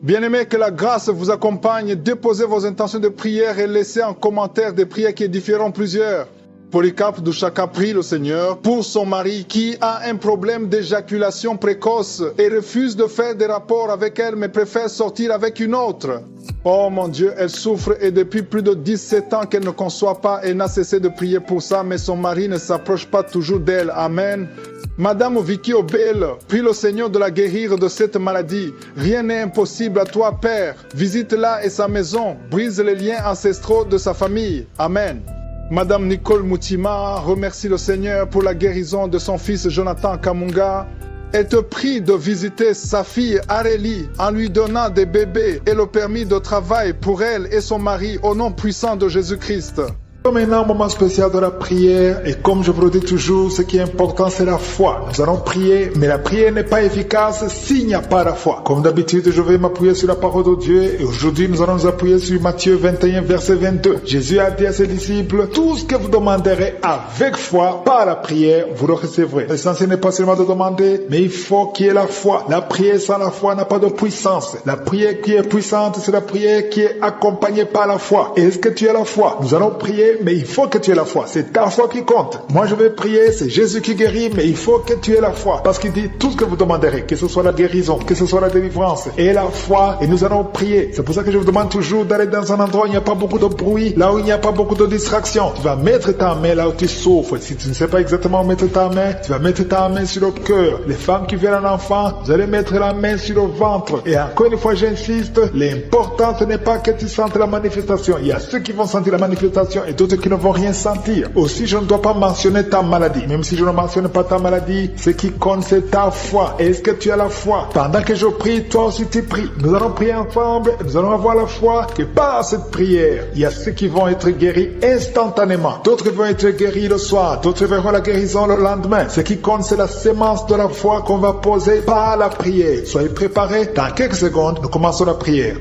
Bien-aimés, que la grâce vous accompagne. Déposez vos intentions de prière et laissez en commentaire des prières qui édifieront plusieurs. Polycarpe de Chaka prie le Seigneur pour son mari qui a un problème d'éjaculation précoce et refuse de faire des rapports avec elle mais préfère sortir avec une autre. Oh mon Dieu, elle souffre et depuis plus de 17 ans qu'elle ne conçoit pas et n'a cessé de prier pour ça, mais son mari ne s'approche pas toujours d'elle. Amen. Madame Vicky Obel, prie le Seigneur de la guérir de cette maladie. Rien n'est impossible à toi, Père. Visite-la et sa maison. Brise les liens ancestraux de sa famille. Amen. Madame Nicole Moutima remercie le Seigneur pour la guérison de son fils Jonathan Kamunga. Elle te prie de visiter sa fille Arélie en lui donnant des bébés et le permis de travail pour elle et son mari au nom puissant de Jésus-Christ. Maintenant, un moment spécial de la prière, et comme je vous le dis toujours, ce qui est important, c'est la foi. Nous allons prier, mais la prière n'est pas efficace s'il n'y a pas la foi. Comme d'habitude, je vais m'appuyer sur la parole de Dieu, et aujourd'hui, nous allons nous appuyer sur Matthieu 21, verset 22. Jésus a dit à ses disciples, tout ce que vous demanderez avec foi, par la prière, vous le recevrez. L'essentiel n'est pas seulement de demander, mais il faut qu'il y ait la foi. La prière sans la foi n'a pas de puissance. La prière qui est puissante, c'est la prière qui est accompagnée par la foi. Est-ce que tu as la foi? Nous allons prier, mais il faut que tu aies la foi. C'est ta foi qui compte. Moi, je vais prier, c'est Jésus qui guérit, mais il faut que tu aies la foi. Parce qu'il dit tout ce que vous demanderez, que ce soit la guérison, que ce soit la délivrance, et la foi, et nous allons prier. C'est pour ça que je vous demande toujours d'aller dans un endroit où il n'y a pas beaucoup de bruit, là où il n'y a pas beaucoup de distractions. Tu vas mettre ta main là où tu souffres. Si tu ne sais pas exactement où mettre ta main, tu vas mettre ta main sur le cœur. Les femmes qui viennent en enfant, vous allez mettre la main sur le ventre. Et encore une fois, j'insiste, l'important ce n'est pas que tu sentes la manifestation. Il y a ceux qui vont sentir la manifestation et d'autres qui ne vont rien sentir. Aussi, je ne dois pas mentionner ta maladie. Même si je ne mentionne pas ta maladie, ce qui compte, c'est ta foi. Est-ce que tu as la foi? Pendant que je prie, toi aussi tu pries. Nous allons prier ensemble et nous allons avoir la foi que par cette prière, il y a ceux qui vont être guéris instantanément. D'autres vont être guéris le soir. D'autres verront la guérison le lendemain. Ce qui compte, c'est la sémence de la foi qu'on va poser par la prière. Soyez préparés. Dans quelques secondes, nous commençons la prière.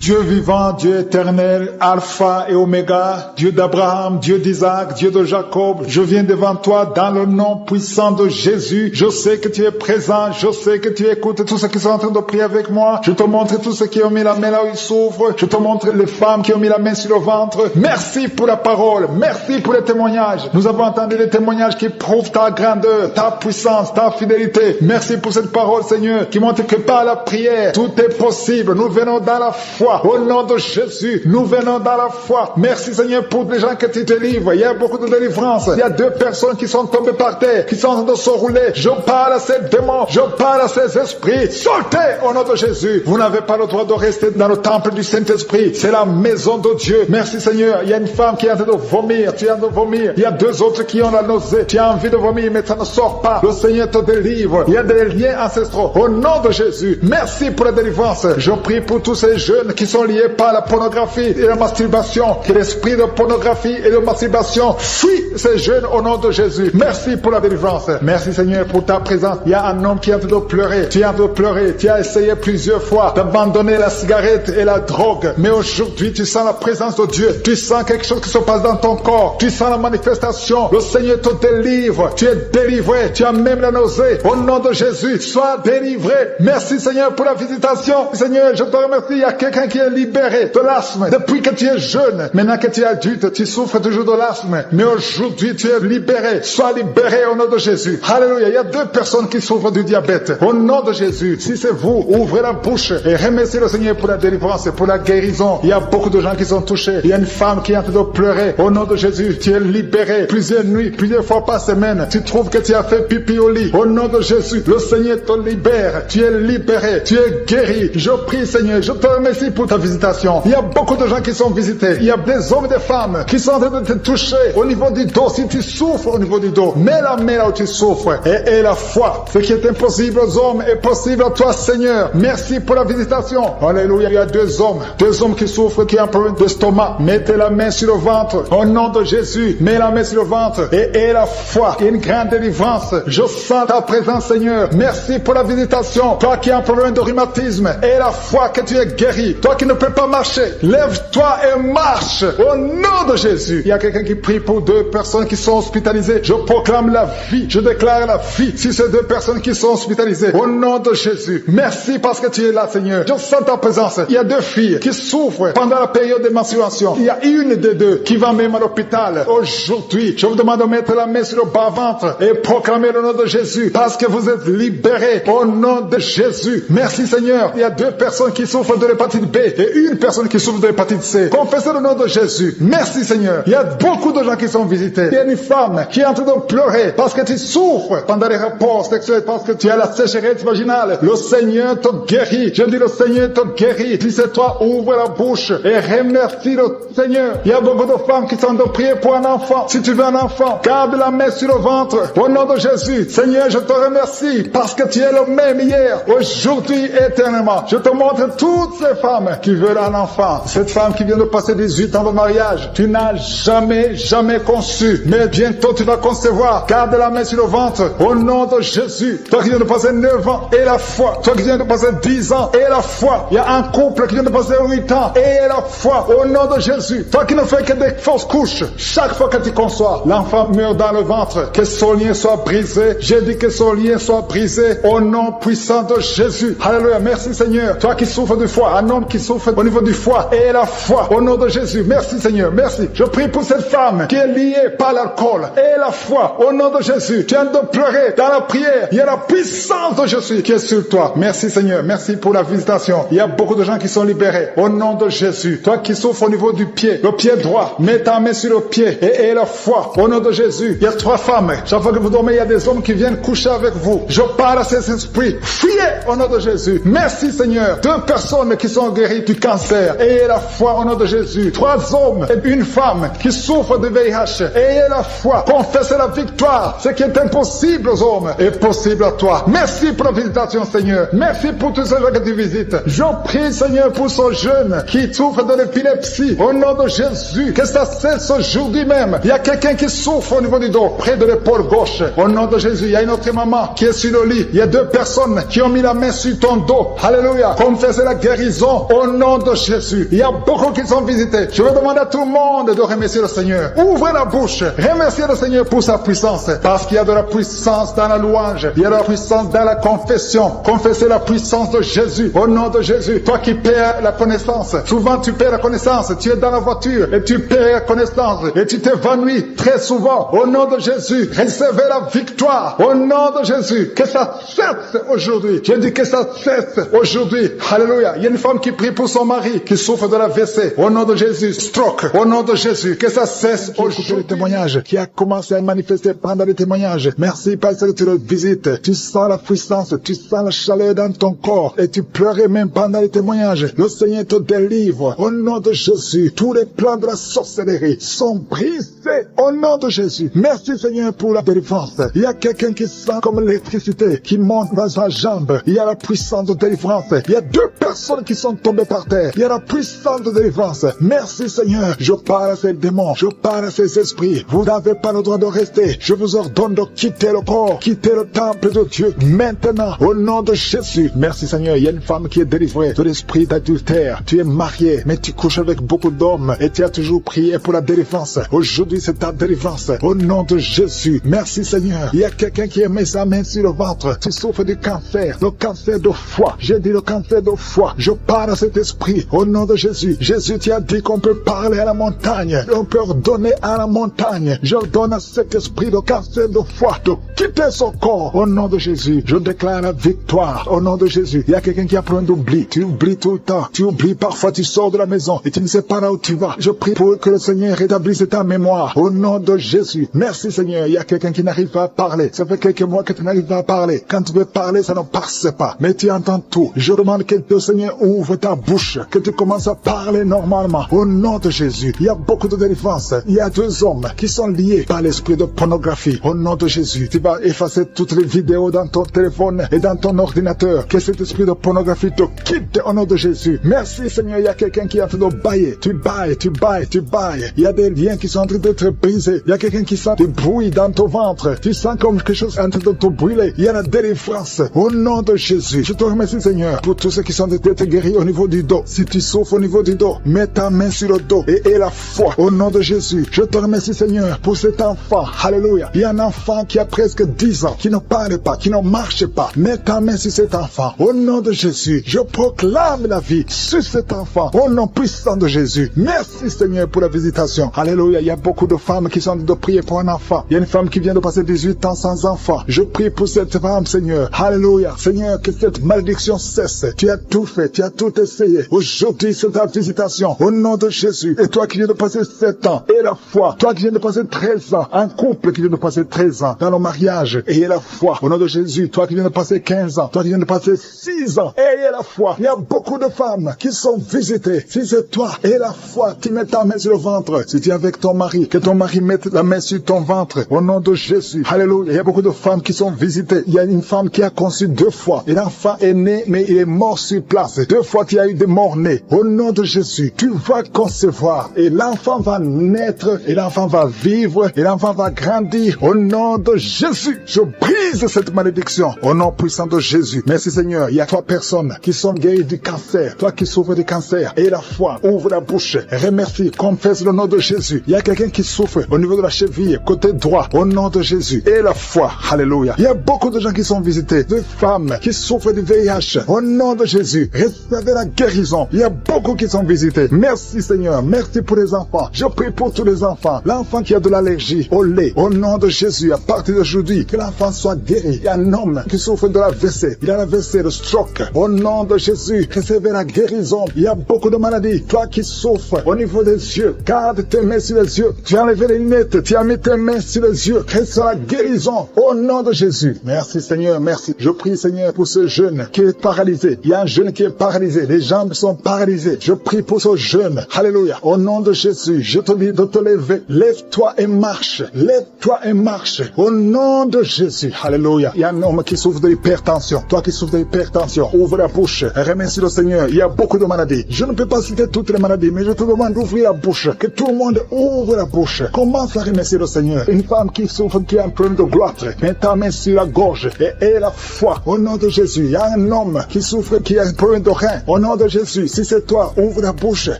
Dieu vivant, Dieu éternel, Alpha et Oméga, Dieu d'Abraham, Dieu d'Isaac, Dieu de Jacob, je viens devant toi dans le nom puissant de Jésus. Je sais que tu es présent, je sais que tu écoutes tous ceux qui sont en train de prier avec moi. Je te montre tous ceux qui ont mis la main là où ils souffrent. Je te montre les femmes qui ont mis la main sur le ventre. Merci pour la parole, merci pour les témoignages. Nous avons entendu les témoignages qui prouvent ta grandeur, ta puissance, ta fidélité. Merci pour cette parole, Seigneur, qui montre que par la prière, tout est possible. Nous venons dans la foi. Au nom de Jésus, nous venons dans la foi. Merci Seigneur pour les gens que tu délivres. Il y a beaucoup de délivrance. Il y a 2 personnes qui sont tombées par terre, qui sont en train de se rouler. Je parle à ces démons, je parle à ces esprits. Sortez au nom de Jésus. Vous n'avez pas le droit de rester dans le temple du Saint-Esprit. C'est la maison de Dieu. Merci Seigneur. Il y a une femme qui est en train de vomir. Tu es en train de vomir. Il y a 2 autres qui ont la nausée. Tu as envie de vomir, mais ça ne sort pas. Le Seigneur te délivre. Il y a des liens ancestraux. Au nom de Jésus, merci pour la délivrance. Je prie pour tous ces jeunes qui sont liés par la pornographie et la masturbation. Que l'esprit de pornographie et de masturbation fuit ces jeunes au nom de Jésus. Merci pour la délivrance. Merci Seigneur pour ta présence. Il y a un homme qui est en train de pleurer. Tu es en train de pleurer. Tu as essayé plusieurs fois d'abandonner la cigarette et la drogue. Mais aujourd'hui, tu sens la présence de Dieu. Tu sens quelque chose qui se passe dans ton corps. Tu sens la manifestation. Le Seigneur te délivre. Tu es délivré. Tu as même la nausée. Au nom de Jésus, sois délivré. Merci Seigneur pour la visitation. Seigneur, je te remercie. Il y a quelqu'un qui est libéré de l'asthme depuis que tu es jeune. Maintenant que tu es adulte, tu souffres toujours de l'asthme. Mais aujourd'hui, tu es libéré. Sois libéré au nom de Jésus. Alléluia. Il y a 2 personnes qui souffrent du diabète. Au nom de Jésus, si c'est vous, ouvrez la bouche et remerciez le Seigneur pour la délivrance et pour la guérison. Il y a beaucoup de gens qui sont touchés. Il y a une femme qui est en train de pleurer. Au nom de Jésus, tu es libéré. Plusieurs nuits, plusieurs fois par semaine, tu trouves que tu as fait pipi au lit. Au nom de Jésus, le Seigneur te libère. Tu es libéré. Tu es guéri. Je prie, Seigneur, je te remercie pour ta visitation. Il y a beaucoup de gens qui sont visités. Il y a des hommes et des femmes qui sont en train de te toucher au niveau du dos. Si tu souffres au niveau du dos, mets la main là où tu souffres et aie la foi. Ce qui est impossible aux hommes est possible à toi, Seigneur. Merci pour la visitation. Alléluia. Il y a 2 hommes qui souffrent, qui ont un problème d'estomac. Mettez la main sur le ventre. Au nom de Jésus, mets la main sur le ventre et aie la foi. Une grande délivrance. Je sens ta présence, Seigneur. Merci pour la visitation. Toi qui as un problème de rhumatisme, aie la foi que tu es guéri. Toi qui ne peux pas marcher, lève-toi et marche. Au nom de Jésus. Il y a quelqu'un qui prie pour 2 personnes qui sont hospitalisées. Je proclame la vie. Je déclare la vie sur ces 2 personnes qui sont hospitalisées. Au nom de Jésus. Merci parce que tu es là, Seigneur. Je sens ta présence. Il y a 2 filles qui souffrent pendant la période de menstruation. Il y a une des 2 qui va même à l'hôpital. Aujourd'hui, je vous demande de mettre la main sur le bas-ventre et proclamer le nom de Jésus parce que vous êtes libérés au nom de Jésus. Merci, Seigneur. Il y a 2 personnes qui souffrent de l'hépatite B et une personne qui souffre de l'hépatite C. Confessez le nom de Jésus. Merci, Seigneur. Il y a beaucoup de gens qui sont visités. Il y a une femme qui est en train de pleurer parce que tu souffres pendant les rapports sexuels, parce que tu as la sécheresse vaginale. Le Seigneur te guérit. Je dis le Seigneur te guérit. Si c'est toi, ouvre la bouche et remercie le Seigneur. Il y a beaucoup de femmes qui sont de prier pour un enfant. Si tu veux un enfant, garde la main sur le ventre. Au nom de Jésus, Seigneur, je te remercie parce que tu es le même hier, aujourd'hui, éternellement. Je te montre toutes ces femmes qui veulent un enfant. Cette femme qui vient de passer 18 ans de mariage, tu n'as jamais conçu, mais bientôt tu vas concevoir. Garde la main sur le ventre. Au nom de Jésus. Toi qui viens de passer 9 ans et la foi. Toi qui viens de passer 10 ans et la foi. Il y a un couple qui vient de passer 8 ans et la foi. Au nom de Jésus. Toi qui ne fais que des fausses couches. Chaque fois que tu conçois, l'enfant meurt dans le ventre. Que son lien soit brisé. J'ai dit que son lien soit brisé. Au nom puissant de Jésus. Alléluia. Merci, Seigneur. Toi qui souffres du foie. Un homme qui souffre au niveau du foie et la foi. Au nom de Jésus. Merci, Seigneur. Merci. Je prie pour cette femme qui est liée par l'alcool et la foi. Au nom de Jésus. Tu viens de pleurer dans la prière. Il y a la puissance de Jésus qui est sur toi. Merci, Seigneur. Merci pour la visitation. Il y a beaucoup de gens qui sont libérés. Au nom de Jésus. Toi qui souffres au niveau du pied, le pied droit, mets ta main sur le pied et la foi. Au nom de Jésus. Il y a 3 femmes. Chaque fois que vous dormez, il y a des hommes qui viennent coucher avec vous. Je parle à ces esprits. Fuyez au nom de Jésus. Merci, Seigneur. 2 personnes qui sont guéries du cancer et la foi au nom de Jésus. 3 hommes et une femme qui souffrent de VIH et la foi. Confessez la victoire. Ce qui est impossible aux hommes est possible à toi. Merci pour la visitation, Seigneur. Merci pour tous ces gens que tu visites. Je prie, Seigneur, pour ce jeune qui souffre de l'épilepsie. Au nom de Jésus, que ça cesse aujourd'hui même. Il y a quelqu'un qui souffre au niveau du dos, près de l'épaule gauche. Au nom de Jésus, il y a une autre maman qui est sur le lit. Il y a 2 personnes qui ont mis la main sur ton dos. Alléluia. Confessez la guérison au nom de Jésus. Il y a beaucoup qui sont visités. Je veux demander à tout le monde de remercier le Seigneur. Ouvrez la bouche. Remerciez le Seigneur pour sa puissance. Parce qu'il y a de la puissance dans la louange. Il y a de la puissance dans la confession. Confessez la puissance de Jésus. Au nom de Jésus. Toi qui perds la connaissance. Souvent tu perds la connaissance. Tu es dans la voiture et tu perds la connaissance. Et tu t'évanouis très souvent. Au nom de Jésus. Recevez la victoire. Au nom de Jésus. Que ça cesse aujourd'hui. Je dis que ça cesse aujourd'hui. Alléluia. Il y a une femme qui prie pour son mari qui souffre de la WC. Au nom de Jésus. Stroke. Au nom de Jésus. Que ça cesse aujourd'hui. Le témoignage qui a commencé à manifester pendant le témoignage. Merci parce que tu le visites. Tu sens la puissance. Tu sens la chaleur dans ton corps. Et tu pleurais même pendant le témoignage. Le Seigneur te délivre. Au nom de Jésus. Tous les plans de la sorcellerie sont brisés. Au nom de Jésus. Merci, Seigneur, pour la délivrance. Il y a quelqu'un qui sent comme l'électricité qui monte dans sa jambe. Il y a la puissance de délivrance. Il y a 2 personnes qui sont tombées par terre. Il y a la puissance de délivrance. Merci, Seigneur. Je parle à ces démons. Je parle à ces esprits. Vous n'avez pas le droit de rester. Je vous ordonne de quitter le corps. Quitter le temple de Dieu. Maintenant, au nom de Jésus. Merci, Seigneur. Il y a une femme qui est délivrée de l'esprit d'adultère. Tu es marié, mais tu couches avec beaucoup d'hommes. Et tu as toujours prié pour la délivrance. Aujourd'hui, c'est ta délivrance. Au nom de Jésus. Merci, Seigneur. Il y a quelqu'un qui a mis sa main sur le ventre. Tu souffres du cancer. Le cancer de foie. J'ai dit le cancer de foie. Je parle à cet esprit. Au nom de Jésus. Jésus, tu as dit qu'on peut parler à la montagne. On peut ordonner à la montagne. J'ordonne à cet esprit de cancer de foie de quitter son corps. Au nom de Jésus. Je déclare la victoire. Au nom de Jésus. Il y a quelqu'un qui a plein d'oubli. Tu oublies tout le temps. Tu oublies parfois. Tu sors de la maison et tu ne sais pas là où tu vas. Je prie pour que le Seigneur rétablisse ta mémoire. Au nom de Jésus. Merci, Seigneur. Il y a quelqu'un qui n'arrive pas à parler. Ça fait quelques mois que tu n'arrives pas à parler. Quand tu veux parler, ça ne passe pas. Mais tu entends tout. Je demande que le Seigneur ouvre ta bouche. Que tu commences à parler normalement. Au nom de Jésus. Il y a beaucoup de délivrance. Il y a 2 hommes qui sont liés par l'esprit de pornographie. Au nom de Jésus. Tu vas effacer toutes les vidéos dans ton téléphone et dans ton ordinateur. Que cet esprit de pornographie te quitte au nom de Jésus. Merci, Seigneur. Il y a quelqu'un qui est en train de bailler. Tu bailles, tu bailles, tu bailles. Il y a des liens qui sont en train d'être brisés. Il y a quelqu'un qui sent des bruits dans ton ventre. Tu sens comme quelque chose en train de te brûler. Il y a la délivrance. Au nom de Jésus. Je te remercie, Seigneur, pour tous ceux qui sont d'être guéris au niveau niveau du dos. Si tu souffres au niveau du dos, mets ta main sur le dos et aie la foi au nom de Jésus. Je te remercie Seigneur pour cet enfant. Alléluia. Il y a un enfant qui a presque 10 ans, qui ne parle pas, qui ne marche pas. Mets ta main sur cet enfant. Au nom de Jésus, je proclame la vie sur cet enfant. Au nom puissant de Jésus. Merci Seigneur pour la visitation. Alléluia. Il y a beaucoup de femmes qui sont en train de prier pour un enfant. Il y a une femme qui vient de passer 18 ans sans enfant. Je prie pour cette femme Seigneur. Alléluia. Seigneur, que cette malédiction cesse. Tu as tout fait, tu as tout essayé. Aujourd'hui c'est ta visitation. Au nom de Jésus. Et toi qui viens de passer 7 ans, et la foi. Toi qui viens de passer 13 ans. Un couple qui vient de passer 13 ans dans le mariage. Ayez la foi. Au nom de Jésus. Toi qui viens de passer 15 ans. Toi qui viens de passer 6 ans. Ayez la foi. Il y a beaucoup de femmes qui sont visitées. Si c'est toi, ayez la foi. Tu mets ta main sur le ventre. Si tu es avec ton mari, que ton mari mette la main sur ton ventre. Au nom de Jésus. Alléluia. Il y a beaucoup de femmes qui sont visitées. Il y a une femme qui a conçu 2 fois. Et l'enfant est né, mais il est mort sur place. 2 fois qu'il y a eu des morts nés. Au nom de Jésus. Tu vas concevoir. Et l'enfant va naître. Et l'enfant va vivre. Et l'enfant va grandir. Au nom de Jésus. Je brise cette malédiction. Au nom puissant de Jésus. Merci Seigneur. Il y a 3 personnes qui sont guéries du cancer. Toi qui souffres du cancer. Et la foi. Ouvre la bouche. Remercie. Confesse le nom de Jésus. Il y a quelqu'un qui souffre au niveau de la cheville. Côté droit. Au nom de Jésus. Et la foi. Alléluia. Il y a beaucoup de gens qui sont visités. De femmes qui souffrent du VIH. Au nom de Jésus. Recevez la guérison. Il y a beaucoup qui sont visités. Merci Seigneur. Merci pour les enfants. Je prie pour tous les enfants. L'enfant qui a de l'allergie au lait. Au nom de Jésus. À partir d'aujourd'hui. Que l'enfant soit guéri. Il y a un homme qui souffre de la WC. Il a la WC, le stroke. Au nom de Jésus. Recevez la guérison. Il y a beaucoup de maladies. Toi qui souffres au niveau des yeux. Garde tes mains sur les yeux. Tu as enlevé les lunettes. Tu as mis tes mains sur les yeux. Reçois la guérison. Au nom de Jésus. Merci Seigneur. Merci. Je prie Seigneur pour ce jeune qui est paralysé. Il y a un jeune qui est paralysé. Les jambes sont paralysées. Je prie pour ce jeune. Alléluia. Au nom de Jésus. Je te dis de te lever. Lève-toi et marche. Lève-toi et marche. Au nom de Jésus. Alléluia. Il y a un homme qui souffre de l'hypertension. Toi qui souffres de l'hypertension, ouvre la bouche. Remercie le Seigneur. Il y a beaucoup de maladies. Je ne peux pas citer toutes les maladies, mais je te demande d'ouvrir la bouche. Que tout le monde ouvre la bouche. Commence à remercier le Seigneur. Une femme qui souffre, qui a un problème de gloître. Mets ta main sur la gorge et aie la foi. Au nom de Jésus. Il y a un homme qui souffre, qui a un problème de rein. Au nom de Jésus. Si c'est toi, ouvre la bouche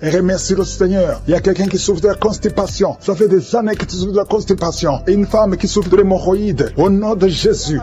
et remercie le Seigneur. Il y a quelqu'un qui souffre de la constipation. Ça fait des années que tu souffres de la constipation. Et une femme qui souffre de l'hémorroïde. Au nom de Jésus.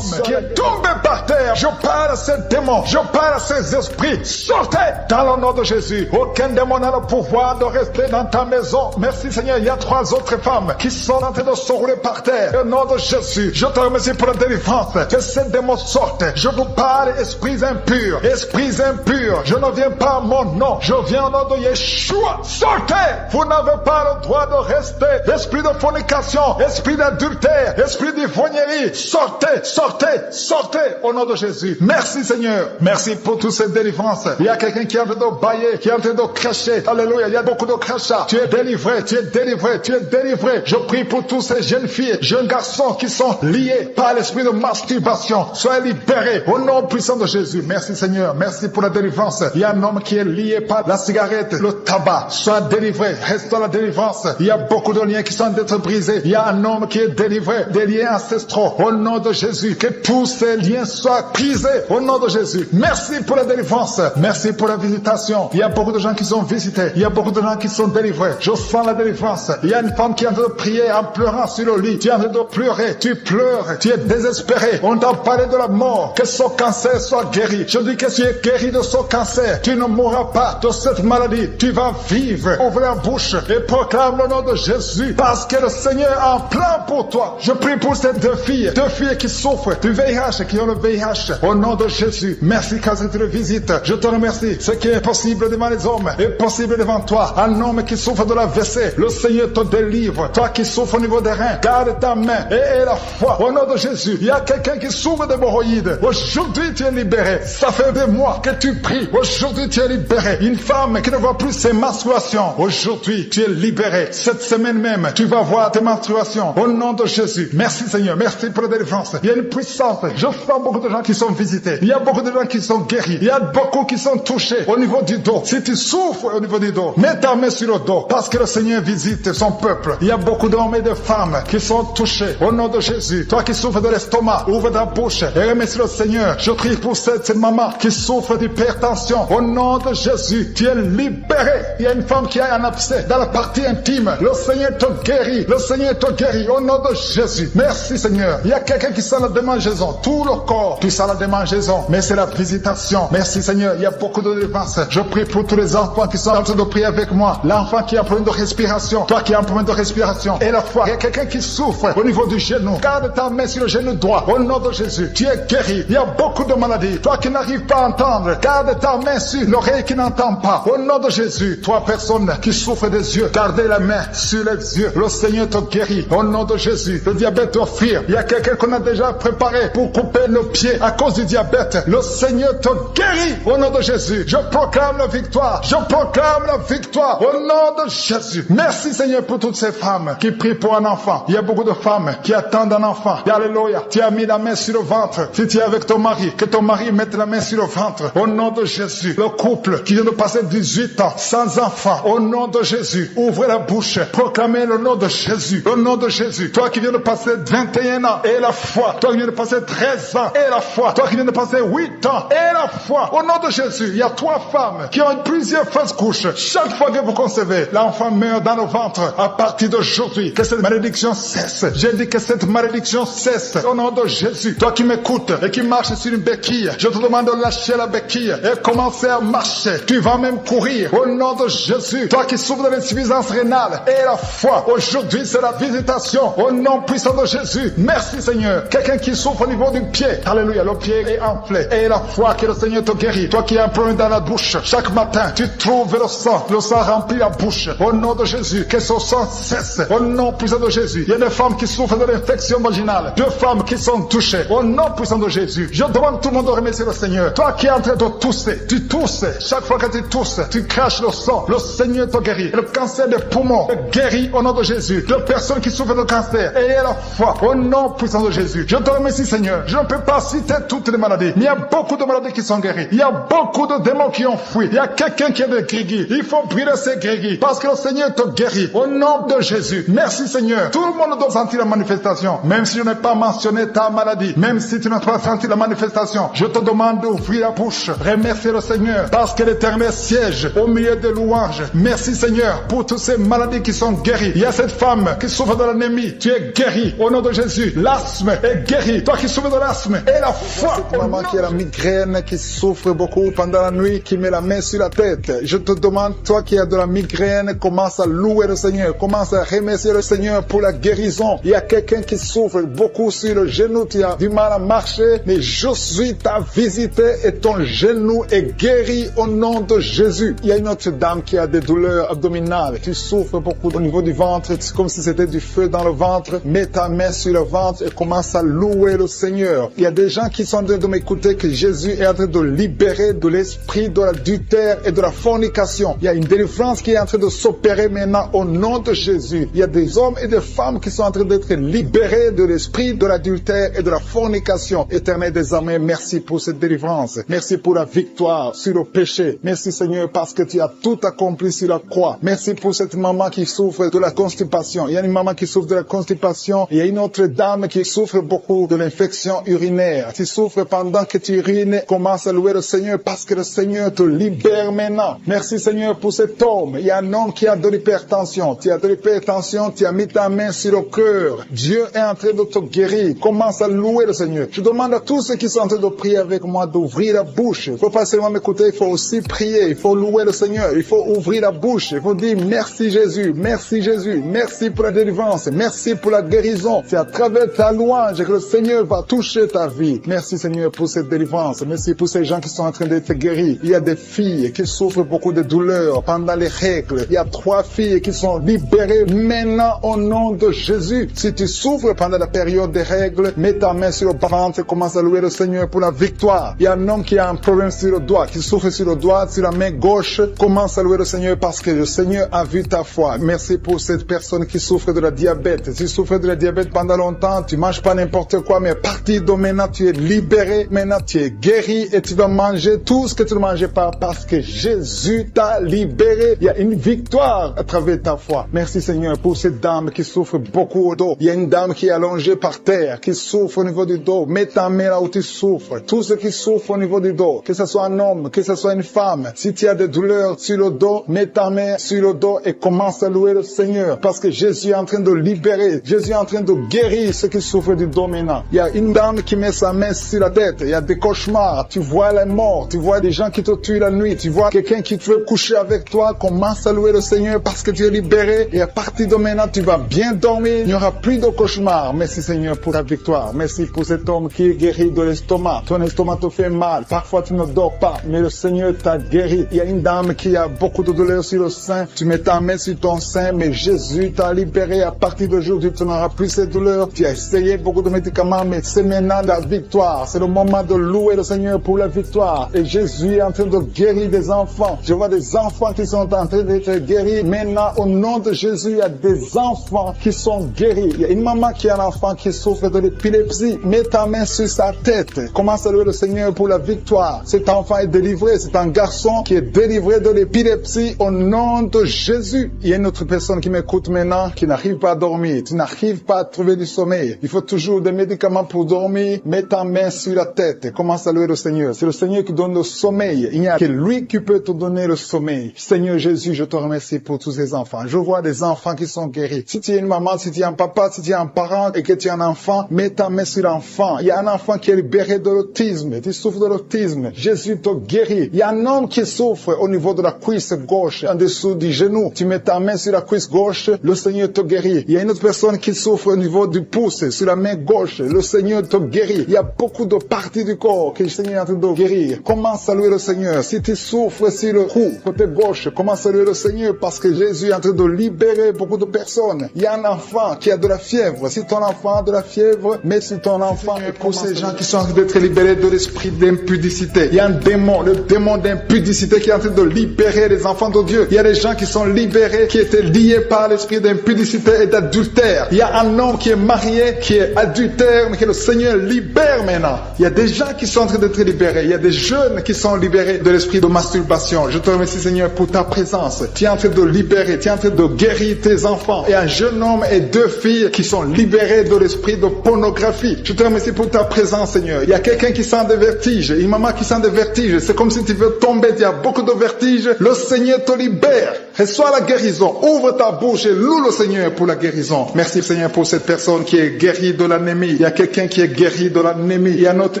Qui est tombé par terre. Je parle à ces démons. Je parle à ces esprits. Sortez dans le nom de Jésus. Aucun démon n'a le pouvoir de rester dans ta maison. Merci Seigneur. Il y a 3 autres femmes qui sont en train de se rouler par terre. Au nom de Jésus. Je te remercie pour la délivrance. Que ces démons sortent. Je vous parle, esprits impurs. Esprits impurs. Je ne viens pas à mon nom. Je viens au nom de Yeshua. Sortez. Vous n'avez pas le droit de rester. Esprit de fornication. Esprit d'adultère. Esprit d'ivrognerie. Sortez. Sortez. Sortez. Au nom de Jésus. Merci Seigneur. Merci pour toutes ces délivrances. Il y a quelqu'un qui est en train de bailler. Qui est en train de cracher. Alléluia. Il y a beaucoup de crachats. Tu es délivré. Tu es délivré. Tu es délivré. Je prie pour tous ces jeunes filles, jeunes garçons qui sont liés par l'esprit de masturbation. Soyez libérés. Au nom puissant de Jésus. Merci Seigneur. Merci pour la délivrance. Il y a un homme qui est lié par la cigarette, le tabac. Sois délivré. Reste dans la délivrance. Il y a beaucoup de liens qui sont d'être brisés. Il y a un homme qui est délivré des liens ancestraux. Au nom de Jésus. Que tous ces liens soient brisés. Au nom de Jésus. Merci pour la délivrance. Merci pour la visitation. Il y a beaucoup de gens qui sont visités. Il y a beaucoup de gens qui sont délivrés. Je sens la délivrance. Il y a une femme qui est en train de prier en pleurant sur le lit. Tu es en train de pleurer. Tu pleures. Tu es désespéré. On t'a parlé de la mort. Que son cancer soit guéri. Je dis que tu es guéri de son cancer. Tu ne mourras pas de cette maladie. Tu vas vivre. Ouvre la bouche et proclame le nom de Jésus. Parce que le Seigneur a un plan pour toi. Je prie pour ces 2 filles. 2 filles qui souffrent du VIH, qui ont le VIH. Au nom de Jésus. Merci car tu le visites. Je te remercie. Ce qui est possible devant les hommes est possible devant toi. Un homme qui souffre de la WC. Le Seigneur te délivre. Toi qui souffres au niveau des reins. Garde ta main et aie la foi. Au nom de Jésus. Il y a quelqu'un qui souffre d'hémorroïdes. Aujourd'hui tu es libéré. Ça fait des mois que tu pries. Aujourd'hui tu es libéré. Une femme qui ne voit plus ses menstruations. Aujourd'hui tu es libéré. Cette semaine même tu vas voir tes menstruations. Au nom de Jésus. Merci Seigneur. Merci pour la délivrance. Il y a une puissance. Je sens beaucoup de gens qui sont visités. Il y a beaucoup de gens qui sont guéris. Il y a beaucoup qui sont touchés au niveau du dos. Si tu souffres au niveau du dos, mets ta main sur le dos. Parce que le Seigneur visite son peuple. Il y a beaucoup d'hommes et de femmes qui sont touchés au nom de Jésus. Toi qui souffres de l'estomac, ouvre ta bouche et remercie le Seigneur. Je prie pour cette maman qui souffre d'hypertension. visitation. Au nom de Jésus, tu es libéré. Il y a une femme qui a un abcès dans la partie intime. Le Seigneur te guérit. Le Seigneur te guérit. Au nom de Jésus. Merci Seigneur. Il y a quelqu'un qui sent la démangeaison. Tout le corps, tu sens la démangeaison. Mais c'est la visitation. Merci Seigneur. Il y a beaucoup de délivrance. Je prie pour tous les enfants qui sont en train de prier avec moi. L'enfant qui a un problème de respiration. Toi qui as un problème de respiration. Et la foi. Il y a quelqu'un qui souffre au niveau du genou. Garde ta main sur le genou droit. Au nom de Jésus. Tu es guéri. Il y a beaucoup de maladies. Toi qui n'arrives pas à entendre. Garde ta main sur l'oreille qui n'entend pas. Au nom de Jésus. Toi personne qui souffre des yeux. Gardez la main sur les yeux. Le Seigneur te guérit. Au nom de Jésus. Le diabète doit fuir. Il y a quelqu'un qu'on a déjà préparé pour couper le pied à cause du diabète. Le Seigneur te guérit. Au nom de Jésus. Je proclame la victoire. Je proclame la victoire. Au nom de Jésus. Merci Seigneur pour toutes ces femmes qui prient pour un enfant. Il y a beaucoup de femmes qui attendent un enfant. Alléluia. Tu as mis la main sur le ventre. Si tu es avec ton mari, que ton mari mette la main sur le ventre. Au nom de Jésus. Le couple qui vient de passer 18 ans sans enfant. Au nom de Jésus. Ouvrez la bouche. Proclamez le nom de Jésus. Le nom de Jésus. Toi qui viens de passer 21 ans et la foi. Toi qui viens de passer 13 ans et la foi. Toi qui viens de passer 8 ans et la foi. Au nom de Jésus. Il y a 3 femmes qui ont plusieurs fausses couches. Chaque fois que vous concevez, l'enfant meurt dans le ventre. À partir d'aujourd'hui, que cette malédiction cesse. J'ai dit que cette malédiction cesse. Au nom de Jésus. Toi qui m'écoutes et qui marches sur une béquille, je te demande de lâcher la béquille et commencer à marcher. Tu vas même courir. Au nom de Jésus. Toi qui souffres de l'insuffisance rénale et la foi. Aujourd'hui, c'est la visitation. Au nom puissant de Jésus. Merci Seigneur. Quelqu'un qui souffre au niveau du pied. Alléluia. Le pied est enflé. Et la foi que le Seigneur te guérit. Toi qui as un problème dans la bouche. Chaque matin, tu trouves le sang. Le sang remplit la bouche. Au nom de Jésus. Que ce sang cesse. Au nom puissant de Jésus. Il y a des femmes qui souffrent de l'infection vaginale. 2 femmes qui sont touchées. Au nom puissant de Jésus. Je demande tout le monde de remercier le Seigneur. Toi qui es en train de tousser. Tu tousses. Chaque fois que tu tousses, tu craches le sang. Le Seigneur te guérit. Le cancer des poumons est guéri au nom de Jésus. De personnes qui souffrent de cancer. Ayez la foi. Au nom puissant de Jésus. Je te remercie Seigneur. Je ne peux pas citer toutes les maladies. Mais il y a beaucoup de maladies qui sont guéries. Il y a beaucoup de démons qui ont fui. Il y a quelqu'un qui est de grégui. Il faut brûler ces grégui. Parce que le Seigneur te guérit. Au nom de Jésus. Merci Seigneur. Tout le monde doit sentir la manifestation. Même si je n'ai pas mentionné ta maladie. Même si tu n'as pas senti la manifestation. Je te demande d'ouvrir la bouche. Remercier le Seigneur. Parce que l'Éternel siège au milieu des louanges. Merci Seigneur pour toutes ces maladies qui sont guéries. Il y a cette femme qui souffre de l'anémie. Tu es guéri. Au nom de Jésus. L'asthme est guéri. Toi qui souffres de l'asthme. Et la foi. Cette maman qui a la migraine, qui souffre beaucoup pendant la nuit, qui met la main sur la tête. Je te demande, toi qui as de la migraine, commence à louer le Seigneur. Commence à remercier le Seigneur pour la guérison. Il y a quelqu'un qui souffre beaucoup sur le genou. Tu as du mal à marcher. Mais je suis ta visite et ton genou est guéri au nom de Jésus. Il y a une autre dame qui a des douleurs abdominales. Tu souffres beaucoup au niveau du ventre. C'est comme si c'était du feu dans le ventre. Mets ta main sur le ventre et commence à louer le Seigneur. Il y a des gens qui sont en train de m'écouter que Jésus est en train de libérer de l'esprit de l'adultère et de la fornication. Il y a une délivrance qui est en train de s'opérer maintenant au nom de Jésus. Il y a des hommes et des femmes qui sont en train d'être libérés de l'esprit de l'adultère et de la fornication. Éternel des armées, merci pour cette délivrance. Merci pour la victoire sur le péché. Merci Seigneur parce que tu as tout accompli sur la croix. Merci pour cette maman qui souffre de la constipation. Il y a une maman qui souffre de la constipation. Il y a une autre dame qui souffre beaucoup de l'infection urinaire. Tu souffres pendant que tu urines. Commence à louer le Seigneur parce que le Seigneur te libère maintenant. Merci Seigneur pour cet homme. Il y a un homme qui a de l'hypertension. Tu as de l'hypertension. Tu as mis ta main sur le cœur. Dieu est en train de te guérir. Commence à louer le Seigneur. Je demande à tous ceux qui sont en train de prier avec moi d'ouvrir la bouche. Il ne faut pas seulement m'écouter, il faut aussi prier. Il faut louer le Seigneur. Il faut ouvrir la bouche. Il faut dire merci Jésus, merci Jésus, merci pour la délivrance, merci pour la guérison. C'est à travers ta louange que le Seigneur va toucher ta vie. Merci Seigneur pour cette délivrance. Merci pour ces gens qui sont en train d'être guéris. Il y a des filles qui souffrent beaucoup de douleurs pendant les règles. Il y a 3 filles qui sont libérées maintenant au nom de Jésus. Si tu souffres pendant la période des règles, mets ta main sur le ventre et commence à louer le Seigneur pour la victoire. Il y a un homme qui a un problème sur le doigt, qui souffre sur le doigt, sur la main gauche. Commence à louer le Seigneur parce que le Seigneur a vu ta foi. Merci pour cette personne qui souffre de la diabète. Si tu souffres de la diabète pendant longtemps, tu manges pas n'importe quoi, mais à partir de maintenant, tu es libéré. Maintenant, tu es guéri et tu vas manger tout ce que tu ne mangeais pas parce que Jésus t'a libéré. Il y a une victoire à travers ta foi. Merci Seigneur pour cette dame qui souffre beaucoup au dos. Il y a une dame qui est allongée par terre, qui souffre au niveau du dos. Mets ta main là où tu souffres. Tous ceux qui souffrent au niveau du dos, que ce soit un homme, que ce soit une femme, si tu as des douleurs sur le dos, mets ta main sur le dos et commence à louer le Seigneur. Parce que Jésus est en train de libérer, Jésus est en train de guérir ceux qui souffrent du dos maintenant. Il y a une dame qui met sa main sur la tête, il y a des cauchemars, tu vois les morts, tu vois des gens qui te tuent la nuit, tu vois quelqu'un qui veut coucher avec toi, commence à louer le Seigneur parce que tu es libéré et à partir de maintenant tu vas bien dormir, il n'y aura plus de cauchemars. Merci Seigneur pour ta victoire, merci pour cet homme qui est guéri de l'estomac, ton estomac te fait mal, parfois tu ne dors pas, mais le Seigneur t'a guéri. Il y a une dame qui a beaucoup de douleurs sur le sein, tu mets ta main sur ton sein, mais Jésus t'a libéré. À partir d'aujourd'hui tu n'auras plus ces douleurs, tu as essayé beaucoup de médicaments, mais c'est maintenant la victoire, c'est le moment de louer le Seigneur pour la victoire. Et Jésus est en train de guérir des enfants, je vois des enfants qui sont en train d'être guéris maintenant au nom de Jésus. Il y a des enfants qui sont guéris. Il y a une maman qui a un enfant qui souffre de l'épilepsie, mets ta main sur sa tête, commence à louer le Seigneur pour la victoire. Cet enfant est délivré, c'est un garçon qui est délivré de l'épilepsie au nom de Jésus. Il y a une autre personne qui m'écoute maintenant qui n'arrive pas à dormir, tu n'arrives pas à trouver du sommeil, il faut toujours des médicaments pour dormir, mets ta main sur la tête, commence à louer le Seigneur. C'est le Seigneur qui donne le sommeil, il n'y a que lui qui peut te donner le sommeil. Seigneur Jésus, je te remercie pour tous ces enfants. Je vois des enfants qui sont guéris. Si tu es une maman, si tu es un papa, si tu es un parent et que tu es un enfant, mets ta main sur l'enfant. Il y a un enfant qui est libéré de l'autisme, tu souffres de l'autisme, Jésus te guérit. Il y a un homme qui souffre au niveau de la cuisse gauche, en dessous du genou, tu mets ta main sur la cuisse gauche, le Seigneur te guérit. Il y a une autre personne qui souffre au niveau du pouce, sur la main gauche, le Seigneur te guérit. Il y a beaucoup de parties du corps que le Seigneur est en train de guérir. Commence à louer le Seigneur. Si tu souffres sur le cou, côté gauche, commence à louer le Seigneur parce que Jésus est en train de libérer beaucoup de personnes. Il y a un enfant qui a de la fièvre. Si ton enfant a de la fièvre, mets sur ton enfant. Et pour ces gens qui sont en train d'être libérés de l'esprit d'impudicité, il y a un démon, le démon d'impudicité qui est en train de libérer les enfants de Dieu. Il y a des gens qui sont libérés, qui étaient liés par l'esprit d'impudicité et d'adultère. Il y a un homme qui est marié, qui est adultère, mais que le Seigneur libère maintenant. Il y a des gens qui sont en train d'être libérés. Il y a des jeunes qui sont libérés de l'esprit de masturbation. Je te remercie Seigneur pour ta présence. Tu es en train de libérer, tu es en train de guérir tes enfants. Et un jeune homme et 2 filles qui sont libérés de l'esprit de pornographie. Je te remercie pour ta présence Seigneur. Il y a quelqu'un qui sent des vertiges, une maman qui sent des vertiges. C'est comme si tu veux tomber, il y a beaucoup de vertiges. Le Seigneur te libère. Reçois la guérison. Ouvre ta bouche et loue le Seigneur pour la guérison. Merci Seigneur pour cette personne qui est guérie de l'anémie. Il y a quelqu'un qui est guéri de l'anémie. Il y a une autre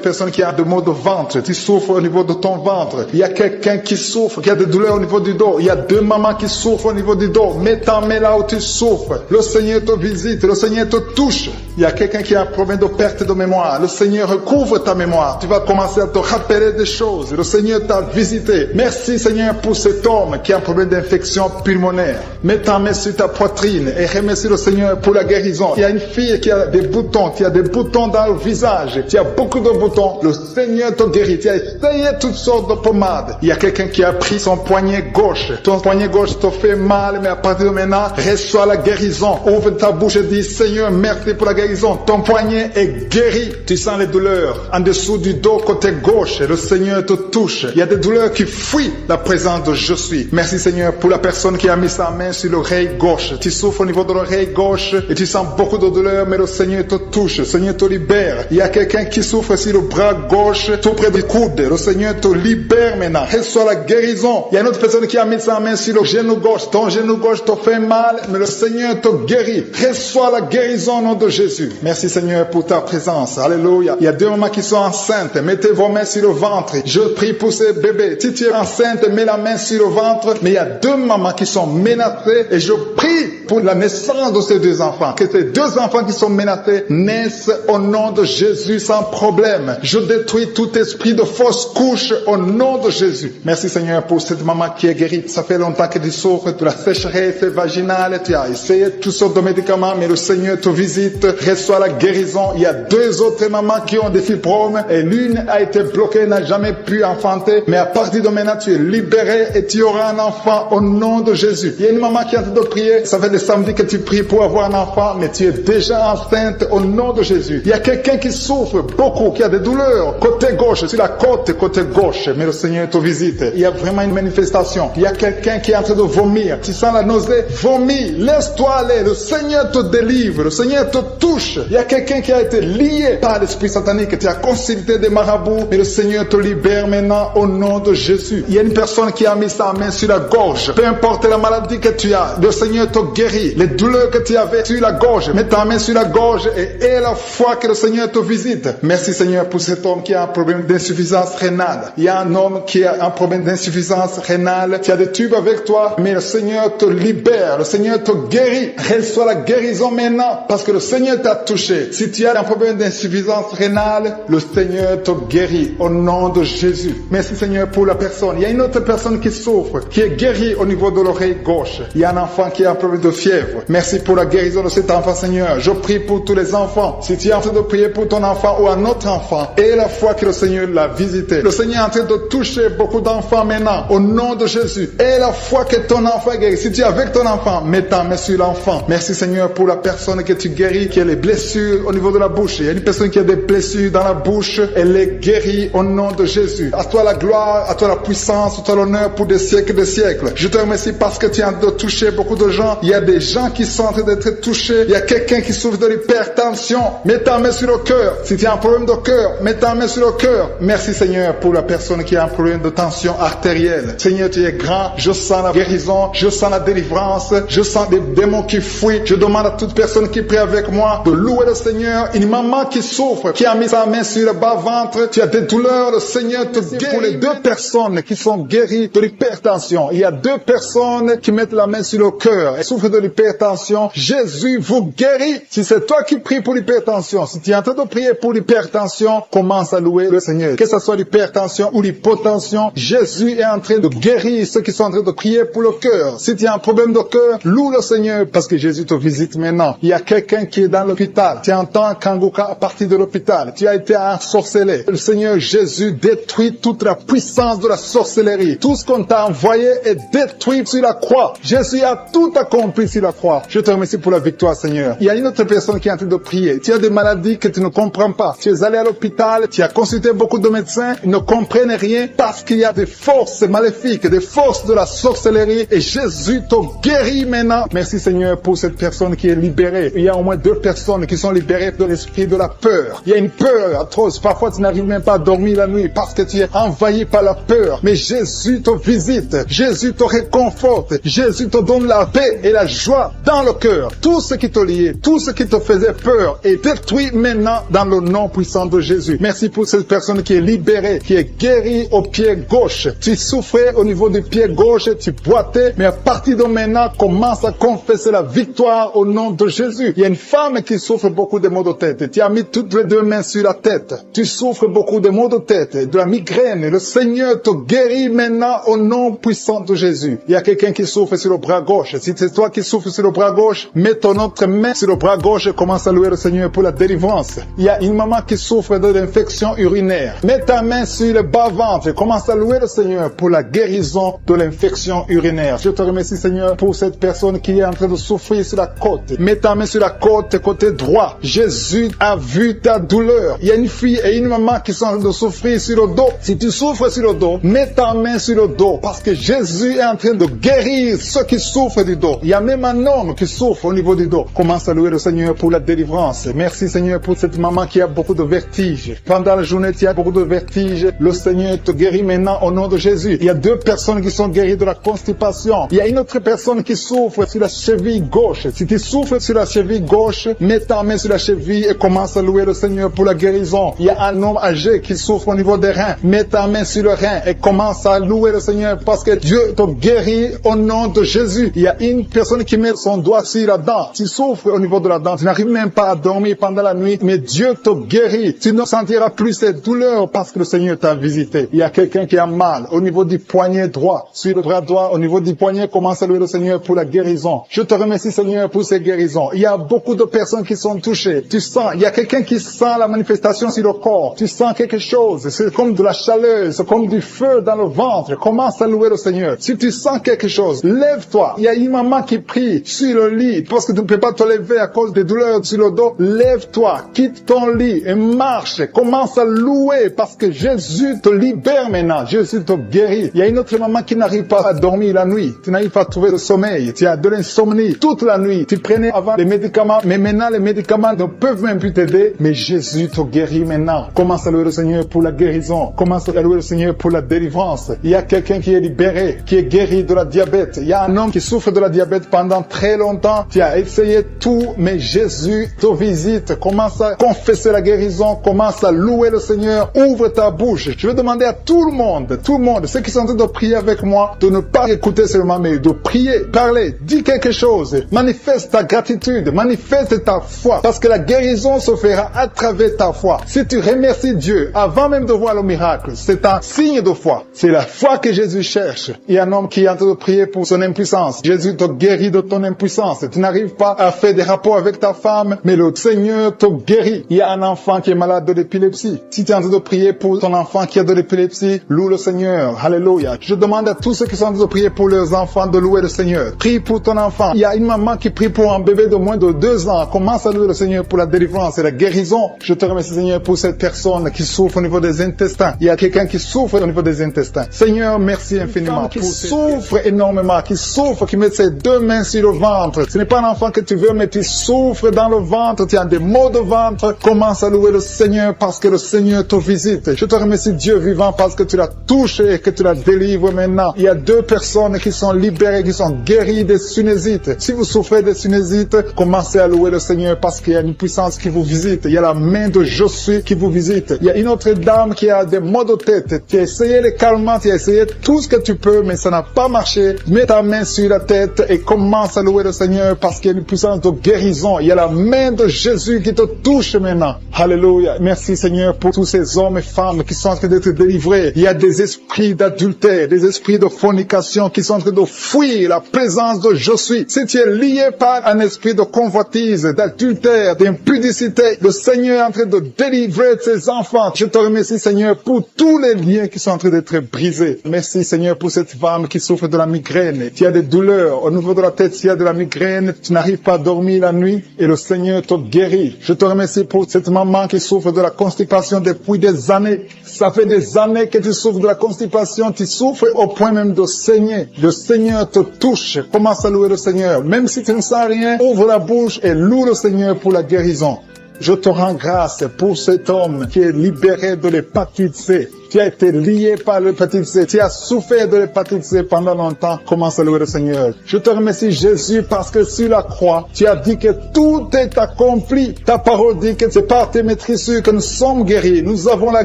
personne qui a des maux de ventre. Tu souffres au niveau de ton ventre. Il y a quelqu'un qui souffre, qui a des douleurs au niveau du dos. Il y a 2 mamans qui souffrent au niveau du dos. Mets ta main là où tu souffres. Le Seigneur te visite. Le Seigneur te touche. Il y a quelqu'un qui a un problème de perte de mémoire. Le Seigneur recouvre ta mémoire. Tu vas commencer à te rappeler des choses. Le Seigneur t'a visité. Merci Seigneur pour cet homme qui a un problème d'infection pulmonaire. Mets ta main sur ta poitrine et remercie le Seigneur pour la guérison. Il y a une fille qui a des boutons, qui a des boutons dans le visage. Tu as beaucoup de boutons. Le Seigneur te guérit. Tu as essayé toutes sortes de pommades. Il y a quelqu'un qui a pris son poignet gauche. Ton poignet gauche te fait mal, mais à partir de maintenant, reçois la guérison. Ouvre ta bouche et dis Seigneur, merci pour la guérison. Ton poignet est guéri. Tu sens les douleurs en dessous du dos côté gauche. Le Seigneur te touche. Il y a des douleurs qui fuient la présence de Je suis. Merci Seigneur pour la personne qui a mis sa main sur l'oreille gauche. Tu souffres au niveau de l'oreille gauche et tu sens beaucoup de douleurs, mais le Seigneur te touche. Le Seigneur te libère. Il y a quelqu'un qui souffre sur le bras gauche, tout près du coude. Le Seigneur te libère maintenant. Reçois la guérison. Il y a une autre personne qui a mis sa main sur le genou gauche. Ton genou gauche te fait mal, mais le Seigneur te guérit. Reçois la guérison au nom de Jésus. Merci Seigneur pour ta présence. Alléluia. Il y a 2 mamans qui sont enceintes. Mettez vos mains sur le ventre. Je prie pour ces bébés. Si tu es enceinte, mets la main sur le ventre. Mais il y a 2 mamans qui sont menacées et je prie pour la naissance de ces 2 enfants. Que ces 2 enfants qui sont menacés naissent au nom de Jésus sans problème. Je détruis tout esprit de fausse couche au nom de Jésus. Merci Seigneur pour cette maman qui est guérie. Ça fait longtemps que tu souffres de la sécheresse vaginale. Tu as essayé toutes sortes de médicaments, mais le Seigneur te visite. Reçois la guérison. Il y a 2 autres mamans qui ont des fibromes et l'une a été bloquée, n'a jamais pu enfanter. Mais à partir de maintenant, tu es libéré et tu auras un enfant au nom de Jésus. Il y a une maman qui est en train de prier, ça fait des samedis que tu pries pour avoir un enfant, mais tu es déjà enceinte au nom de Jésus. Il y a quelqu'un qui souffre beaucoup, qui a des douleurs, côté gauche, sur la côte, côté gauche, mais le Seigneur te visite. Il y a vraiment une manifestation. Il y a quelqu'un qui est en train de vomir. Tu sens la nausée, vomis, laisse-toi aller. Le Seigneur te délivre, le Seigneur te touche. Il y a quelqu'un qui a été lié par l'esprit satanique, tu as consulté des marabouts, mais le Seigneur te libère maintenant au nom de Jésus. Il y a une personne qui a mis sa main sur la gorge. Peu importe la maladie que tu as, le Seigneur te guérit. Les douleurs que tu avais sur la gorge, mets ta main sur la gorge et aie la foi que le Seigneur te visite. Merci Seigneur pour cet homme qui a un problème d'insuffisance rénale. Il y a un homme qui a un problème d'insuffisance rénale. Tu as des tubes avec toi, mais le Seigneur te libère. Le Seigneur te guérit. Reçois la guérison maintenant parce que le Seigneur t'a touché. Si tu as un problème d'insuffisance rénale, le Seigneur te guérit au nom de Jésus. Merci Seigneur pour la personne. Il y a une autre personne qui souffre, qui est guérie au niveau de l'oreille gauche. Il y a un enfant qui a un problème de fièvre. Merci pour la guérison de cet enfant Seigneur. Je prie pour tous les enfants. Si tu es en train de prier pour ton enfant ou un autre enfant, et la foi que le Seigneur l'a visité. Le Seigneur est en train de toucher beaucoup d'enfants maintenant au nom de Jésus. Et la foi que ton enfant est guéri. Si tu es avec ton enfant, mets ta main sur l'enfant. Merci Seigneur pour la personne que tu guéris, qui a les blessures au niveau de la bouche. Il y a une personne qui a des blessures dans la bouche. Elle est guérie au nom de Jésus. À toi la gloire, à toi la puissance, à toi l'honneur pour des siècles et des siècles. Je te remercie parce que tu es en train de toucher beaucoup de gens. Il y a des gens qui sont en train d'être touchés. Il y a quelqu'un qui souffre de l'hypertension. Mets ta main sur le cœur. Si tu as un problème de cœur, mets ta main sur le cœur. Merci Seigneur pour la personne qui a un problème de tension artérielle. Seigneur, tu es grand. Je sens la guérison. Je sens la délivrance. Je sens des démons qui fuient. Je demande à toute personne qui prie avec moi de louer le Seigneur. Une maman qui souffre, qui a mis sa main sur le bas-ventre. Tu as des douleurs. Le Seigneur te guérit. Pour les deux personnes qui sont guéries de l'hypertension, il y a deux personnes qui mettent la main sur le cœur et souffrent de l'hypertension. Jésus vous guérit. Si c'est toi qui pries pour l'hypertension, si tu es en train de prier pour l'hypertension, commence à louer le Seigneur. Que ce soit l'hypertension ou l'hypotension, Jésus est en train de guérir ceux qui sont en train de prier pour le cœur. Si tu as un problème de cœur, loue le Seigneur parce que Jésus te visite maintenant. Il y a quelqu'un qui est dans l'hôpital. Tu entends Kanguka à partir de l'hôpital. Tu as été ensorcelé. Le Seigneur Jésus détruit toute la puissance de la sorcellerie. Tout ce qu'on t'a envoyé est détruit sur la croix. Jésus a tout accompli sur la croix. Je te remercie pour la victoire, Seigneur. Il y a une autre personne qui est en train de prier. Tu as des maladies que tu ne comprends pas. Tu es allé à l'hôpital, tu as consulté beaucoup de médecins, ils ne comprennent rien parce qu'il y a des forces maléfiques, des forces de la sorcellerie et Jésus te guérit maintenant. Merci Seigneur pour cette personne qui est libérée. Il y a au moins deux personnes qui sont libérées de l'esprit de la peur. Il y a une peur atroce. Parfois tu n'arrives même pas à dormir la nuit parce que tu es envahi par la peur. Mais Jésus te visite. Jésus te réconforte. Jésus te donne la paix et la joie dans le cœur. Tout ce qui te liait, tout ce qui te faisait peur est détruit maintenant dans le nom puissant de Jésus. Merci pour cette personne qui est libérée, qui est guérie au pied gauche. Tu souffrais au niveau du pied gauche, tu boitais, mais à partir de maintenant, commence à confesser la victoire au nom de Jésus. Il y a une femme qui souffre beaucoup de maux de tête. Tu as mis toutes les deux mains sur la tête. Tu souffres beaucoup de maux de tête, de la migraine. Le Seigneur te guérit maintenant au nom puissant de Jésus. Il y a quelqu'un qui souffre sur le bras gauche. Si c'est toi qui souffres sur le bras gauche, mets ton autre main sur le bras gauche et commence à louer le Seigneur pour la délivrance. Il y a une maman qui souffre de l'infection urinaire. Mets ta main sur le bas-ventre et commence à louer le Seigneur pour la guérison de l'infection urinaire. Je te remercie Seigneur pour cette personne qui est en train de souffrir sur la côte. Mets ta main sur la côte, côté droit. Jésus a vu ta douleur. Il y a une fille et une maman qui sont en train de souffrir sur le dos. Si tu souffres sur le dos, mets ta main sur le dos parce que Jésus est en train de guérir ceux qui souffrent du dos. Il y a même un homme qui souffre au niveau du dos. Commence à louer le Seigneur pour la délivrance. Merci Seigneur pour cette maman qui a beaucoup de vertiges. Pendant la journée, tu as beaucoup de vertiges. Le Seigneur te guérit maintenant au nom de Jésus. Il y a deux personnes qui sont guéries de la constipation. Il y a une autre personne qui souffre sur la cheville gauche. Si tu souffres sur la cheville gauche, mets ta main sur la cheville et commence à louer le Seigneur pour la guérison. Il y a un homme âgé qui souffre au niveau des reins. Mets ta main sur le rein et commence à louer le Seigneur parce que Dieu te guérit au nom de Jésus. Il y a une personne qui met son doigt sur la dent. Tu souffres au niveau de la dent. Tu n'arrives même pas à dormir pendant la nuit, mais Dieu te guérit. Tu ne sentiras plus cette douleur parce que le Seigneur t'a visité. Il y a quelqu'un qui a mal au niveau du poignet droit, sur le bras droit, au niveau du poignet, commence à louer le Seigneur pour la guérison. Je te remercie Seigneur pour ces guérisons. Il y a beaucoup de personnes qui sont touchées. Tu sens, il y a quelqu'un qui sent la manifestation sur le corps. Tu sens quelque chose. C'est comme de la chaleur, c'est comme du feu dans le ventre. Commence à louer le Seigneur. Si tu sens quelque chose, lève lève-toi. Il y a une maman qui prie sur le lit parce que tu ne peux pas te lever à cause des douleurs sur le dos. Lève-toi, quitte ton lit et marche. Commence à louer parce que Jésus te libère maintenant. Jésus te guérit. Il y a une autre maman qui n'arrive pas à dormir la nuit. Tu n'arrives pas à trouver le sommeil. Tu as de l'insomnie toute la nuit. Tu prenais avant les médicaments, mais maintenant les médicaments ne peuvent même plus t'aider. Mais Jésus te guérit maintenant. Commence à louer le Seigneur pour la guérison. Commence à louer le Seigneur pour la délivrance. Il y a quelqu'un qui est libéré, qui est guéri de la diabète. Il y a un homme qui souffre de la diabète pendant très longtemps. Tu as essayé tout, mais Jésus te visite. Commence à confesser la guérison. Commence à louer le Seigneur. Ouvre ta bouche. Je vais demander à tout le monde, ceux qui sont en train de prier avec moi, de ne pas écouter seulement, mais de prier, parler, dis quelque chose. Manifeste ta gratitude, manifeste ta foi, parce que la guérison se fera à travers ta foi. Si tu remercies Dieu avant même de voir le miracle, c'est un signe de foi. C'est la foi que Jésus cherche. Il y a un homme qui est en train de prier pour son impuissance. Jésus te guérit de ton impuissance. Tu n'arrives pas à faire des rapports avec ta femme, mais le Seigneur te guérit. Il y a un enfant qui est malade de l'épilepsie. Si tu es en train de prier pour ton enfant qui a de l'épilepsie, loue le Seigneur. Alléluia. Je demande à tous ceux qui sont en train de prier pour leurs enfants de louer le Seigneur. Prie pour ton enfant. Il y a une maman qui prie pour un bébé de moins de 2 ans. Commence à louer le Seigneur pour la délivrance et la guérison. Je te remercie, Seigneur, pour cette personne qui souffre au niveau des intestins. Il y a quelqu'un qui souffre au niveau des intestins. Seigneur, merci infiniment. Qui souffre énormément, qui met ses 2 mains sur le ventre. Ce n'est pas un enfant que tu veux, mais tu souffres dans le ventre. Tu as des maux de ventre. Commence à louer le Seigneur parce que le Seigneur te visite. Je te remercie, Dieu vivant, parce que tu l'as touché et que tu la délivres maintenant. Il y a 2 personnes qui sont libérées, qui sont guéries des sinusites. Si vous souffrez des sinusites, commencez à louer le Seigneur parce qu'il y a une puissance qui vous visite. Il y a la main de Josué qui vous visite. Il y a une autre dame qui a des maux de tête. Tu as essayé les calmants, tu as essayé tout ce que tu peux, mais ça n'a pas marché. Mets ta main sur la tête et commence à louer le Seigneur parce qu'il y a une puissance de guérison. Il y a la main de Jésus qui te touche maintenant. Alléluia. Merci Seigneur pour tous ces hommes et femmes qui sont en train d'être délivrés. Il y a des esprits d'adultère, des esprits de fornication qui sont en train de fuir la présence de Josué. Si tu es lié par un esprit de convoitise, d'adultère, d'impudicité, le Seigneur est en train de délivrer ses enfants. Je te remercie Seigneur pour tous les liens qui sont en train d'être brisés. Merci Seigneur pour cette femme qui souffre de la migraine. Tu as des douleurs au niveau de la tête, tu as de la migraine, tu n'arrives pas à dormir la nuit et le Seigneur te guérit. Je te remercie pour cette maman qui souffre de la constipation depuis des années. Ça fait des années que tu souffres de la constipation, tu souffres au point même de saigner. Le Seigneur te touche. Commence à louer le Seigneur. Même si tu ne sens rien, ouvre la bouche et loue le Seigneur pour la guérison. Je te rends grâce pour cet homme qui est libéré de l'hépatite C. Tu as été lié par l'hépatite C. Tu as souffert de l'hépatite C pendant longtemps. Commence à louer le Seigneur. Je te remercie Jésus parce que sur la croix, tu as dit que tout est accompli. Ta parole dit que c'est par tes maîtrisures que nous sommes guéris. Nous avons la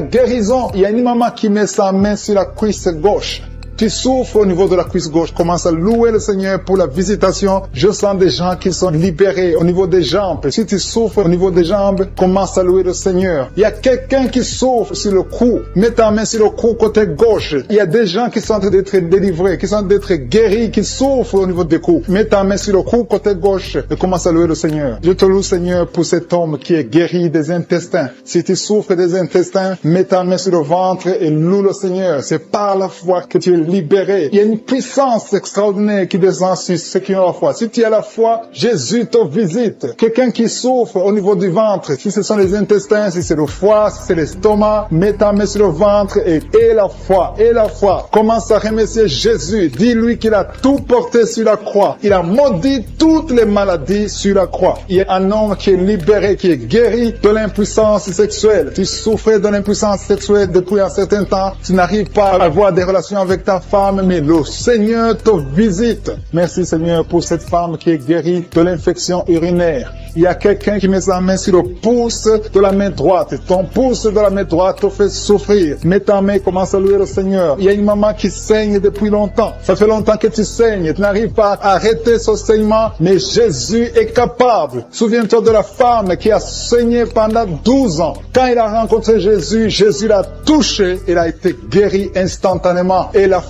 guérison. Il y a une maman qui met sa main sur la cuisse gauche. Tu souffres au niveau de la cuisse gauche, commence à louer le Seigneur pour la visitation. Je sens des gens qui sont libérés au niveau des jambes. Si tu souffres au niveau des jambes, commence à louer le Seigneur. Il y a quelqu'un qui souffre sur le cou. Mets ta main sur le cou côté gauche. Il y a des gens qui sont en train d'être délivrés, qui sont en train d'être guéris, qui souffrent au niveau des coups. Mets ta main sur le cou côté gauche et commence à louer le Seigneur. Je te loue Seigneur pour cet homme qui est guéri des intestins. Si tu souffres des intestins, mets ta main sur le ventre et loue le Seigneur. C'est par la foi que tu es libéré. Il y a une puissance extraordinaire qui descend sur ceux qui ont la foi. Si tu as la foi, Jésus te visite. Quelqu'un qui souffre au niveau du ventre, si ce sont les intestins, si c'est le foie, si c'est l'estomac, mets ta main sur le ventre et la foi, et la foi. Commence à remercier Jésus. Dis-lui qu'il a tout porté sur la croix. Il a maudit toutes les maladies sur la croix. Il y a un homme qui est libéré, qui est guéri de l'impuissance sexuelle. Tu souffrais de l'impuissance sexuelle depuis un certain temps. Tu n'arrives pas à avoir des relations avec ta femme, mais le Seigneur te visite. Merci Seigneur pour cette femme qui est guérie de l'infection urinaire. Il y a quelqu'un qui met sa main sur le pouce de la main droite. Ton pouce de la main droite te fait souffrir. Mets ta main, commence à louer le Seigneur. Il y a une maman qui saigne depuis longtemps. Ça fait longtemps que tu saignes. Tu n'arrives pas à arrêter ce saignement, mais Jésus est capable. Souviens-toi de la femme qui a saigné pendant 12 ans. Quand il a rencontré Jésus, Jésus l'a touché. Elle a été guérie instantanément. Et la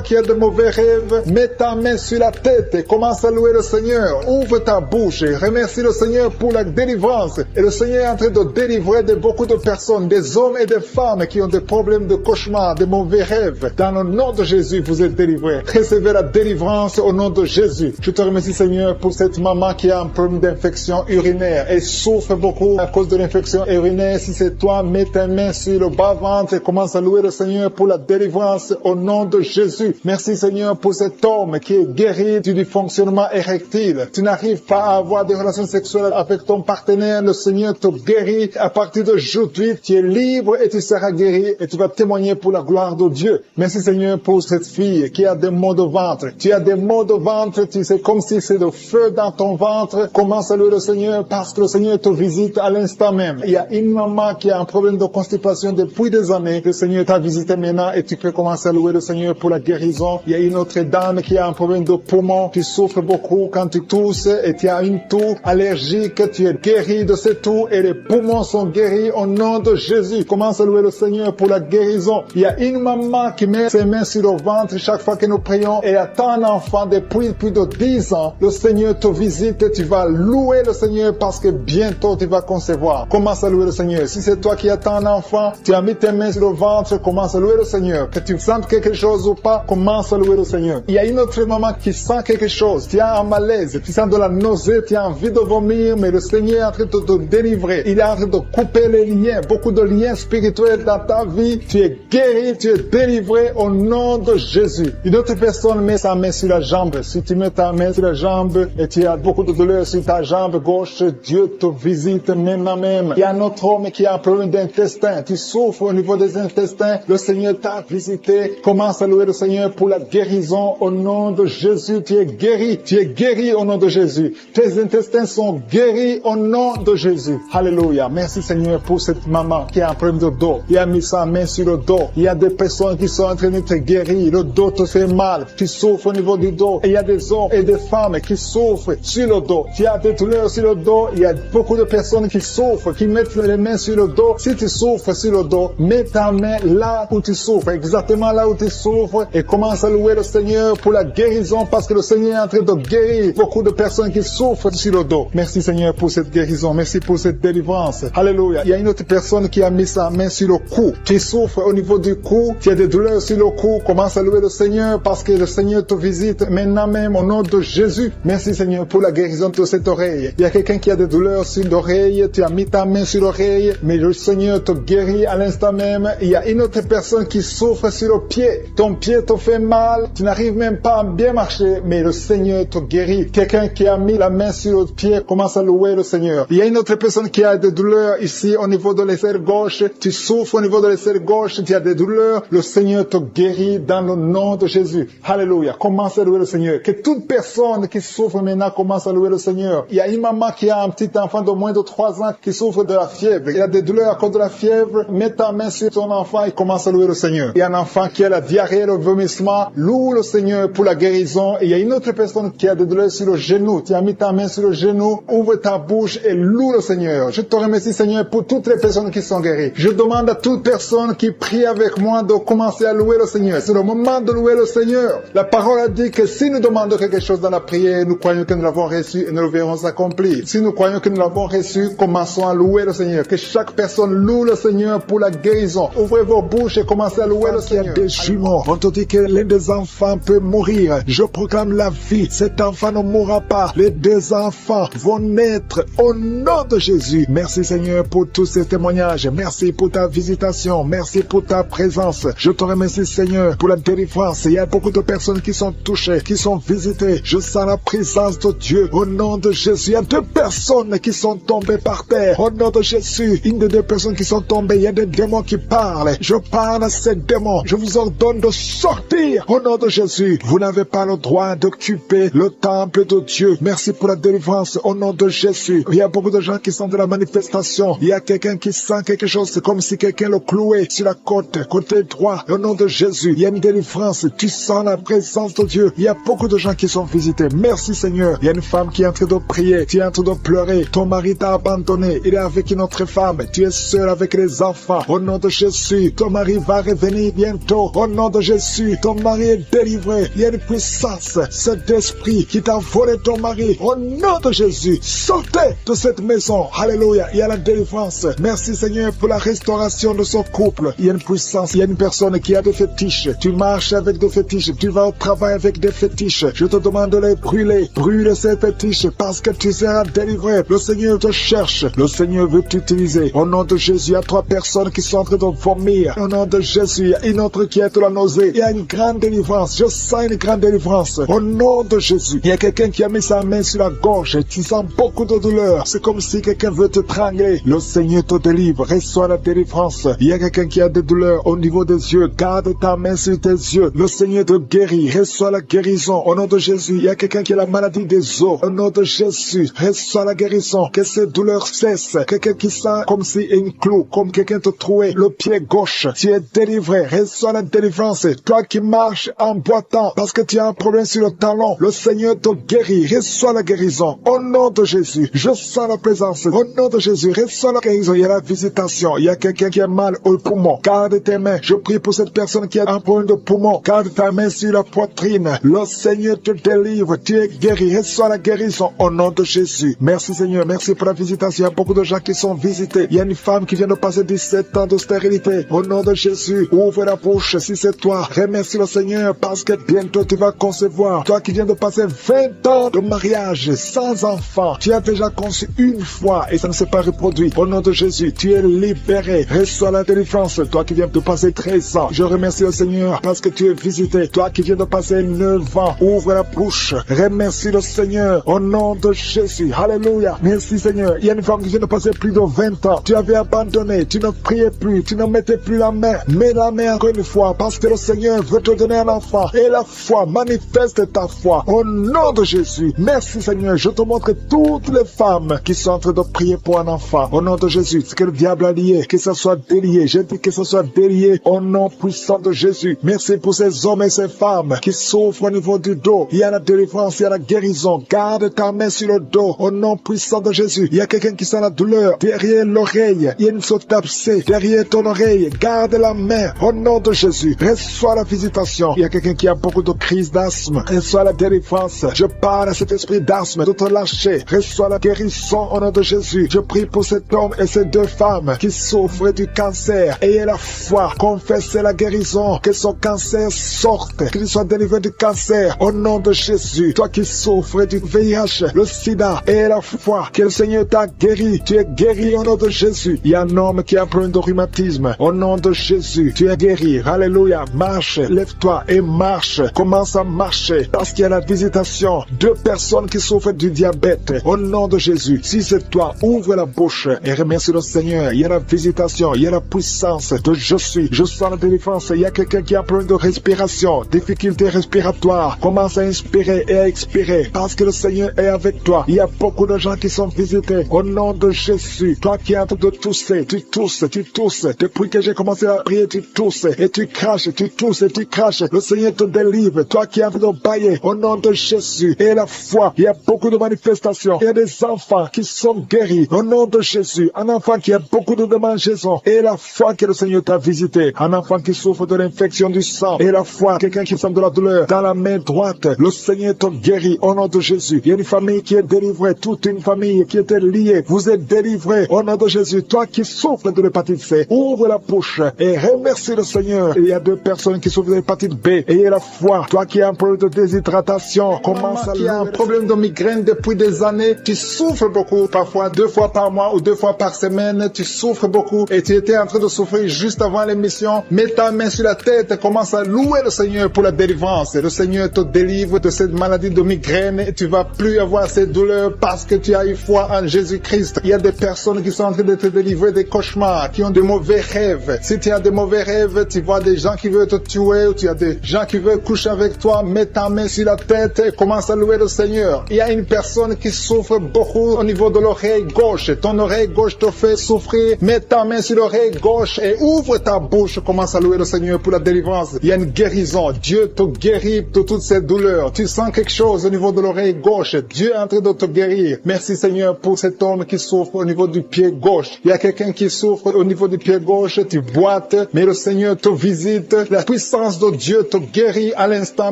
qui a de mauvais rêves, mets ta main sur la tête et commence à louer le Seigneur. Ouvre ta bouche et remercie le Seigneur pour la délivrance. Et le Seigneur est en train de délivrer de beaucoup de personnes, des hommes et des femmes qui ont des problèmes de cauchemar, de mauvais rêves. Dans le nom de Jésus, vous êtes délivrés. Recevez la délivrance au nom de Jésus. Je te remercie, Seigneur, pour cette maman qui a un problème d'infection urinaire et souffre beaucoup à cause de l'infection urinaire. Si c'est toi, mets ta main sur le bas-ventre et commence à louer le Seigneur pour la délivrance au nom de Jésus. Merci, Seigneur, pour cet homme qui est guéri du dysfonctionnement érectile. Tu n'arrives pas à avoir des relations sexuelles avec ton partenaire. Le Seigneur te guérit. À partir d'aujourd'hui, tu es libre et tu seras guéri et tu vas témoigner pour la gloire de Dieu. Merci, Seigneur, pour cette fille qui a des maux de ventre. Tu as des maux de ventre, tu sais, comme si c'est le feu dans ton ventre. Commence à louer le Seigneur parce que le Seigneur te visite à l'instant même. Il y a une maman qui a un problème de constipation depuis des années. Le Seigneur t'a visité maintenant et tu peux commencer à louer le Seigneur pour la guérison. Il y a une autre dame qui a un problème de poumon. Tu souffres beaucoup quand tu tousses et tu as une toux allergique. Tu es guéri de cette toux et les poumons sont guéris au nom de Jésus. Commence à louer le Seigneur pour la guérison. Il y a une maman qui met ses mains sur le ventre chaque fois que nous prions et attend un enfant depuis plus de 10 ans. Le Seigneur te visite et tu vas louer le Seigneur parce que bientôt tu vas concevoir. Commence à louer le Seigneur. Si c'est toi qui attends un enfant, tu as mis tes mains sur le ventre, commence à louer le Seigneur. Que tu sentes quelque chose ou pas, commence à louer le Seigneur. Il y a une autre maman qui sent quelque chose. Tu as un malaise, tu sens de la nausée, tu as envie de vomir, mais le Seigneur est en train de te délivrer. Il est en train de couper les liens, beaucoup de liens spirituels dans ta vie. Tu es guéri, tu es délivré au nom de Jésus. Une autre personne met sa main sur la jambe. Si tu mets ta main sur la jambe et tu as beaucoup de douleur sur ta jambe gauche, Dieu te visite maintenant même. Il y a un autre homme qui a un problème d'intestin. Tu souffres au niveau des intestins. Le Seigneur t'a visité. Commence à louer le Seigneur pour la guérison au nom de Jésus. Tu es guéri. Tu es guéri au nom de Jésus. Tes intestins sont guéris au nom de Jésus. Alléluia. Merci Seigneur pour cette maman qui a un problème de dos. Il a mis sa main sur le dos. Il y a des personnes qui sont en train de te guérir. Le dos te fait mal. Tu souffres au niveau du dos. Et il y a des hommes et des femmes qui souffrent sur le dos. Tu as des douleurs sur le dos. Il y a beaucoup de personnes qui souffrent, qui mettent les mains sur le dos. Si tu souffres sur le dos, mets ta main là où tu souffres, exactement là où tu souffres, et commence à louer le Seigneur pour la guérison parce que le Seigneur est en train de guérir beaucoup de personnes qui souffrent sur le dos. Merci Seigneur pour cette guérison. Merci pour cette délivrance. Alléluia. Il y a une autre personne qui a mis sa main sur le cou. Tu souffres au niveau du cou. Tu as des douleurs sur le cou. Commence à louer le Seigneur parce que le Seigneur te visite maintenant même au nom de Jésus. Merci Seigneur pour la guérison de cette oreille. Il y a quelqu'un qui a des douleurs sur l'oreille. Tu as mis ta main sur l'oreille, mais le Seigneur te guérit à l'instant même. Il y a une autre personne qui souffre sur le pied. Ton pied te fait mal. Tu n'arrives même pas à bien marcher, mais le Seigneur te guérit. Quelqu'un qui a mis la main sur le pied commence à louer le Seigneur. Il y a une autre personne qui a des douleurs ici au niveau de l'aisselle gauche. Tu souffres au niveau de l'aisselle gauche. Tu as des douleurs. Le Seigneur te guérit dans le nom de Jésus. Alléluia. Commence à louer le Seigneur. Que toute personne qui souffre maintenant commence à louer le Seigneur. Il y a une maman qui a un petit enfant de moins de 3 ans qui souffre de la fièvre. Il a des douleurs à cause de la fièvre. Mets ta main sur ton enfant et commence à louer le Seigneur. Il y a un enfant qui a la diarrhée, le vomissement. Loue le Seigneur pour la guérison. Et il y a une autre personne qui a des douleurs sur le genou. Tu as mis ta main sur le genou. Ouvre ta bouche et loue le Seigneur. Je te remercie Seigneur pour toutes les personnes qui sont guéries. Je demande à toute personne qui prie avec moi de commencer à louer le Seigneur. C'est le moment de louer le Seigneur. La parole a dit que si nous demandons quelque chose dans la prière, nous croyons que nous l'avons reçu et nous le verrons s'accomplir. Si nous croyons que nous l'avons reçu, commençons à louer le Seigneur. Que chaque personne loue le Seigneur pour la guérison. Ouvrez vos bouches et commencez à louer le Seigneur. Il y a des jumeaux. On te dit que l'un des enfants peut mourir. Je proclame la vie. Cet enfant ne mourra pas. Les 2 enfants vont naître au nom de Jésus. Merci Seigneur pour tous ces témoignages. Merci pour ta visitation. Merci pour ta présence. Je te remercie Seigneur pour la délivrance. Il y a beaucoup de personnes qui sont touchées, qui sont visitées. Je sens la présence de Dieu au nom de Jésus. Il y a 2 personnes qui sont tombées par terre au nom de Jésus. Une des 2 personnes qui sont tombées, il y a des démons qui parlent. Je parle à ces démons. Je vous ordonne de sortir au nom de Jésus. Vous n'avez pas le droit d'occuper le temple de Dieu. Merci pour la délivrance au nom de Jésus. Il y a beaucoup de gens qui sont de la manifestation. Il y a quelqu'un qui sent quelque chose. C'est comme si quelqu'un le clouait sur la côte, côté droit. Au nom de Jésus, il y a une délivrance. Tu sens la présence de Dieu. Il y a beaucoup de gens qui sont visités. Merci Seigneur. Il y a une femme qui est en train de prier. Tu es en train de pleurer. Ton mari t'a abandonné. Il est avec une autre femme. Tu es seul avec les enfants. Au nom de Jésus, ton mari va revenir bientôt. Au nom de Jésus, ton mari est délivré. Il y a une puissance, cet esprit qui t'a volé ton mari. Au nom de Jésus, sortez de cette maison. Alléluia, il y a la délivrance. Merci Seigneur pour la restauration de son couple. Il y a une puissance, il y a une personne qui a des fétiches. Tu marches avec des fétiches, tu vas au travail avec des fétiches. Je te demande de les brûler. Brûle ces fétiches parce que tu seras délivré. Le Seigneur te cherche. Le Seigneur veut t'utiliser. Au nom de Jésus, il y a 3 personnes qui sont en train de vomir. Au nom de Jésus, il y a une autre qui est de la nausée. Il y a une grande délivrance. Je sens une grande délivrance. Au nom de Jésus, il y a quelqu'un qui a mis sa main sur la gorge. Tu sens beaucoup de douleur. C'est comme si quelqu'un veut te trangler. Le Seigneur te délivre. Reçois la délivrance. Il y a quelqu'un qui a des douleurs au niveau des yeux. Garde ta main sur tes yeux. Le Seigneur te guérit. Reçois la guérison. Au nom de Jésus, il y a quelqu'un qui a la maladie des os. Au nom de Jésus, reçois la guérison. Que ces douleurs cessent. Quelqu'un qui sent comme si un clou, comme quelqu'un te trouait le pied gauche. Tu es délivré. Reçois la délivrance. Toi qui marches en boitant parce que tu as un problème sur le talon, le Seigneur te guérit. Reçois la guérison. Au nom de Jésus, je sens la présence. Au nom de Jésus, reçois la guérison. Il y a la visitation. Il y a quelqu'un qui a mal au poumon. Garde tes mains. Je prie pour cette personne qui a un problème de poumon. Garde ta main sur la poitrine. Le Seigneur te délivre. Tu es guéri. Reçois la guérison au nom de Jésus. Merci Seigneur. Merci pour la visitation. Il y a beaucoup de gens qui sont visités. Il y a une femme qui vient de passer 17 ans de stérilité. Au nom de Jésus, ouvre la bouche si c'est toi. Remercie le Seigneur parce que bientôt tu vas concevoir. Toi qui viens de passer 20 ans de mariage sans enfant. Tu as déjà conçu une fois et ça ne s'est pas reproduit. Au nom de Jésus, tu es libéré. Reçois la délivrance. Toi qui viens de passer 13 ans. Je remercie le Seigneur parce que tu es visité. Toi qui viens de passer 9 ans. Ouvre la bouche. Remercie le Seigneur. Au nom de Jésus. Alléluia. Merci Seigneur. Il y a une femme qui vient de passer plus de 20 ans. Tu avais abandonné. Tu ne priais plus. Tu ne mettais plus la main. Mets la main encore une fois parce que le Seigneur veut te donner un enfant. Et la foi, manifeste ta foi. Au nom de Jésus. Merci Seigneur. Je te montre toutes les femmes qui sont en train de prier pour un enfant. Au nom de Jésus. Ce que le diable a lié, que ça soit délié. Je dis que ça soit délié au nom puissant de Jésus. Merci pour ces hommes et ces femmes qui souffrent au niveau du dos. Il y a la délivrance, il y a la guérison. Garde ta main sur le dos au nom puissant de Jésus. Il y a quelqu'un qui sent la douleur derrière l'oreille. Il y a une sorte d'abcès derrière ton oreille. Garde la main au nom de Jésus. Reçois la visitation. Il y a quelqu'un qui a beaucoup de crises d'asthme. Reçois la délivrance. Je parle à cet esprit d'asthme de te lâcher. Reçois la guérison au nom de Jésus. Je prie pour cet homme et ces 2 femmes qui souffrent du cancer. Ayez la foi. Confessez la guérison. Que son cancer sorte. Qu'il soit délivré du cancer au nom de Jésus. Toi qui souffres du VIH, le sida, ayez la foi. Que le Seigneur t'a guéri. Tu es guéri au nom de Jésus. Il y a un homme qui a un problème de rhumatisme. Au nom de Jésus, tu es guéri. Alléluia. Marche. Lève-toi et marche. Commence à marcher. Parce qu'il y a la visitation. 2 personnes qui souffrent du diabète. Au nom de Jésus. Si c'est toi, ouvre la bouche et remercie le Seigneur. Il y a la visitation. Il y a la puissance de je suis. Je sens la délivrance. Il y a quelqu'un qui a un problème de respiration. Difficulté respiratoire. Commence à inspirer et à expirer. Parce que le Seigneur est avec toi. Il y a beaucoup de gens qui sont visités. Au nom de Jésus. Toi qui es en train de tousser. Tu tousses. Tu tousses. Depuis que j'ai commencé à prier, tu tousses. Et tu craches. Tu tousses et tu craches. Le Seigneur te délivre. Toi qui es en train de bailler. Au nom de Jésus. Et la foi. Il y a beaucoup de manifestations. Il y a des enfants qui sont guéris. Au nom de Jésus. Un enfant qui a beaucoup de démangeaisons. Et la foi que le Seigneur t'a visité. Un enfant qui souffre de l'infection du sang. Et la foi. Quelqu'un qui sent de la douleur dans la main droite. Le Seigneur te guérit au nom de Jésus. Il y a une famille qui est délivrée. Toute une famille qui était liée. Vous êtes délivrés au nom de Jésus. Toi qui souffres de l'hépatite C. Ouvre la bouche et remercie le Seigneur. Il y a 2 personnes qui souffrent de l'hépatite B. Ayez la foi. Toi qui as un problème de déshydratation. Commence à un problème de migraine depuis des années. Tu souffres beaucoup. Parfois 2 fois par mois ou 2 fois par semaine. Tu souffres beaucoup. Et tu étais en train de souffrir juste avant l'émission. Mets ta main sur la tête. Commence à louer le Seigneur pour la délivrance. Le Seigneur te délivre de cette maladie de migraine. Et tu vas plus avoir ces douleurs parce que tu as eu foi en Jésus-Christ. Il y a des personnes qui sont en train de te délivrer des cauchemars, qui ont de mauvais rêves. Si tu as de mauvais rêves, tu vois des gens qui veulent te tuer ou tu as des gens qui veulent coucher avec toi, mets ta main sur la tête et commence à louer le Seigneur. Il y a une personne qui souffre beaucoup au niveau de l'oreille gauche. Ton oreille gauche te fait souffrir. Mets ta main sur l'oreille gauche et ouvre ta bouche. Commence à louer le Seigneur pour la délivrance. Il y a une guérison. Dieu te guérit de toutes ces douleurs. Tu sens quelque chose au niveau de l'oreille gauche. Dieu est en train de te guérir. Merci Seigneur pour cet homme qui souffre au niveau du pied gauche. Il y a quelqu'un qui souffre au niveau du pied gauche. Tu boites, mais le Seigneur te visite. La puissance délivrance de Dieu te guérit à l'instant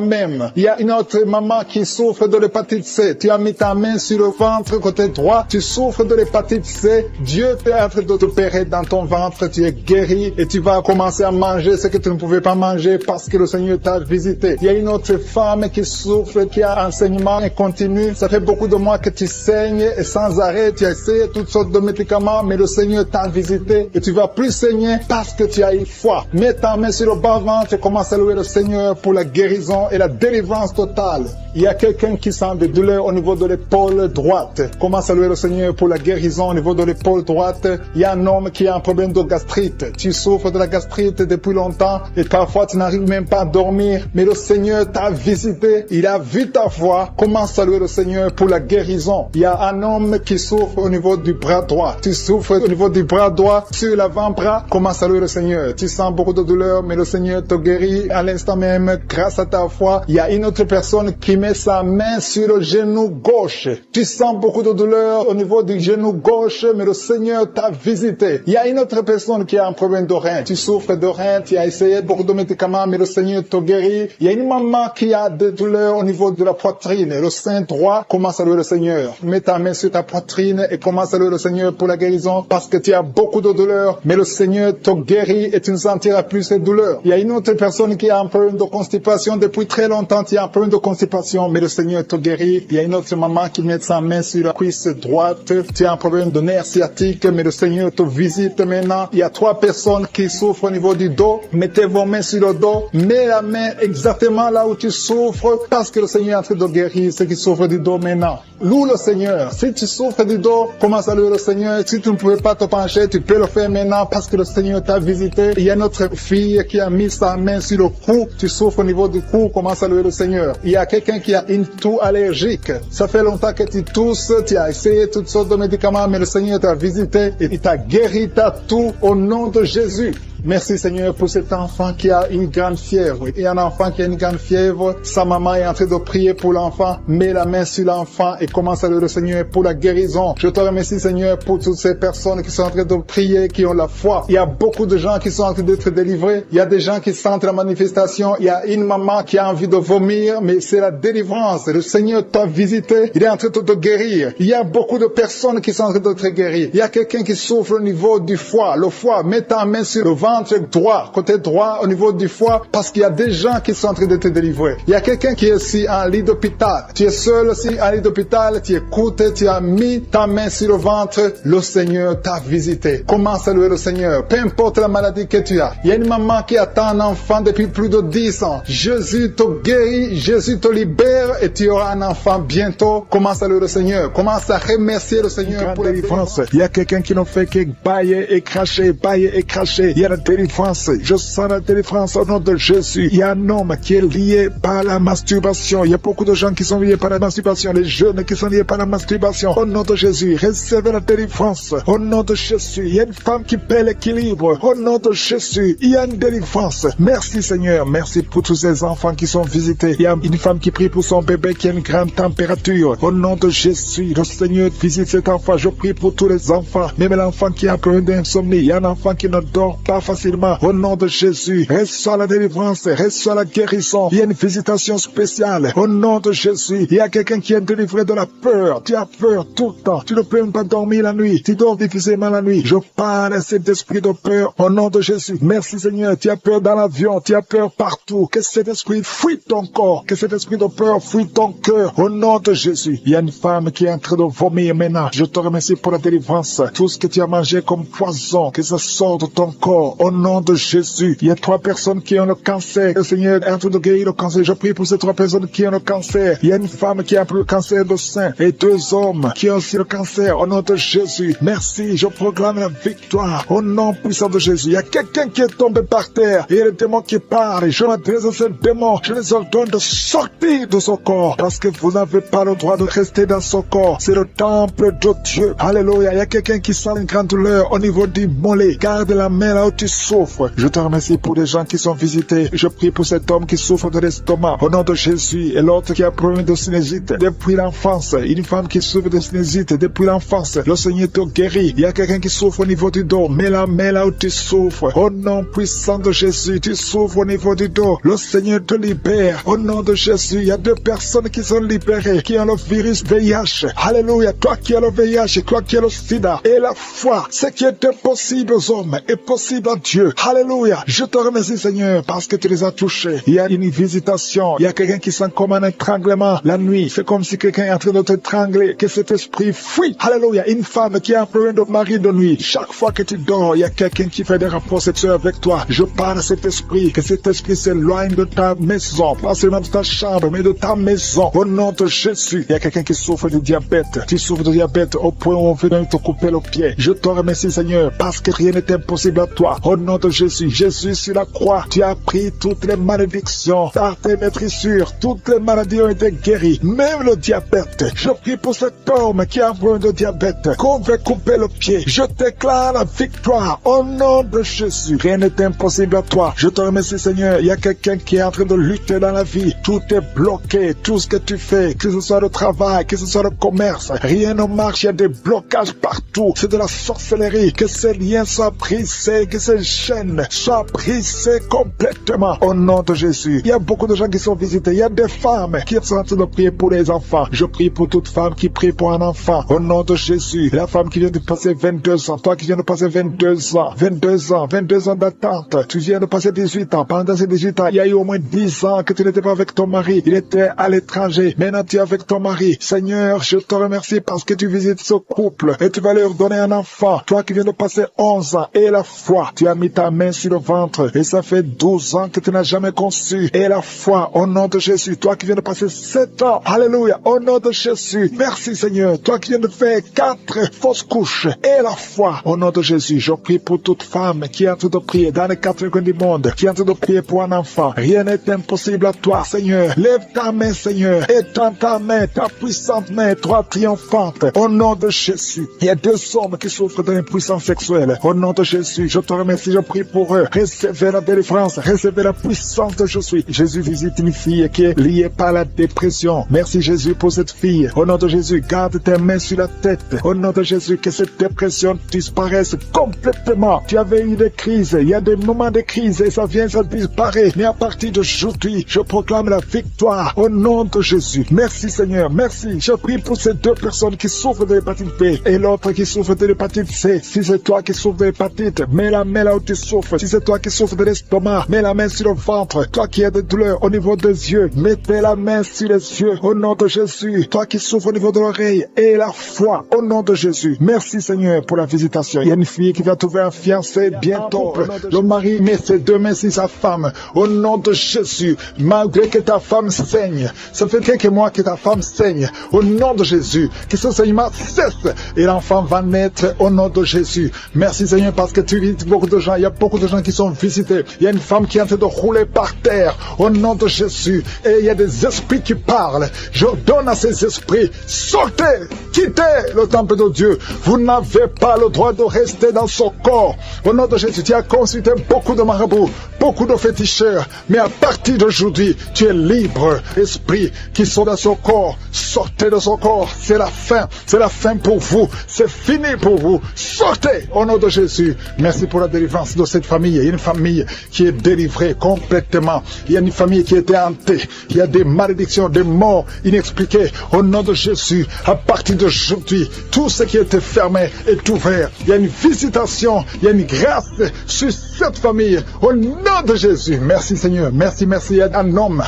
même. Il y a une autre maman qui souffre de l'hépatite C. Tu as mis ta main sur le ventre côté droit. Tu souffres de l'hépatite C. Dieu est en train de t'opérer dans ton ventre. Tu es guéri et tu vas commencer à manger ce que tu ne pouvais pas manger parce que le Seigneur t'a visité. Il y a une autre femme qui souffre, qui a un saignement continu. Ça fait beaucoup de mois que tu saignes et sans arrêt. Tu as essayé toutes sortes de médicaments, mais le Seigneur t'a visité et tu vas plus saigner parce que tu as eu foi. Mets ta main sur le bas-ventre et commence à louer le Seigneur pour la guérison et la délivrance totale. Il y a quelqu'un qui sent des douleurs au niveau de l'épaule droite. Commence à louer le Seigneur pour la guérison au niveau de l'épaule droite. Il y a un homme qui a un problème de gastrite. Tu souffres de la gastrite depuis longtemps et parfois tu n'arrives même pas à dormir. Mais le Seigneur t'a visité. Il a vu ta foi. Commence à louer le Seigneur pour la guérison. Il y a un homme qui souffre au niveau du bras droit. Tu souffres au niveau du bras droit sur l'avant-bras. Commence à louer le Seigneur. Tu sens beaucoup de douleur, mais le Seigneur te guérit à l'instant même grâce à ta foi. Il y a une autre personne qui met sa main sur le genou gauche. Tu sens beaucoup de douleur au niveau du genou gauche, mais le Seigneur t'a visité. Il y a une autre personne qui a un problème de rein. Tu souffres de rein, tu as essayé beaucoup de médicaments, mais le Seigneur te guérit. Il y a une maman qui a des douleurs au niveau de la poitrine. Le sein droit, commence à louer le Seigneur. Mets ta main sur ta poitrine et commence à louer le Seigneur pour la guérison parce que tu as beaucoup de douleurs, mais le Seigneur te guérit et tu ne sentiras plus ces douleurs. Il y a une autre personne qui a un problème de constipation depuis très longtemps. Tu as un problème de constipation, mais le Seigneur te guérit. Il y a une autre maman qui met sa main sur la cuisse droite. Tu as un problème de nerf sciatique, mais le Seigneur te visite maintenant. Il y a 3 personnes qui souffrent au niveau du dos. Mettez vos mains sur le dos. Mets la main exactement là où tu souffres parce que le Seigneur est en train de guérir ceux qui souffrent du dos maintenant. Loue le Seigneur. Si tu souffres du dos, commence à louer le Seigneur. Si tu ne pouvais pas te pencher, tu peux le faire maintenant parce que le Seigneur t'a visité. Il y a notre fille qui a mis sa main sur le cou. Tu souffres au niveau du cou, commence à louer le Seigneur. Il y a quelqu'un qui a une toux allergique. Ça fait longtemps que tu tousses, tu as essayé toutes sortes de médicaments, mais le Seigneur t'a visité et il t'a guéri ta toux au nom de Jésus. Merci Seigneur pour cet enfant qui a une grande fièvre. Il y a un enfant qui a une grande fièvre. Sa maman est en train de prier pour l'enfant. Mets la main sur l'enfant et commence à louer le Seigneur pour la guérison. Je te remercie Seigneur pour toutes ces personnes qui sont en train de prier, qui ont la foi. Il y a beaucoup de gens qui sont en train d'être délivrés. Il y a des gens qui sentent la manifestation. Il y a une maman qui a envie de vomir, mais c'est la délivrance. Le Seigneur t'a visité. Il est en train de te guérir. Il y a beaucoup de personnes qui sont en train de te guérir. Il y a quelqu'un qui souffre au niveau du foie. Le foie, mets ta main sur le ventre droit, côté droit au niveau du foie, parce qu'il y a des gens qui sont en train de te délivrer. Il y a quelqu'un qui est ici en lit d'hôpital. Tu es seul aussi en lit d'hôpital, tu écoutes, tu as mis ta main sur le ventre, le Seigneur t'a visité. Commence à louer le Seigneur, peu importe la maladie que tu as. Il y a une maman qui attend un enfant depuis plus de 10 ans. Jésus te guérit, Jésus te libère et tu auras un enfant bientôt. Commence à louer le Seigneur, commence à remercier le Seigneur pour la délivrance. Il y a quelqu'un qui ne fait que bailler et cracher, bailler et cracher. Il y a la délivrance. Je sens la délivrance au nom de Jésus. Il y a un homme qui est lié par la masturbation. Il y a beaucoup de gens qui sont liés par la masturbation. Les jeunes qui sont liés par la masturbation. Au nom de Jésus, recevez la délivrance. Au nom de Jésus, il y a une femme qui perd l'équilibre. Au nom de Jésus, il y a une délivrance. Merci Seigneur. Merci pour tous ces enfants qui sont visités. Il y a une femme qui prie pour son bébé qui a une grande température. Au nom de Jésus, le Seigneur visite cet enfant. Je prie pour tous les enfants. Même l'enfant qui a un problème d'insomnie. Il y a un enfant qui ne dort pas facilement. Au nom de Jésus, reçois la délivrance, reçois la guérison. Il y a une visitation spéciale. Au nom de Jésus, il y a quelqu'un qui est délivré de la peur. Tu as peur tout le temps. Tu ne peux même pas dormir la nuit. Tu dors difficilement la nuit. Je parle à cet esprit de peur au nom de Jésus. Merci Seigneur. Tu as peur dans l'avion. Tu as peur partout. Que cet esprit fuit ton corps. Que cet esprit de peur fuit ton cœur. Au nom de Jésus. Il y a une femme qui est en train de vomir maintenant. Je te remercie pour la délivrance. Tout ce que tu as mangé comme poison, que ça sorte de ton corps. Au nom de Jésus. Il y a 3 personnes qui ont le cancer. Le Seigneur est en train de guérir le cancer. Je prie pour ces 3 personnes qui ont le cancer. Il y a une femme qui a le cancer de sein et 2 hommes qui ont aussi le cancer. Au nom de Jésus. Merci. Je proclame la victoire. Au nom puissant de Jésus. Il y a quelqu'un qui est tombé par terre. Et il y a le démon qui parle. Je m'adresse à ce démon. Je les ordonne de sortir de son corps. Parce que vous n'avez pas le droit de rester dans son corps. C'est le temple de Dieu. Alléluia. Il y a quelqu'un qui sent une grande douleur au niveau du mollet. Garde la main là où tu tu souffres. Je te remercie pour les gens qui sont visités. Je prie pour cet homme qui souffre de l'estomac. Au nom de Jésus. Et l'autre qui a un problème de sinusite depuis l'enfance. Une femme qui souffre de sinusite depuis l'enfance. Le Seigneur te guérit. Il y a quelqu'un qui souffre au niveau du dos. Mets la main là où tu souffres. Au nom puissant de Jésus, tu souffres au niveau du dos. Le Seigneur te libère. Au nom de Jésus, il y a 2 personnes qui sont libérées, qui ont le virus VIH. Alléluia. Toi qui as le VIH, toi qui as le sida. Et la foi, ce qui est impossible aux hommes est possible à Dieu. Alléluia. Je te remercie, Seigneur, parce que tu les as touchés. Il y a une visitation. Il y a quelqu'un qui sent comme un étranglement la nuit. C'est comme si quelqu'un est en train de t'étrangler. Que cet esprit fuit. Alléluia. Une femme qui a un problème de mari de nuit. Chaque fois que tu dors, il y a quelqu'un qui fait des rapports sexuels avec toi. Je parle à cet esprit. Que cet esprit s'éloigne de ta maison. Pas seulement de ta chambre, mais de ta maison. Au nom de Jésus. Il y a quelqu'un qui souffre de diabète. Tu souffres de diabète au point où on veut même te couper le pied. Je te remercie, Seigneur, parce que rien n'est impossible à toi. Au nom de Jésus. Jésus sur la croix. Tu as pris toutes les malédictions. Par tes maîtrissures, toutes les maladies ont été guéries. Même le diabète. Je prie pour cet homme qui a un problème de diabète. Qu'on veut couper le pied. Je déclare la victoire. Au nom de Jésus. Rien n'est impossible à toi. Je te remercie, Seigneur. Il y a quelqu'un qui est en train de lutter dans la vie. Tout est bloqué. Tout ce que tu fais, que ce soit le travail, que ce soit le commerce, rien ne marche. Il y a des blocages partout. C'est de la sorcellerie. Que ces liens soient brisés, que ces chaînes soient brisées complètement. Au nom de Jésus. Il y a beaucoup de gens qui sont visités. Il y a des femmes qui sont en train de prier pour les enfants. Je prie pour toute femme qui prie pour un enfant. Au nom de Jésus. La femme qui vient de passer 22 ans. Toi qui viens de passer 22 ans. 22 ans. 22 ans d'attente. Tu viens de passer 18 ans. Pendant ces 18 ans, il y a eu au moins 10 ans que tu n'étais pas avec ton mari. Il était à l'étranger. Maintenant, tu es avec ton mari. Seigneur, je te remercie parce que tu visites ce couple et tu vas leur donner un enfant. Toi qui viens de passer 11 ans et la foi. Tu as mis ta main sur le ventre et ça fait 12 ans que tu n'as jamais conçu. Et la foi, au nom de Jésus. Toi qui viens de passer 7 ans. Alléluia. Au nom de Jésus. Merci, Seigneur. Toi qui viens de faire 4 fausses couches. Et la foi, au nom de Jésus. Je prie pour toute femme qui est en train de prier dans les 4 coins du monde, qui est en train de prier pour un enfant. Rien n'est impossible à toi, Seigneur. Lève ta main, Seigneur. Étends ta main, ta puissante main, toi triomphante. Au nom de Jésus. Il y a 2 hommes qui souffrent de l'impuissance sexuelle. Au nom de Jésus, je te remercie, je prie pour eux. Recevez la délivrance, recevez la puissance de Jésus. Jésus visite une fille qui est liée par la dépression. Merci Jésus pour cette fille. Au nom de Jésus, garde tes mains sur la tête. Au nom de Jésus, que cette dépression disparaisse complètement. Tu avais eu des crises, il y a des moments de crise et ça vient, ça disparaît. Mais à partir d'aujourd'hui, je proclame la victoire au nom de Jésus. Merci Seigneur, merci. Je prie pour ces 2 personnes qui souffrent de l'hépatite B et l'autre qui souffre de l'hépatite C. Si c'est toi qui souffres de l'hépatite, mets la main là où tu souffres. Si c'est toi qui souffres de l'estomac, mets la main sur le ventre. Toi qui as des douleurs au niveau des yeux, mettez la main sur les yeux au nom de Jésus. Toi qui souffres au niveau de l'oreille et la foi au nom de Jésus. Merci Seigneur pour la visitation. Il y a une fille qui va trouver un fiancé bientôt. Le mari met ses 2 mains sur sa femme au nom de Jésus. Malgré que ta femme saigne, ça fait quelques mois que ta femme saigne au nom de Jésus. Que ce saignement cesse et l'enfant va naître au nom de Jésus. Merci Seigneur parce que tu visites beaucoup de gens. Il y a beaucoup de gens qui sont visités. Il y a une femme qui est en train de rouler par terre au nom de Jésus. Et il y a des esprits qui parlent. Je donne à ces esprits, sortez, quittez le temple de Dieu. Vous n'avez pas le droit de rester dans ce corps. Au nom de Jésus, tu as consulté beaucoup de marabouts, beaucoup de féticheurs. Mais à partir d'aujourd'hui, tu es libre. Esprit qui sont dans ce corps, sortez de ce corps. C'est la fin. C'est la fin pour vous. C'est fini pour vous. Sortez au nom de Jésus. Merci pour la délivrance de cette famille. Il y a une famille qui est délivrée complètement. Il y a une famille qui était hantée. Il y a des malédictions, des morts inexpliquées. Au nom de Jésus, à partir d'aujourd'hui, tout ce qui était fermé est ouvert. Il y a une visitation, il y a une grâce sur cette famille. Au nom de Jésus. Merci Seigneur. Merci, merci. Il y a un homme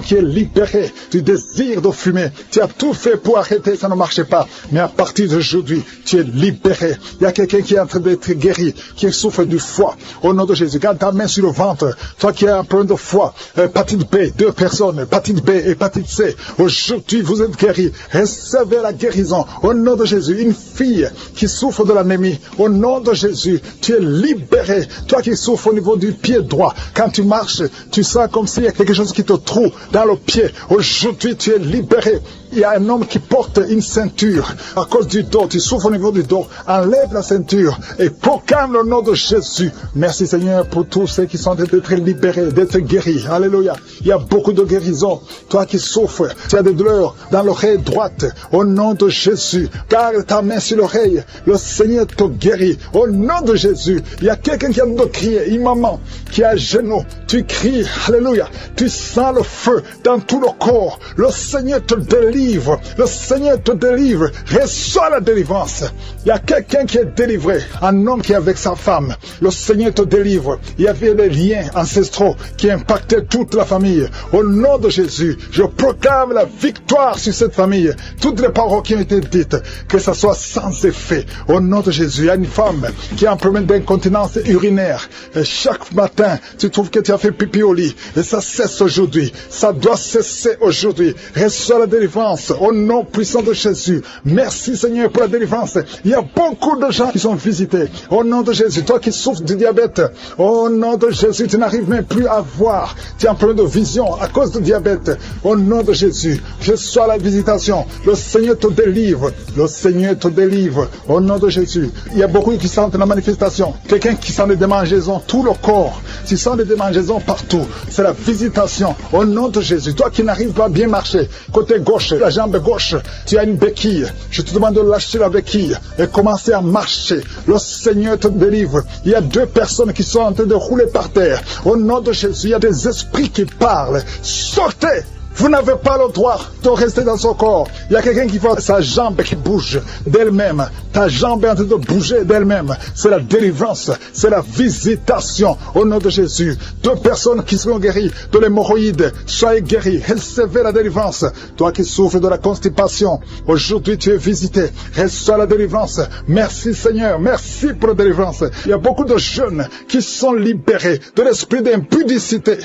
qui est libéré du désir de fumer. Tu as tout fait pour arrêter, ça ne marchait pas. Mais à partir d'aujourd'hui, tu es libéré. Il y a quelqu'un qui est en train d'être guéri, qui souffre du foie. Au nom de Jésus, garde ta main sur le ventre. Toi qui as un problème de foie, hépatite B, 2 personnes, hépatite B, hépatite C. Aujourd'hui, vous êtes guéris. Recevez la guérison. Au nom de Jésus, une fille qui souffre de l'anémie. Au nom de Jésus, tu es libéré. Toi qui souffres au niveau du pied droit. Quand tu marches, tu sens comme s'il y a quelque chose qui te trouve dans le pied. Aujourd'hui, tu es libéré. Il y a un homme qui porte une ceinture à cause du dos. Tu souffres au niveau du dos. Enlève la ceinture et proclame le nom de Jésus. Jésus. Merci Seigneur pour tous ceux qui sont en train d'être libérés, d'être guéris. Alléluia. Il y a beaucoup de guérisons. Toi qui souffres, tu as des douleurs dans l'oreille droite. Au nom de Jésus, garde ta main sur l'oreille. Le Seigneur te guérit. Au nom de Jésus, il y a quelqu'un qui a de crier. Une maman qui est à genoux. Tu cries. Alléluia. Tu sens le feu dans tout le corps. Le Seigneur te délivre. Le Seigneur te délivre. Reçois la délivrance. Il y a quelqu'un qui est délivré. Un homme qui est avec sa femme. Le Seigneur te délivre. Il y avait des liens ancestraux qui impactaient toute la famille. Au nom de Jésus, je proclame la victoire sur cette famille. Toutes les paroles qui ont été dites, que ça soit sans effet. Au nom de Jésus, il y a une femme qui a un problème d'incontinence urinaire. Et chaque matin, tu trouves que tu as fait pipi au lit. Et ça cesse aujourd'hui. Ça doit cesser aujourd'hui. Reçois la délivrance. Au nom puissant de Jésus. Merci Seigneur pour la délivrance. Il y a beaucoup de gens qui sont visités. Au nom de Jésus, toi qui souffres du diabète, au nom de Jésus, tu n'arrives même plus à voir. Tu as un problème de vision à cause du diabète. Au nom de Jésus, reçois la visitation. Le Seigneur te délivre. Le Seigneur te délivre. Au nom de Jésus. Il y a beaucoup qui sentent la manifestation. Quelqu'un qui sent des démangeaisons, tout le corps. Tu sens des démangeaisons partout. C'est la visitation. Au nom de Jésus. Toi qui n'arrives pas à bien marcher, côté gauche, la jambe gauche, tu as une béquille. Je te demande de lâcher la béquille et commencer à marcher. Le Seigneur te délivre. Il y a 2 personnes qui sont en train de rouler par terre. Au nom de Jésus, il y a des esprits qui parlent. Sortez! Vous n'avez pas le droit de rester dans son corps. Il y a quelqu'un qui voit sa jambe qui bouge d'elle-même. Ta jambe est en train de bouger d'elle-même. C'est la délivrance. C'est la visitation. Au nom de Jésus. 2 personnes qui seront guéries de l'hémorroïde. Soyez guéris. Recevez la délivrance. Toi qui souffres de la constipation. Aujourd'hui tu es visité. Reçois la délivrance. Merci Seigneur. Merci pour la délivrance. Il y a beaucoup de jeunes qui sont libérés de l'esprit d'impudicité.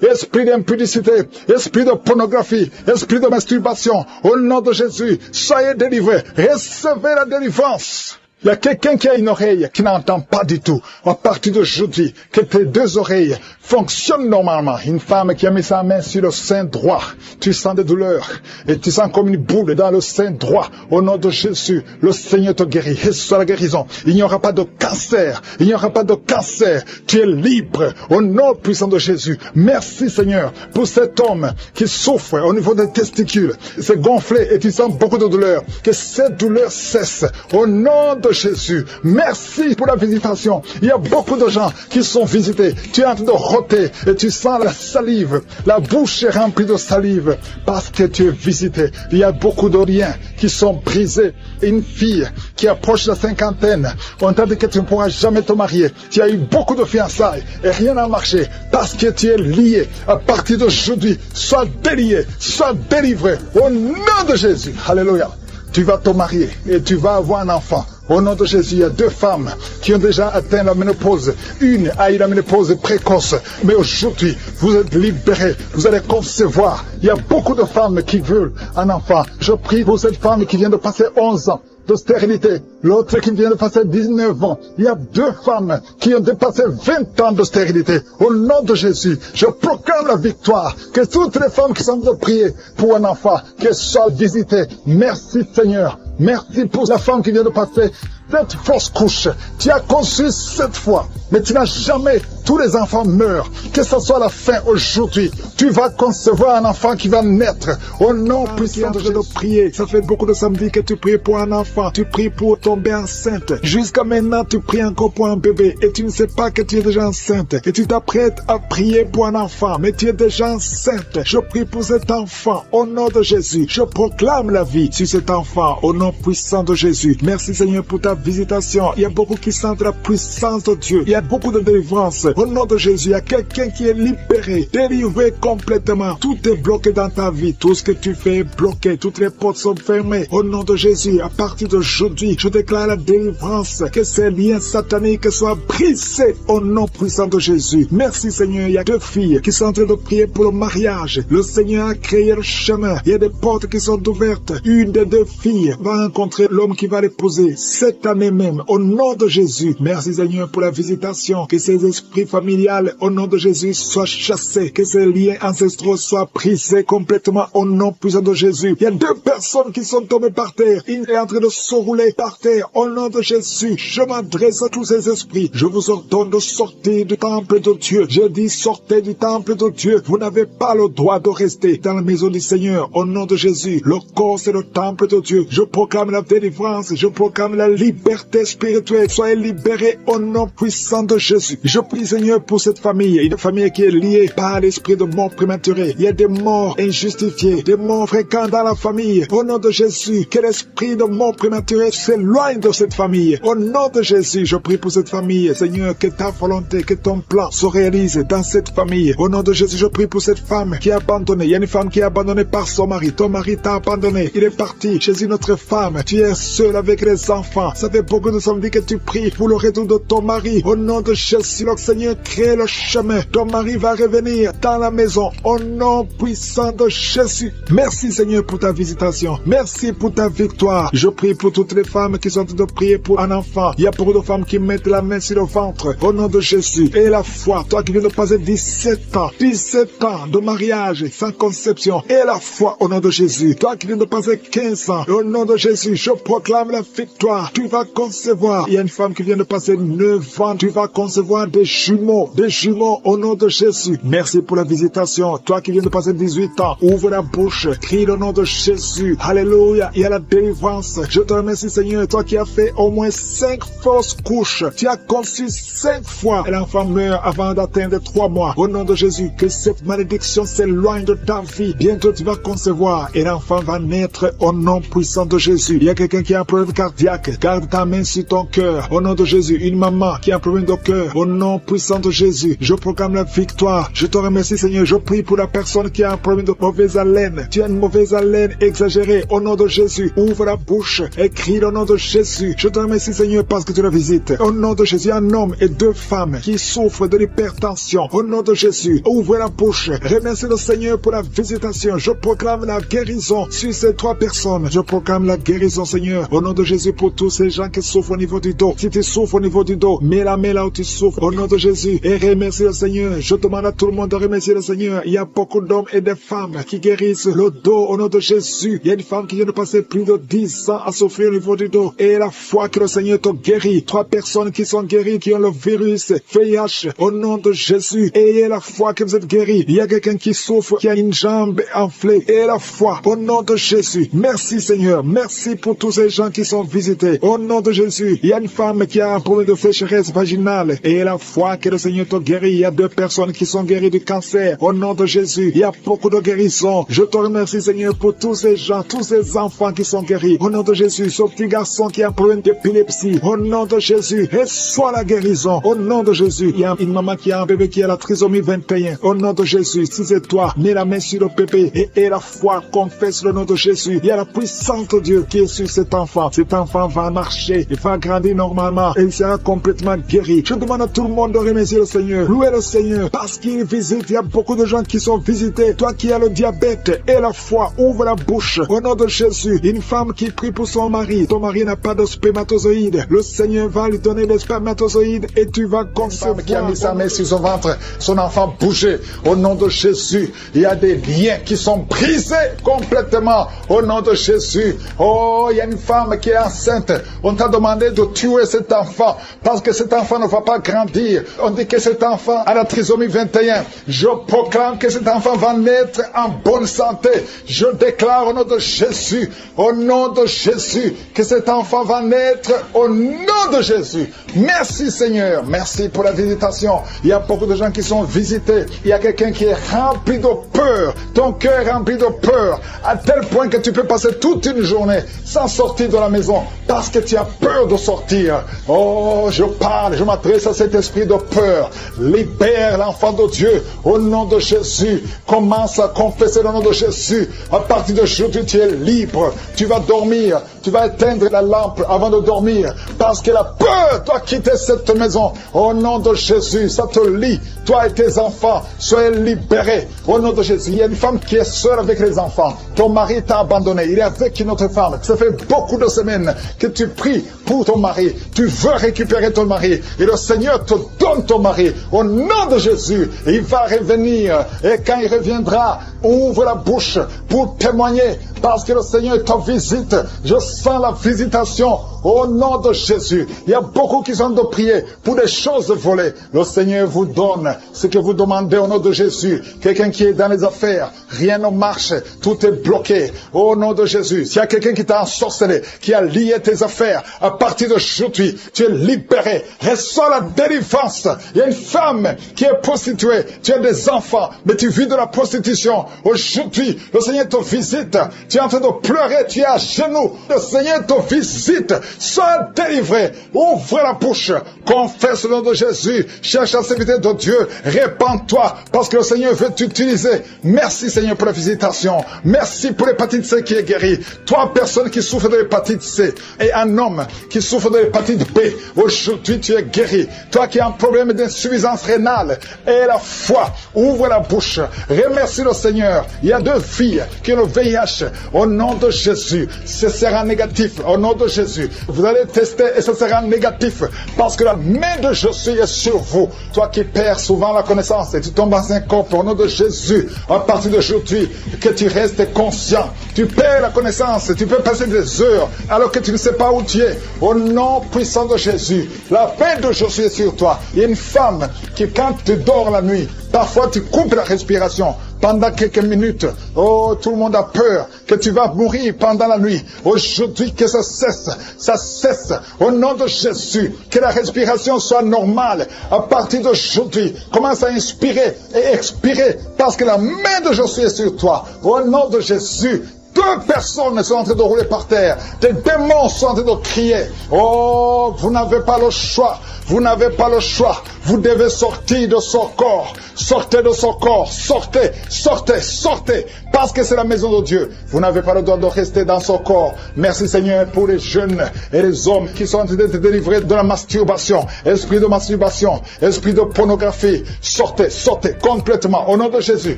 Esprit d'impudicité. Esprit de pornographie, esprit de masturbation, au nom de Jésus, soyez délivrés, recevez la délivrance. Il y a quelqu'un qui a une oreille qui n'entend pas du tout. À partir d'aujourd'hui, que tes 2 oreilles fonctionnent normalement. Une femme qui a mis sa main sur le sein droit. Tu sens des douleurs et tu sens comme une boule dans le sein droit. Au nom de Jésus, le Seigneur te guérit. Reçois la guérison. Il n'y aura pas de cancer. Il n'y aura pas de cancer. Tu es libre. Au nom puissant de Jésus. Merci Seigneur pour cet homme qui souffre au niveau des testicules. C'est gonflé et tu sens beaucoup de douleur. Que cette douleur cesse. Au nom de Jésus. Merci pour la visitation. Il y a beaucoup de gens qui sont visités. Tu es en train de roter et tu sens la salive. La bouche est remplie de salive parce que tu es visité. Il y a beaucoup de liens qui sont brisés. Une fille qui approche la cinquantaine, on t'a dit que tu ne pourras jamais te marier. Tu as eu beaucoup de fiançailles et rien n'a marché parce que tu es lié. À partir d'aujourd'hui, sois délié, sois délivré au nom de Jésus. Alléluia. Tu vas te marier et tu vas avoir un enfant. Au nom de Jésus, il y a 2 femmes qui ont déjà atteint la ménopause. Une a eu la ménopause précoce. Mais aujourd'hui, vous êtes libérés. Vous allez concevoir. Il y a beaucoup de femmes qui veulent un enfant. Je prie pour cette femme qui vient de passer 11 ans de stérilité. L'autre qui vient de passer 19 ans. Il y a 2 femmes qui ont dépassé 20 ans de stérilité. Au nom de Jésus, je proclame la victoire. Que toutes les femmes qui sont de prier pour un enfant, qu'elles soient visitées. Merci Seigneur. Merci pour la femme qui vient de passer cette fausse couche. Tu as conçu 7 fois, mais tu n'as jamais. Tous les enfants meurent. Que ce soit la fin aujourd'hui, tu vas concevoir un enfant qui va naître. Au nom puissant de Jésus. Prier. Ça fait beaucoup de samedis que tu pries pour un enfant. Tu pries pour tomber enceinte. Jusqu'à maintenant, tu pries encore pour un bébé. Et tu ne sais pas que tu es déjà enceinte. Et tu t'apprêtes à prier pour un enfant. Mais tu es déjà enceinte. Je prie pour cet enfant. Au nom de Jésus. Je proclame la vie sur cet enfant. Au nom puissant de Jésus. Merci Seigneur pour ta visitation. Il y a beaucoup qui sentent la puissance de Dieu. Il y a beaucoup de délivrance. Au nom de Jésus, il y a quelqu'un qui est libéré, délivré complètement. Tout est bloqué dans ta vie. Tout ce que tu fais est bloqué. Toutes les portes sont fermées. Au nom de Jésus, à partir d'aujourd'hui, je déclare la délivrance. Que ces liens sataniques soient brisés au nom puissant de Jésus. Merci Seigneur. Il y a 2 filles qui sont en train de prier pour le mariage. Le Seigneur a créé le chemin. Il y a des portes qui sont ouvertes. Une des 2 filles va rencontrer l'homme qui va l'épouser cette année même. Au nom de Jésus. Merci Seigneur pour la visitation. Que ces esprits familiales, au nom de Jésus, soient chassés, que ces liens ancestraux soient brisés complètement au nom puissant de Jésus. Il y a 2 personnes qui sont tombées par terre. Il est en train de se rouler par terre. Au nom de Jésus, je m'adresse à tous ces esprits. Je vous ordonne de sortir du temple de Dieu. Je dis sortez du temple de Dieu. Vous n'avez pas le droit de rester dans la maison du Seigneur. Au nom de Jésus, le corps c'est le temple de Dieu. Je proclame la délivrance. Je proclame la liberté spirituelle. Soyez libérés au nom puissant de Jésus. Je prie Seigneur pour cette famille. Une famille qui est liée par l'esprit de mort prématurée. Il y a des morts injustifiées, des morts fréquents dans la famille. Au nom de Jésus, que l'esprit de mort prématurée s'éloigne de cette famille. Au nom de Jésus, je prie pour cette famille. Seigneur, que ta volonté, que ton plan se réalise dans cette famille. Au nom de Jésus, je prie pour cette femme qui est abandonnée. Il y a une femme qui est abandonnée par son mari. Ton mari t'a abandonné. Il est parti chez une autre femme. Tu es seul avec les enfants. Ça fait beaucoup de samedis que tu pries pour le retour de ton mari. Au nom de Jésus, le Seigneur crée le chemin. Ton mari va revenir dans la maison. Au nom puissant de Jésus. Merci Seigneur pour ta visitation. Merci pour ta victoire. Je prie pour toutes les femmes qui sont en train de prier pour un enfant. Il y a beaucoup de femmes qui mettent la main sur le ventre. Au nom de Jésus. Et la foi, toi qui viens de passer 17 ans de mariage sans conception. Et la foi au nom de Jésus. Toi qui viens de passer 15 ans. Au nom de Jésus, je proclame la victoire. Tu vas concevoir. Il y a une femme qui vient de passer 9 ans. Tu vas concevoir des jumeaux. Des jumeaux au nom de Jésus. Merci pour la visitation. Toi qui viens de passer 18 ans. Ouvre la bouche. Crie le nom de Jésus. Alléluia. Il y a la délivrance. Je te remercie Seigneur. Toi qui as fait au moins 5 fausses couches. Tu as conçu 5 fois. Et l'enfant meurt avant d'atteindre 3 mois. Au nom de Jésus, que cette malédiction s'éloigne de ta vie. Bientôt tu vas concevoir. Et l'enfant va naître au nom puissant de Jésus. Il y a quelqu'un qui a un problème cardiaque. Garde ta main sur ton cœur. Au nom de Jésus. Une maman qui a un problème de cœur. Au nom puissant de Jésus. Je proclame la victoire. Je te remercie Seigneur. Je prie pour la personne qui a un problème de mauvaise haleine. Tu as une mauvaise haleine exagérée. Au nom de Jésus. Ouvre la bouche. Et crie au nom de Jésus. Je te remercie Seigneur parce que tu la visites. Au nom de Jésus. Un homme et 2 femmes qui souffrent de l'hypertension. Au nom de Jésus. Ouvre la bouche. Remercie le Seigneur pour la visitation. Je proclame la guérison sur ces 3 personnes. Je proclame la guérison Seigneur. Au nom de Jésus pour tous ces gens qui souffrent au niveau du dos. Si tu souffres au niveau du dos, mets la main là où tu souffres. Au nom de Jésus. Et remercie le Seigneur. Je demande à tout le monde de remercier le Seigneur. Il y a beaucoup d'hommes et de femmes qui guérissent le dos au nom de Jésus. Il y a une femme qui vient de passer plus de 10 ans à souffrir au niveau du dos. Et la foi que le Seigneur te guérit. 3 personnes qui sont guéries, qui ont le virus VIH au nom de Jésus. Ayez la foi que vous êtes guéris. Il y a quelqu'un qui souffre, qui a une jambe enflée. Et la foi au nom de Jésus. Merci Seigneur. Merci pour tous ces gens qui sont visités. Au nom de Jésus. Il y a une femme qui a un problème de sécheresse vaginale. Et la foi que le Seigneur te guérit. Il y a 2 personnes qui sont guéries du cancer. Au nom de Jésus. Il y a beaucoup de guérisons. Je te remercie Seigneur pour tous ces gens, tous ces enfants qui sont guéris. Au nom de Jésus. Ce petit garçon qui a un problème d'épilepsie. Au nom de Jésus. Et soit la guérison. Au nom de Jésus. Il y a une maman qui a un bébé qui a la trisomie 21. Au nom de Jésus. Si c'est toi, mets la main sur le bébé et la foi, confesse le nom de Jésus. Il y a la puissance de Dieu qui est sur cet enfant. Cet enfant va marcher, il va grandir normalement et il sera complètement guéri. Je demande à tout le monde de remercier le Seigneur. Louez le Seigneur parce qu'il visite. Il y a beaucoup de gens qui sont visités. Toi qui as le diabète et la foi, ouvre la bouche. Au nom de Jésus, une femme qui prie pour son mari. Ton mari n'a pas de spermatozoïdes. Le Seigneur va lui donner des spermatozoïdes et tu vas concevoir. Qui a mis sa main sur son ventre, son enfant bouger. Au nom de Jésus, il y a des liens qui sont brisés complètement. Au nom de Jésus. Oh, il y a une femme qui est enceinte. On t'a demandé de tuer cet enfant parce que cet enfant ne va pas grandir. On dit que cet enfant a la trisomie 21. Je proclame que cet enfant va naître en bonne santé. Je déclare au nom de Jésus, au nom de Jésus, que cet enfant va naître au nom de Jésus. Merci Seigneur. Merci pour la visitation. Il y a beaucoup de gens qui sont visités. Il y a quelqu'un qui est rempli de peur. Ton cœur est rempli de peur à tel point que tu peux passer toute une journée sans sortir de la maison parce que tu as peur de sortir. Oh, je parle, je m'adresse à cet esprit de peur. Libère l'enfant de Dieu au nom de Jésus. Commence à confesser le nom de Jésus. À partir d'aujourd'hui, tu es libre. Tu vas dormir. Tu vas éteindre la lampe avant de dormir parce que la peur doit quitter cette maison. Au nom de Jésus, ça te lie. Toi et tes enfants, soyez libérés. Au nom de Jésus, il y a une femme qui est seule avec les enfants. Ton mari t'a abandonné. Il est avec une autre femme. Ça fait beaucoup de semaines que tu pries pour ton mari. Tu veux récupérer ton mari. Et le Seigneur te donne ton mari. Au nom de Jésus, il va revenir. Et quand il reviendra, ouvre la bouche pour témoigner. Parce que le Seigneur te visite. Je sens la visitation au nom de Jésus. Il y a beaucoup qui sont de prier pour des choses volées. Le Seigneur vous donne ce que vous demandez au nom de Jésus. Quelqu'un qui est dans les affaires, rien ne marche, tout est bloqué. Au nom de Jésus. S'il y a quelqu'un qui t'a ensorcelé, qui a lié tes affaires, à partir d'aujourd'hui, tu es libéré. Reçois la délivrance. Il y a une femme qui est prostituée. Tu as des enfants, mais tu vis de la prostitution. Aujourd'hui, le Seigneur te visite. Tu es en train de pleurer, tu es à genoux. Le Seigneur te visite. Sois délivré. Ouvre la bouche. Confesse le nom de Jésus. Cherche la sécurité de Dieu. Répands-toi parce que le Seigneur veut t'utiliser. Merci Seigneur pour la visitation. Merci pour l'hépatite C qui est guérie. Toi, personne qui souffre de l'hépatite C et un homme qui souffre de l'hépatite B, aujourd'hui tu es guéri. Toi qui as un problème d'insuffisance rénale et la foi, ouvre la bouche. Remercie le Seigneur. Il y a 2 filles qui ont le VIH. Au nom de Jésus, ce sera négatif. Au nom de Jésus, vous allez tester et ce sera négatif parce que la main de Jésus est sur vous. Toi qui perds souvent la connaissance et tu tombes dans un corps, au nom de Jésus, à partir d'aujourd'hui, que tu restes conscient. Tu perds la connaissance, tu peux passer des heures alors que tu ne sais pas où tu es. Au nom puissant de Jésus, la main de Jésus est sur toi. Il y a une femme qui, quand tu dors la nuit, parfois tu coupes la respiration pendant quelques minutes. Oh, tout le monde a peur que tu vas mourir pendant la nuit. Aujourd'hui, que ça cesse. Ça cesse. Au nom de Jésus, que la respiration soit normale. À partir d'aujourd'hui, commence à inspirer et expirer parce que la main de Jésus est sur toi. Au nom de Jésus, 2 personnes sont en train de rouler par terre. Des démons sont en train de crier. Oh, vous n'avez pas le choix. Vous n'avez pas le choix. Vous devez sortir de son corps. Sortez de son corps. Sortez, sortez, sortez. Parce que c'est la maison de Dieu. Vous n'avez pas le droit de rester dans son corps. Merci Seigneur pour les jeunes et les hommes qui sont en train d'être délivrés de la masturbation. Esprit de masturbation. Esprit de pornographie. Sortez, sortez complètement. Au nom de Jésus.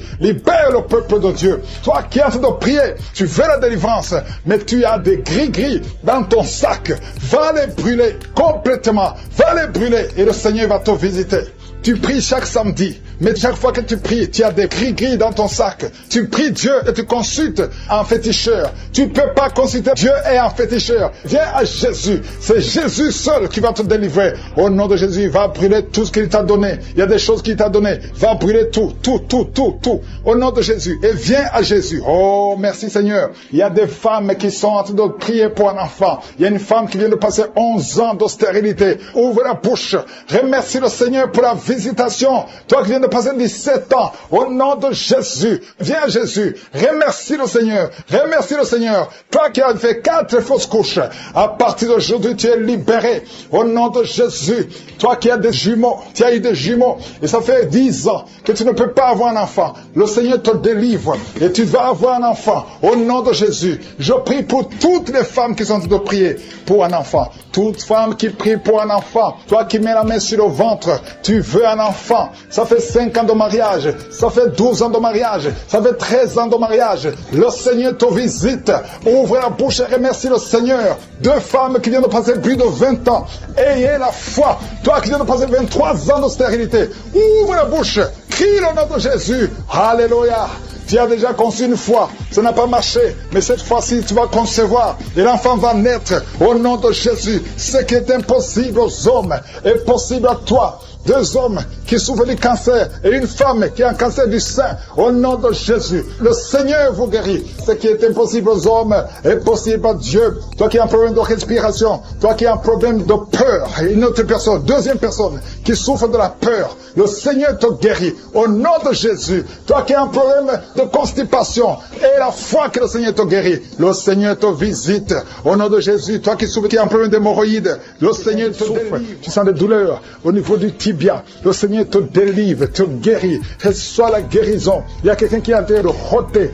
Libère le peuple de Dieu. Toi qui es en train de prier, tu veux la délivrance, mais tu as des gris-gris dans ton sac. Va les brûler complètement. Va les brûler et le Seigneur va te visiter. Tu pries chaque samedi, mais chaque fois que tu pries, tu as des gris-gris dans ton sac. Tu pries Dieu et tu consultes un féticheur. Tu ne peux pas consulter Dieu et un féticheur. Viens à Jésus. C'est Jésus seul qui va te délivrer. Au nom de Jésus, va brûler tout ce qu'il t'a donné. Il y a des choses qu'il t'a donné. Va brûler tout. Au nom de Jésus. Et viens à Jésus. Oh, merci Seigneur. Il y a des femmes qui sont en train de prier pour un enfant. Il y a une femme qui vient de passer 11 ans de stérilité. Ouvre la bouche. Remercie le Seigneur pour la visitation. Toi qui viens de passer 17 ans, au nom de Jésus, viens à Jésus, remercie le Seigneur, remercie le Seigneur. Toi qui as fait 4 fausses couches, à partir d'aujourd'hui tu es libéré, au nom de Jésus. Toi qui as des jumeaux, tu as eu des jumeaux, et ça fait 10 ans que tu ne peux pas avoir un enfant. Le Seigneur te délivre, et tu vas avoir un enfant, au nom de Jésus. Je prie pour toutes les femmes qui sont en train de prier pour un enfant. Toute femme qui prie pour un enfant, toi qui mets la main sur le ventre, tu veux un enfant. Ça fait 5 ans de mariage, ça fait 12 ans de mariage, ça fait 13 ans de mariage. Le Seigneur te visite. Ouvre la bouche et remercie le Seigneur. 2 femmes qui viennent de passer plus de 20 ans. Ayez la foi. Toi qui viens de passer 23 ans de stérilité, ouvre la bouche. Crie le nom de Jésus. Alléluia. Tu as déjà conçu une fois, ça n'a pas marché, mais cette fois-ci tu vas concevoir et l'enfant va naître au nom de Jésus. Ce qui est impossible aux hommes est possible à toi. 2 hommes qui souffrent du cancer et une femme qui a un cancer du sein, au nom de Jésus. Le Seigneur vous guérit. Ce qui est impossible aux hommes est possible à Dieu. Toi qui as un problème de respiration, toi qui as un problème de peur, une autre personne, 2e personne qui souffre de la peur, le Seigneur te guérit au nom de Jésus. Toi qui as un problème de constipation et la foi que le Seigneur te guérit, le Seigneur te visite au nom de Jésus. Toi qui souffres, qui as un problème d'hémorroïdes, le Seigneur te délivre. Tu sens des douleurs au niveau du tibia. tibia. Le Seigneur te délivre, te guérit. Reçois la guérison. Il y a quelqu'un qui est en train de rôter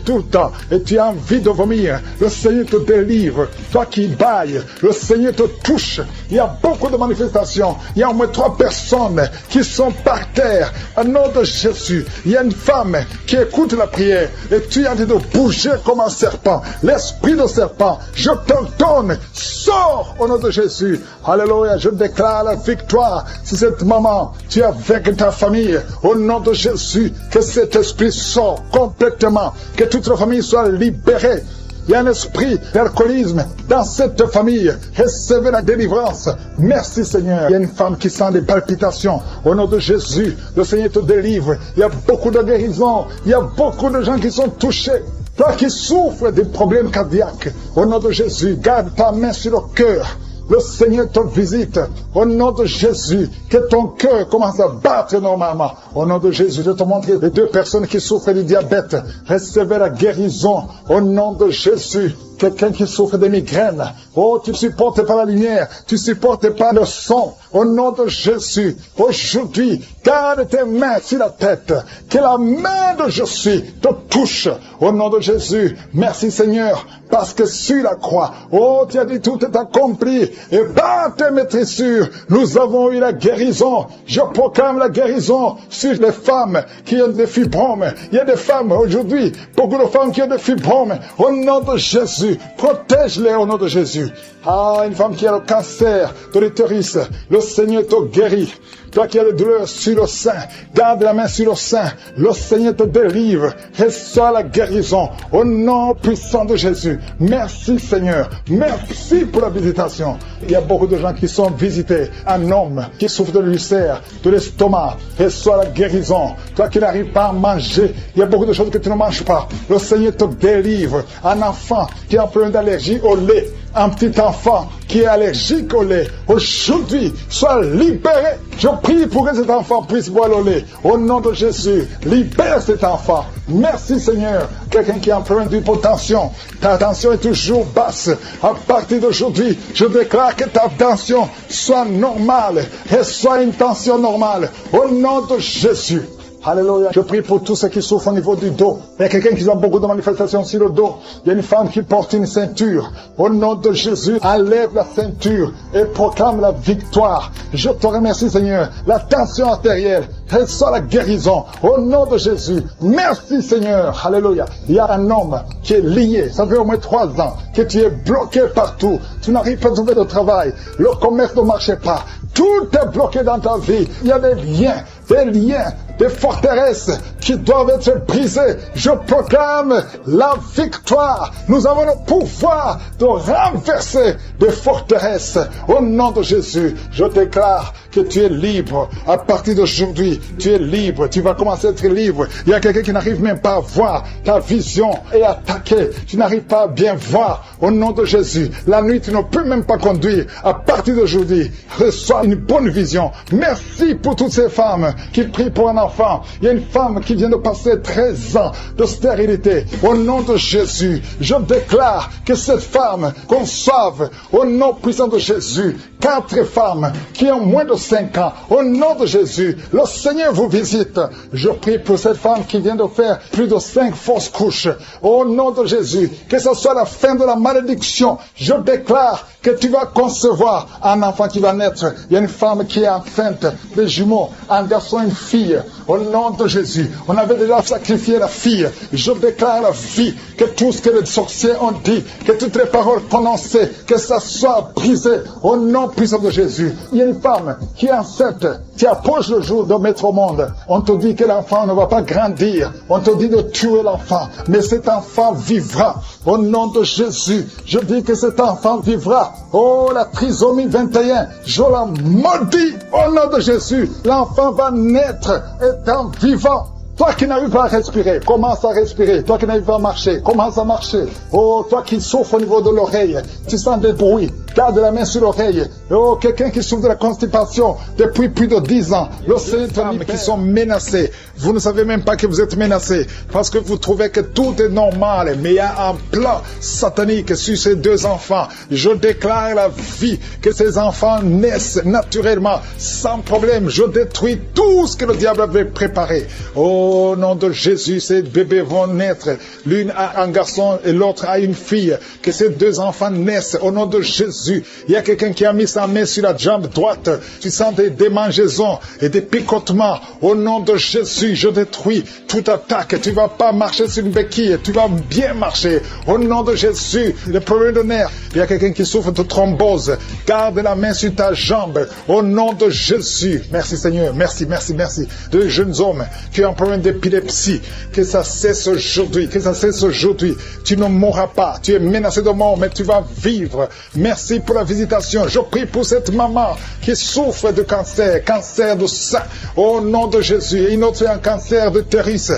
tout le temps. Et tu as envie de vomir. Le Seigneur te délivre. Toi qui bailles, le Seigneur te touche. Il y a beaucoup de manifestations. Il y a au moins 3 personnes qui sont par terre. Au nom de Jésus, il y a une femme qui écoute la prière. Et tu es en train de bouger comme un serpent. L'esprit de serpent, je t'ordonne, sors au nom de Jésus. Alléluia, je déclare la victoire. Si cette maman, tu es avec ta famille, au nom de Jésus, que cet esprit sort complètement, que toute la famille soit libérée. Il y a un esprit d'alcoolisme dans cette famille. Recevez la délivrance. Merci Seigneur. Il y a une femme qui sent des palpitations. Au nom de Jésus, le Seigneur te délivre. Il y a beaucoup de guérisons. Il y a beaucoup de gens qui sont touchés. Toi qui souffres des problèmes cardiaques, au nom de Jésus, garde ta main sur le cœur. Le Seigneur te visite. Au nom de Jésus, que ton cœur commence à battre normalement. Au nom de Jésus, je te montre les 2 personnes qui souffrent du diabète. Recevez la guérison. Au nom de Jésus. Quelqu'un qui souffre de migraines. Oh, tu ne supportes pas la lumière. Tu ne supportes pas le son. Au nom de Jésus, aujourd'hui, garde tes mains sur la tête. Que la main de Jésus te touche. Au nom de Jésus, merci Seigneur. Parce que sur la croix, oh, tu as dit tout est accompli. Et par tes maîtrissures, nous avons eu la guérison. Je proclame la guérison sur les femmes qui ont des fibromes. Il y a des femmes aujourd'hui, beaucoup de femmes qui ont des fibromes. Au nom de Jésus, protège-les au nom de Jésus. Ah, une femme qui a le cancer de l'utérus, le Seigneur te guérit. Toi qui as le douleur sur le sein, garde la main sur le sein. Le Seigneur te délivre. Reçois la guérison au nom puissant de Jésus. Merci Seigneur. Merci pour la visitation. Il y a beaucoup de gens qui sont visités. Un homme qui souffre de l'ulcère, de l'estomac. Reçois la guérison. Toi qui n'arrives pas à manger, il y a beaucoup de choses que tu ne manges pas. Le Seigneur te délivre. Un enfant qui a un problème d'allergie au lait. Un petit enfant qui est allergique au lait, aujourd'hui, sois libéré. Je prie pour que cet enfant puisse boire le lait. Au nom de Jésus, libère cet enfant. Merci Seigneur. Quelqu'un qui a un problème d'hypotension, ta tension est toujours basse. À partir d'aujourd'hui, je déclare que ta tension soit normale et soit une tension normale. Au nom de Jésus. Alléluia. Je prie pour tous ceux qui souffrent au niveau du dos. Il y a quelqu'un qui a beaucoup de manifestations sur le dos. Il y a une femme qui porte une ceinture. Au nom de Jésus, enlève la ceinture et proclame la victoire. Je te remercie Seigneur. La tension artérielle, reçois la guérison. Au nom de Jésus. Merci Seigneur. Alléluia. Il y a un homme qui est lié. Ça fait au moins 3 ans que tu es bloqué partout. Tu n'arrives pas à trouver de travail. Le commerce ne marche pas. Tout est bloqué dans ta vie. Il y a des liens, des forteresses qui doivent être brisées. Je proclame la victoire. Nous avons le pouvoir de renverser des forteresses. Au nom de Jésus, je déclare que tu es libre. À partir d'aujourd'hui, tu es libre. Tu vas commencer à être libre. Il y a quelqu'un qui n'arrive même pas à voir. Ta vision est attaquée. Tu n'arrives pas à bien voir. Au nom de Jésus, la nuit, tu ne peux même pas conduire. À partir d'aujourd'hui, reçois une bonne vision. Merci pour toutes ces femmes qui prient pour un enfant. Il y a une femme qui vient de passer 13 ans de stérilité. Au nom de Jésus, je déclare que cette femme conçoive au nom puissant de Jésus 4 femmes qui ont moins de 5 ans. Au nom de Jésus, le Seigneur vous visite. Je prie pour cette femme qui vient de faire plus de 5 fausses couches. Au nom de Jésus, que ce soit la fin de la malédiction. Je déclare que tu vas concevoir un enfant qui va naître. Il y a une femme qui est enceinte de jumeaux, un garçon et une fille. Au nom de Jésus, on avait déjà sacrifié la fille. Je déclare la vie, que tout ce que les sorciers ont dit, que toutes les paroles prononcées, que ça soit brisé au nom puissant de Jésus. Il y a une femme qui est enceinte, qui approche le jour de mettre au monde. On te dit que l'enfant ne va pas grandir. On te dit de tuer l'enfant. Mais cet enfant vivra. Au nom de Jésus, je dis que cet enfant vivra. Oh, la trisomie 21, je la maudis au nom de Jésus. L'enfant va naître étant vivant. Toi qui n'arrives pas à respirer, commence à respirer. Toi qui n'arrives pas à marcher, commence à marcher. Oh, toi qui souffres au niveau de l'oreille, tu sens des bruits. Garde la main sur l'oreille. Oh, quelqu'un qui souffre de la constipation depuis plus de 10 ans. Le Seigneur te libère. Qui sont menacés. Vous ne savez même pas que vous êtes menacés parce que vous trouvez que tout est normal. Mais il y a un plan satanique sur ces deux enfants. Je déclare la vie, que ces enfants naissent naturellement, sans problème. Je détruis tout ce que le diable avait préparé. Au nom de Jésus, ces bébés vont naître. L'une a un garçon et l'autre a une fille. Que ces deux enfants naissent au nom de Jésus. Il y a quelqu'un qui a mis sa main sur la jambe droite. Tu sens des démangeaisons et des picotements. Au nom de Jésus, je détruis toute attaque. Tu ne vas pas marcher sur une béquille. Tu vas bien marcher. Au nom de Jésus, le problème de nerfs. Il y a quelqu'un qui souffre de thrombose. Garde la main sur ta jambe. Au nom de Jésus. Merci Seigneur. Merci, merci, merci. Deux jeunes hommes qui ont un problème d'épilepsie. Que ça cesse aujourd'hui. Que ça cesse aujourd'hui. Tu ne mourras pas. Tu es menacé de mort, mais tu vas vivre. Merci pour la visitation. Je prie pour cette maman qui souffre de cancer. Cancer de sein. Au nom de Jésus. Et une autre a un cancer de l'utérus.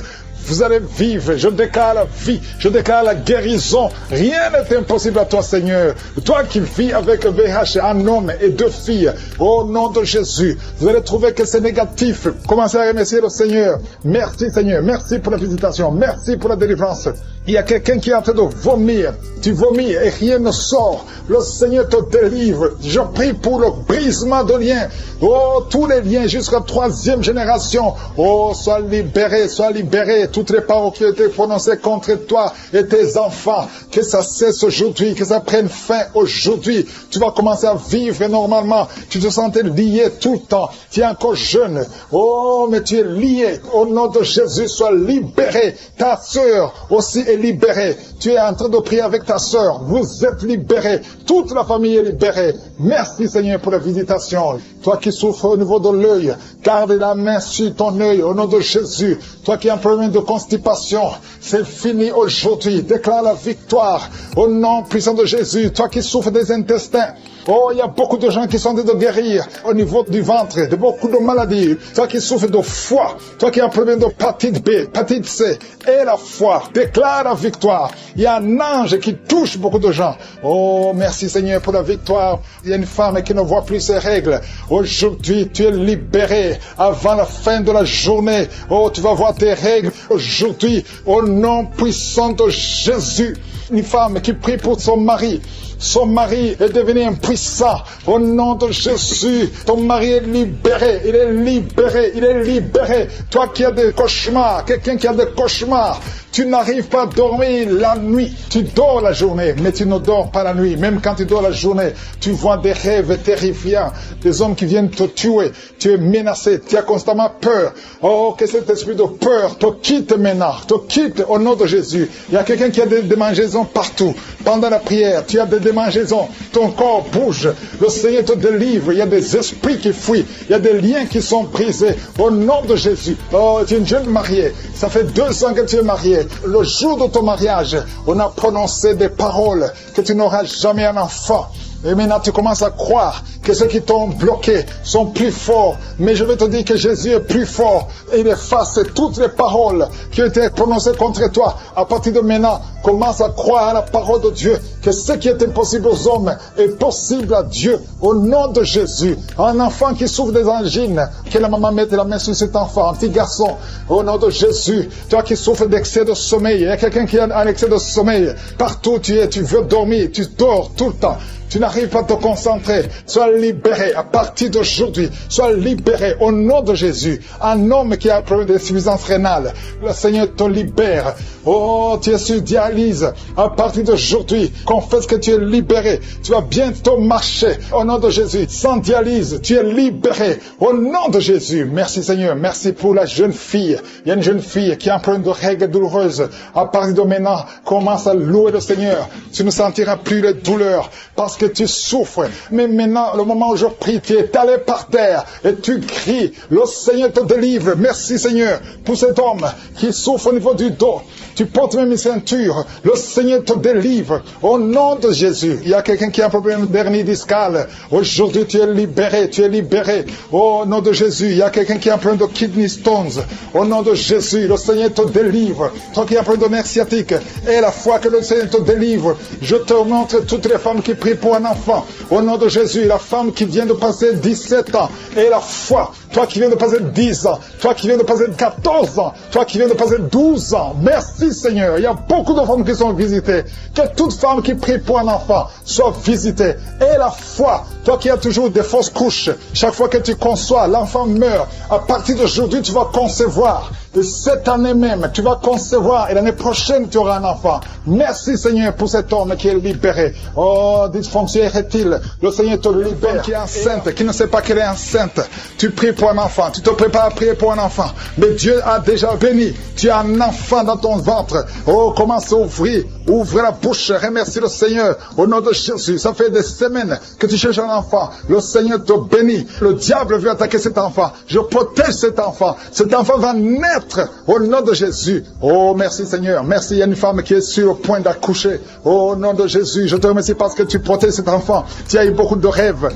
Vous allez vivre. Je déclare la vie. Je déclare la guérison. Rien n'est impossible à toi, Seigneur. Toi qui vis avec VIH, un homme et deux filles. Au nom de Jésus. Vous allez trouver que c'est négatif. Commencez à remercier le Seigneur. Merci, Seigneur. Merci pour la visitation. Merci pour la délivrance. Il y a quelqu'un qui est en train de vomir. Tu vomis et rien ne sort. Le Seigneur te délivre. Je prie pour le brisement de liens. Oh, tous les liens jusqu'à 3e génération. Oh, sois libéré, sois libéré. Toutes les paroles qui ont été prononcées contre toi et tes enfants. Que ça cesse aujourd'hui, que ça prenne fin aujourd'hui. Tu vas commencer à vivre normalement. Tu te sentais lié tout le temps. Tu es encore jeune. Oh, mais tu es lié. Au nom de Jésus, sois libéré. Ta sœur aussi est libérée. Tu es en train de prier avec ta sœur. Vous êtes libérés. Toute la famille est libérée. Merci Seigneur pour la visitation. Toi qui souffres au niveau de l'œil, garde la main sur ton œil au nom de Jésus. Toi qui as un problème de constipation, c'est fini aujourd'hui. Déclare la victoire au nom puissant de Jésus. Toi qui souffres des intestins, oh, il y a beaucoup de gens qui sont en train de guérir au niveau du ventre, de beaucoup de maladies. Toi qui souffres de foie, toi qui as un problème de hépatite B, hépatite C et la foie, déclare la victoire. Il y a un ange qui touche beaucoup de gens. Oh, merci Seigneur pour la victoire. Il y a une femme qui ne voit plus ses règles. Aujourd'hui, tu es libéré avant la fin de la journée. Oh, tu vas voir tes règles aujourd'hui au nom puissant de Jésus. Une femme qui prie pour son mari. Son mari est devenu impuissant. Au nom de Jésus, ton mari est libéré. Il est libéré. Il est libéré. Toi qui as des cauchemars, quelqu'un qui a des cauchemars, tu n'arrives pas à dormir la nuit. Tu dors la journée, mais tu ne dors pas la nuit. Même quand tu dors la journée, tu vois des rêves terrifiants. Des hommes qui viennent te tuer. Tu es menacé. Tu as constamment peur. Oh, que cet esprit de peur te quitte maintenant. Te quitte au nom de Jésus. Il y a quelqu'un qui a des démangeaisons partout. Pendant la prière, tu as des démangeaisons. Ton corps bouge. Le Seigneur te délivre. Il y a des esprits qui fuient. Il y a des liens qui sont brisés. Au nom de Jésus. Oh, tu es une jeune mariée. Ça fait 2 ans que tu es mariée. Le jour de ton mariage, on a prononcé des paroles que tu n'auras jamais un enfant. Et maintenant tu commences à croire que ceux qui t'ont bloqué sont plus forts. Mais je vais te dire que Jésus est plus fort. Et il efface toutes les paroles qui ont été prononcées contre toi. À partir de maintenant, commence à croire à la parole de Dieu. Que ce qui est impossible aux hommes est possible à Dieu. Au nom de Jésus. Un enfant qui souffre des angines, que la maman mette la main sur cet enfant. Un petit garçon. Au nom de Jésus. Toi qui souffres d'excès de sommeil. Il y a quelqu'un qui a un excès de sommeil. Partout où tu es, tu veux dormir. Tu dors tout le temps. Tu n'arrives pas à te concentrer. Sois libéré à partir d'aujourd'hui. Sois libéré au nom de Jésus. Un homme qui a un problème d'insuffisance rénale, le Seigneur te libère. Oh, tu es sur dialyse. À partir d'aujourd'hui, confesse que tu es libéré. Tu vas bientôt marcher au nom de Jésus. Sans dialyse, tu es libéré au nom de Jésus. Merci Seigneur. Merci pour la jeune fille. Il y a une jeune fille qui a un problème de règles douloureuses. À partir de maintenant, commence à louer le Seigneur. Tu ne sentiras plus les douleurs parce que tu souffres. Mais maintenant, le moment où je prie, tu es étalé par terre et tu cries. Le Seigneur te délivre. Merci Seigneur pour cet homme qui souffre au niveau du dos. Tu portes même une ceinture. Le Seigneur te délivre. Au nom de Jésus. Il y a quelqu'un qui a un problème d'hernie discale. Aujourd'hui, tu es libéré. Tu es libéré. Au nom de Jésus. Il y a quelqu'un qui a un problème de kidney stones. Au nom de Jésus. Le Seigneur te délivre. Toi qui as un problème de nerf sciatique. Et la foi que le Seigneur te délivre. Je te montre toutes les femmes qui prient pour pour un enfant. Au nom de Jésus, la femme qui vient de passer 17 ans, et la foi, toi qui viens de passer 10 ans, toi qui viens de passer 14 ans, toi qui viens de passer 12 ans. Merci Seigneur. Il y a beaucoup de femmes qui sont visitées. Que toute femme qui prie pour un enfant soit visitée. Et la foi, toi qui as toujours des fausses couches, chaque fois que tu conçois, l'enfant meurt. À partir d'aujourd'hui, tu vas concevoir. Et cette année même, tu vas concevoir. Et l'année prochaine, tu auras un enfant. Merci Seigneur pour cet homme qui est libéré. Oh, dysfonction érectile. Le Seigneur te libère. Qui est enceinte, qui ne sait pas qu'elle est enceinte. Tu pries pour un enfant. Tu te prépares à prier pour un enfant. Mais Dieu a déjà béni. Tu as un enfant dans ton ventre. Oh, commence à ouvrir. Ouvre la bouche. Remercie le Seigneur. Au nom de Jésus. Ça fait des semaines que tu cherches un enfant. Le Seigneur te bénit. Le diable veut attaquer cet enfant. Je protège cet enfant. Cet enfant va naître au nom de Jésus. Oh, merci Seigneur. Merci. Il y a une femme qui est sur le point d'accoucher. Oh, au nom de Jésus. Je te remercie parce que tu protèges cet enfant. Tu as eu beaucoup de rêves.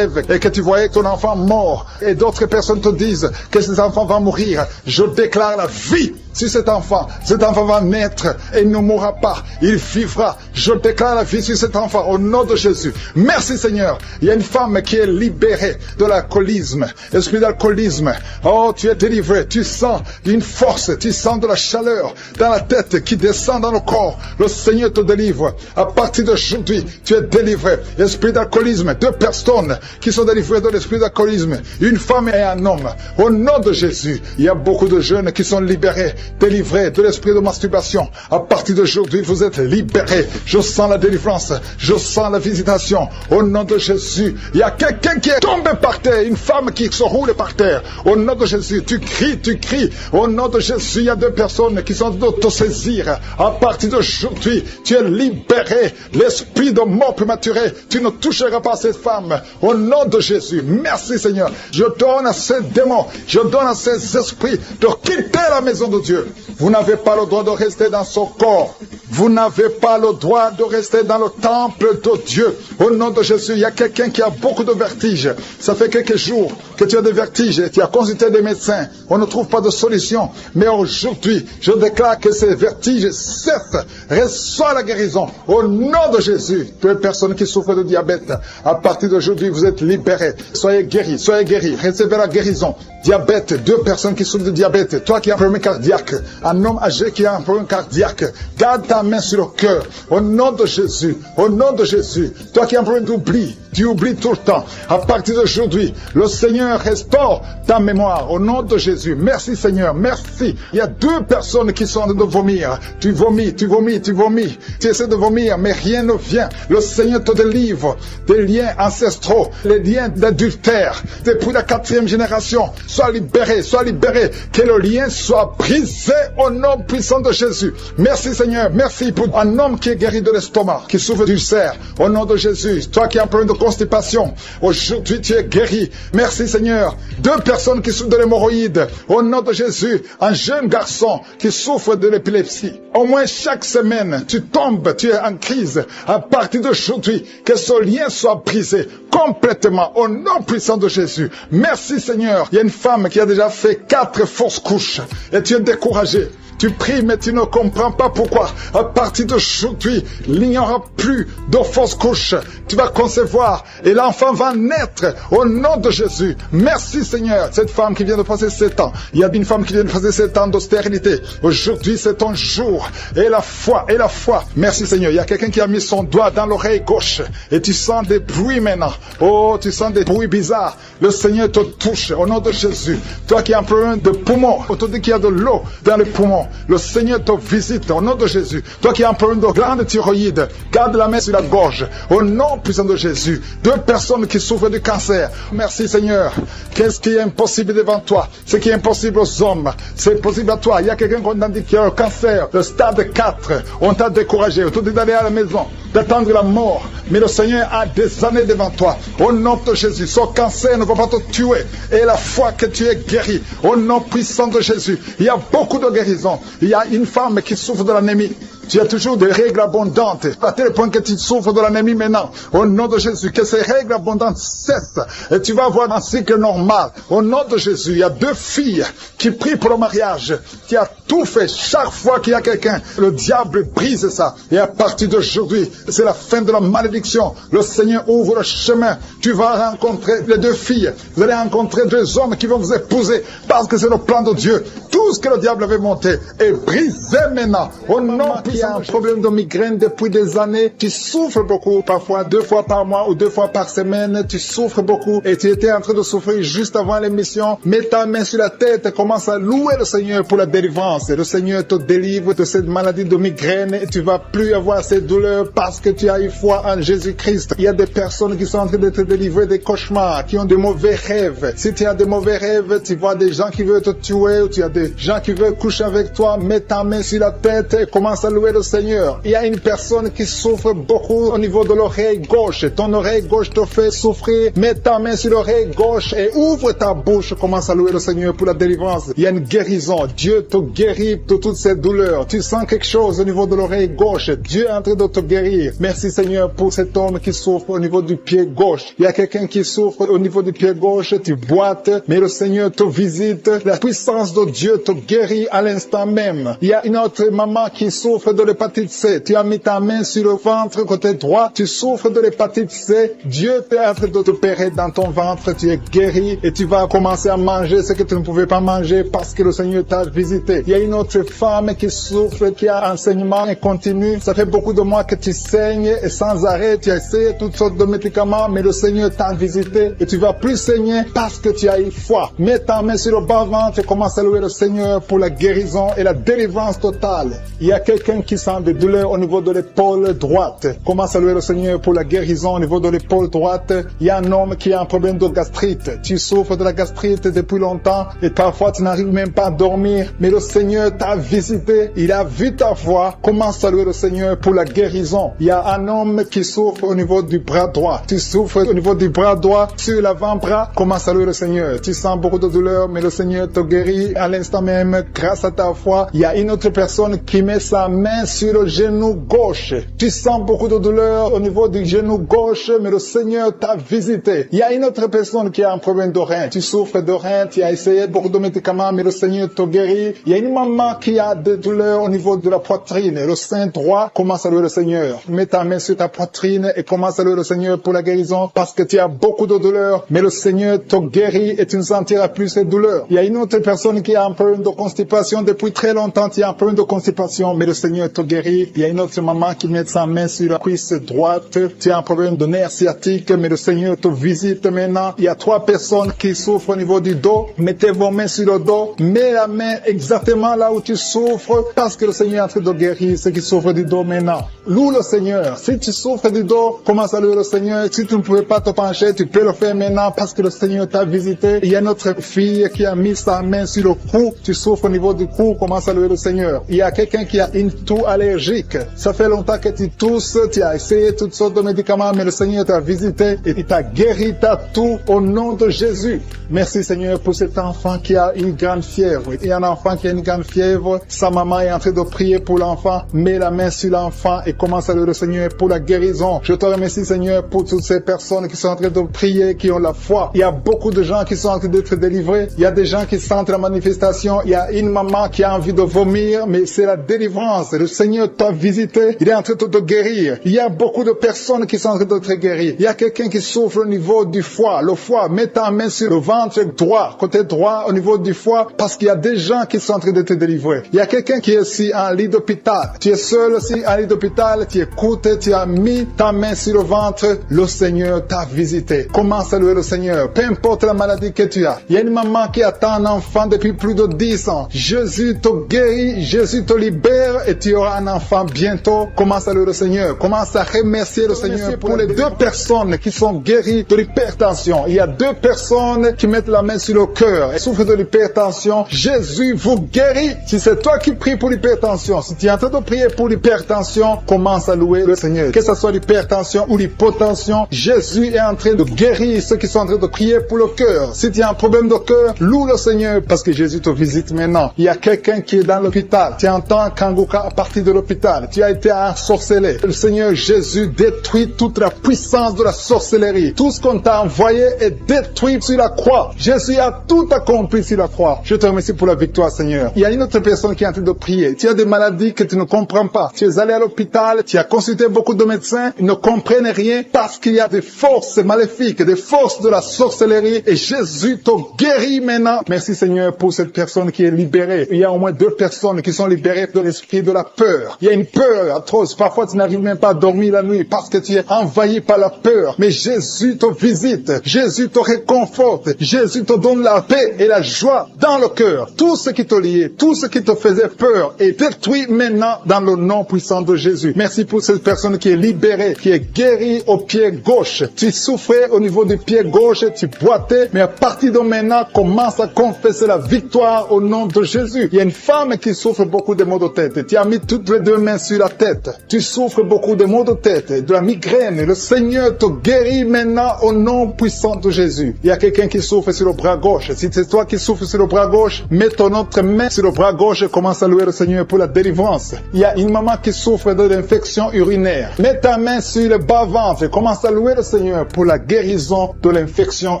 Et que tu voyais ton enfant mort. Et d'autres personnes te disent que cet enfant va mourir. Je déclare la vie sur cet enfant. Cet enfant va naître et il ne mourra pas. Il vivra. Je déclare la vie sur cet enfant au nom de Jésus. Merci Seigneur. Il y a une femme qui est libérée de l'alcoolisme. Esprit d'alcoolisme. Oh, tu es délivré. Tu sens une force. Tu sens de la chaleur dans la tête qui descend dans le corps. Le Seigneur te délivre. À partir d'aujourd'hui, tu es délivré. Esprit d'alcoolisme. 2 personnes qui sont délivrées de l'esprit d'alcoolisme. Une femme et un homme. Au nom de Jésus, il y a beaucoup de jeunes qui sont libérés, délivrés de l'esprit de masturbation. À partir d'aujourd'hui, vous êtes libérés. Je sens la délivrance. Je sens la visitation. Au nom de Jésus, il y a quelqu'un qui est tombé par terre. Une femme qui se roule par terre. Au nom de Jésus, tu cries, tu cries. Au nom de Jésus, il y a 2 personnes qui sont d'auto-saisir. À partir d'aujourd'hui, tu es libéré. L'esprit de mort prématuré, tu ne toucheras pas cette femme. Au nom de Jésus, merci Seigneur. Je donne à ces démons, je donne à ces esprits de quitter la maison de Dieu. Vous n'avez pas le droit de rester dans son corps. Vous n'avez pas le droit de rester dans le temple de Dieu. Au nom de Jésus, il y a quelqu'un qui a beaucoup de vertiges. Ça fait quelques jours que tu as des vertiges. Tu as consulté des médecins. On ne trouve pas de solution. Mais aujourd'hui, je déclare que ces vertiges cessent. Reçois la guérison. Au nom de Jésus, toutes les personnes qui souffrent de diabète, à partir d'aujourd'hui, vous êtes libérés. Soyez guéris, soyez guéris. Recevez la guérison. Diabète, 2 personnes qui souffrent de diabète. Toi qui as un problème cardiaque, un homme âgé qui a un problème cardiaque, garde ta main sur le cœur. Au nom de Jésus, au nom de Jésus. Toi qui as un problème d'oubli, tu oublies tout le temps. À partir d'aujourd'hui, le Seigneur restaure ta mémoire. Au nom de Jésus. Merci Seigneur, merci. Il y a 2 personnes qui sont en train de vomir. Tu vomis, tu vomis, tu vomis. Tu essaies de vomir, mais rien ne vient. Le Seigneur te délivre des liens ancestraux, les liens d'adultère, depuis la 4e génération. Sois libéré, sois libéré. Que le lien soit brisé au nom puissant de Jésus. Merci Seigneur, merci pour un homme qui est guéri de l'estomac, qui souffre d'ulcère. Au nom de Jésus, toi qui as un problème de constipation, aujourd'hui tu es guéri. Merci Seigneur. 2 personnes qui souffrent de l'hémorroïde. Au nom de Jésus, un jeune garçon qui souffre de l'épilepsie. Au moins chaque semaine, tu tombes, tu es en crise. À partir d'aujourd'hui, que ce lien soit brisé complètement au nom puissant de Jésus. Merci Seigneur. Il y a une femme qui a déjà fait 4 fausses couches et tu es découragé. Tu pries, mais tu ne comprends pas pourquoi. À partir d'aujourd'hui, il n'y aura plus de fausses couches. Tu vas concevoir et l'enfant va naître au nom de Jésus. Merci Seigneur. Cette femme qui vient de passer 7 ans. Il y a une femme qui vient de passer 7 ans de stérilité. Aujourd'hui, c'est ton jour. Et la foi, et la foi. Merci Seigneur. Il y a quelqu'un qui a mis son doigt dans l'oreille gauche. Et tu sens des bruits maintenant. Oh, tu sens des bruits bizarres. Le Seigneur te touche au nom de Jésus. Toi qui as un problème de poumon, on te dit qu'il y a de l'eau dans les poumons. Le Seigneur te visite au nom de Jésus. Toi qui as un problème de glande thyroïde, garde la main sur la gorge au nom puissant de Jésus. 2 personnes qui souffrent du cancer. Merci Seigneur. Qu'est-ce qui est impossible devant toi? Ce qui est impossible aux hommes, c'est possible à toi. Il y a quelqu'un qu'on a dit qui a un cancer de stade 4. On t'a découragé. On t'a dit d'aller à la maison, d'attendre la mort. Mais le Seigneur a des années devant toi. Au nom de Jésus, ce cancer ne va pas te tuer. Et la foi que tu es guéri, au nom puissant de Jésus. Il y a beaucoup de guérisons. Il y a une femme qui souffre de l'anémie. Tu as toujours des règles abondantes, à tel point que tu souffres de l'anémie maintenant. Au nom de Jésus, que ces règles abondantes cessent. Et tu vas avoir un cycle normal. Au nom de Jésus, il y a 2 filles qui prient pour le mariage. Tu as tout fait. Chaque fois qu'il y a quelqu'un, le diable brise ça. Et à partir d'aujourd'hui, c'est la fin de la malédiction. Le Seigneur ouvre le chemin. Tu vas rencontrer les 2 filles. Vous allez rencontrer 2 hommes qui vont vous épouser parce que c'est le plan de Dieu. Tout ce que le diable avait monté est brisé maintenant. Au nom qui a un problème de migraine depuis des années, tu souffres beaucoup, parfois 2 fois par mois ou 2 fois par semaine, tu souffres beaucoup et tu étais en train de souffrir juste avant l'émission. Mets ta main sur la tête et commence à louer le Seigneur pour la délivrance. Et le Seigneur te délivre de cette maladie de migraine et tu vas plus avoir ces douleurs parce que tu as eu foi en Jésus-Christ. Il y a des personnes qui sont en train d'être délivrées des cauchemars, qui ont de mauvais rêves. Si tu as de mauvais rêves, tu vois des gens qui veulent te tuer ou tu as des gens qui veulent coucher avec toi, mets ta main sur la tête et commence à louer le Seigneur. Il y a une personne qui souffre beaucoup au niveau de l'oreille gauche. Ton oreille gauche te fait souffrir. Mets ta main sur l'oreille gauche et ouvre ta bouche. Commence à louer le Seigneur pour la délivrance. Il y a une guérison. Dieu te guérit de toutes ces douleurs. Tu sens quelque chose au niveau de l'oreille gauche. Dieu est en train de te guérir. Merci Seigneur pour cet homme qui souffre au niveau du pied gauche. Il y a quelqu'un qui souffre au niveau du pied gauche. Tu boites, mais le Seigneur te visite. La puissance de Dieu te guérit à l'instant même. Il y a une autre maman qui souffre de l'hépatite C. Tu as mis ta main sur le ventre côté droit. Tu souffres de l'hépatite C. Dieu est en train de t'opérer dans ton ventre. Tu es guéri et tu vas commencer à manger ce que tu ne pouvais pas manger parce que le Seigneur t'a visité. Il y a une autre femme qui souffre, qui a un saignement continu. Ça fait beaucoup de mois que tu saignes et sans arrêt. Tu as essayé toutes sortes de médicaments, mais le Seigneur t'a visité et tu vas plus saigner parce que tu as eu foi. Mets ta main sur le bas-ventre et commence à louer le Seigneur pour la guérison et la délivrance totale. Il y a quelqu'un qui sent des douleurs au niveau de l'épaule droite. Commence à louer le Seigneur pour la guérison au niveau de l'épaule droite. Il y a un homme qui a un problème de gastrite. Tu souffres de la gastrite depuis longtemps et parfois tu n'arrives même pas à dormir. Mais le Seigneur t'a visité. Il a vu ta foi. Commence à louer le Seigneur pour la guérison. Il y a un homme qui souffre au niveau du bras droit. Tu souffres au niveau du bras droit, sur l'avant-bras. Commence à louer le Seigneur. Tu sens beaucoup de douleur, mais le Seigneur te guérit à l'instant même grâce à ta foi. Il y a une autre personne qui met sa main sur le genou gauche. Tu sens beaucoup de douleur au niveau du genou gauche, mais le Seigneur t'a visité. Il y a une autre personne qui a un problème de rein. Tu souffres de rein, tu as essayé beaucoup de médicaments, mais le Seigneur te guérit. Il y a une maman qui a des douleurs au niveau de la poitrine. Le sein droit, commence à louer le Seigneur. Mets ta main sur ta poitrine et commence à louer le Seigneur pour la guérison parce que tu as beaucoup de douleurs, mais le Seigneur te guérit et tu ne sentiras plus ces douleurs. Il y a une autre personne qui a un problème de constipation depuis très longtemps. Tu as un problème de constipation, mais le Seigneur te guérit. Il y a une autre maman qui met sa main sur la cuisse droite. Tu as un problème de nerf sciatique, mais le Seigneur te visite maintenant. Il y a 3 personnes qui souffrent au niveau du dos. Mettez vos mains sur le dos. Mets la main exactement là où tu souffres parce que le Seigneur est en train de guérir ceux qui souffrent du dos maintenant. Loue le Seigneur. Si tu souffres du dos, commence à louer le Seigneur. Si tu ne pouvais pas te pencher, tu peux le faire maintenant parce que le Seigneur t'a visité. Il y a notre fille qui a mis sa main sur le cou. Tu souffres au niveau du cou, commence à louer le Seigneur. Il y a quelqu'un qui a une toux allergique. Ça fait longtemps que tu tousses, tu as essayé toutes sortes de médicaments, mais le Seigneur t'a visité et il t'a guéri ta toux au nom de Jésus. Merci Seigneur pour cet enfant qui a une grande fièvre. Il y a un enfant qui a une grande fièvre. Sa maman est en train de prier pour l'enfant. Mets la main sur l'enfant et commence à louer le Seigneur pour la guérison. Je te remercie Seigneur pour toutes ces personnes qui sont en train de prier, qui ont la foi. Il y a beaucoup de gens qui sont en train d'être délivrés. Il y a des gens qui sentent la manifestation. Il y a une maman qui a envie de vomir, mais c'est la délivrance. Le Seigneur t'a visité. Il est en train de te guérir. Il y a beaucoup de personnes qui sont en train de te guérir. Il y a quelqu'un qui souffre au niveau du foie. Le foie, mets ta main sur le ventre droit, côté droit, au niveau du foie, parce qu'il y a des gens qui sont en train de te délivrer. Il y a quelqu'un qui est ici en lit d'hôpital. Tu es seul ici en lit d'hôpital, tu écoutes, tu as mis ta main sur le ventre. Le Seigneur t'a visité. Commence à louer le Seigneur. Peu importe la maladie que tu as. Il y a une maman qui attend un enfant depuis plus de 10 ans. Jésus te guérit, Jésus te libère et tu auras un enfant bientôt. Commence à louer le Seigneur. Commence à remercier le Seigneur pour les 2 personnes qui sont guéries de l'hypertension. Il y a 2 personnes qui mettent la main sur le cœur et souffrent de l'hypertension. Jésus vous guérit. Si c'est toi qui pries pour l'hypertension, si tu es en train de prier pour l'hypertension, commence à louer le Seigneur. Que ce soit l'hypertension ou l'hypotension, Jésus est en train de guérir ceux qui sont en train de prier pour le cœur. Si tu as un problème de cœur, loue le Seigneur parce que Jésus te visite maintenant. Il y a quelqu'un qui est dans l'hôpital. Tu entends Kanguka à partir de l'hôpital. Tu as été ensorcelé. Le Seigneur Jésus détruit toute la puissance de la sorcellerie. Tout ce qu'on t'a envoyé est détruit sur la croix. Jésus a tout accompli sur la croix. Je te remercie pour la victoire, Seigneur. Il y a une autre personne qui est en train de prier. Tu as des maladies que tu ne comprends pas. Tu es allé à l'hôpital, tu as consulté beaucoup de médecins, ils ne comprennent rien parce qu'il y a des forces maléfiques, des forces de la sorcellerie et Jésus te guérit maintenant. Merci Seigneur pour cette personne qui est libérée. Il y a au moins 2 personnes qui sont libérées de l'esprit de la peur. Il y a une peur atroce. Parfois tu n'arrives même pas à dormir la nuit parce que tu es envahi par la peur. Mais Jésus te visite. Jésus te réconforte. Jésus te donne la paix et la joie dans le cœur. Tout ce qui te liait, tout ce qui te faisait peur est détruit maintenant dans le nom puissant de Jésus. Merci pour cette personne qui est libérée, qui est guérie au pied gauche. Tu souffrais au niveau du pied gauche, tu boitais, mais à partir de maintenant, commence à confesser la victoire au nom de Jésus. Il y a une femme qui souffre beaucoup de maux de tête. Tu as mis toutes les 2 mains sur la tête. Tu souffres beaucoup de maux de tête, de la migraine. Le Seigneur te guérit maintenant au nom puissant de Jésus. Il y a quelqu'un qui souffre sur le bras gauche. Si c'est toi qui souffres sur le bras gauche, mets ton autre main sur le bras gauche et commence à louer le Seigneur pour la délivrance. Il y a une maman qui souffre de l'infection urinaire. Mets ta main sur le bas-ventre et commence à louer le Seigneur pour la guérison de l'infection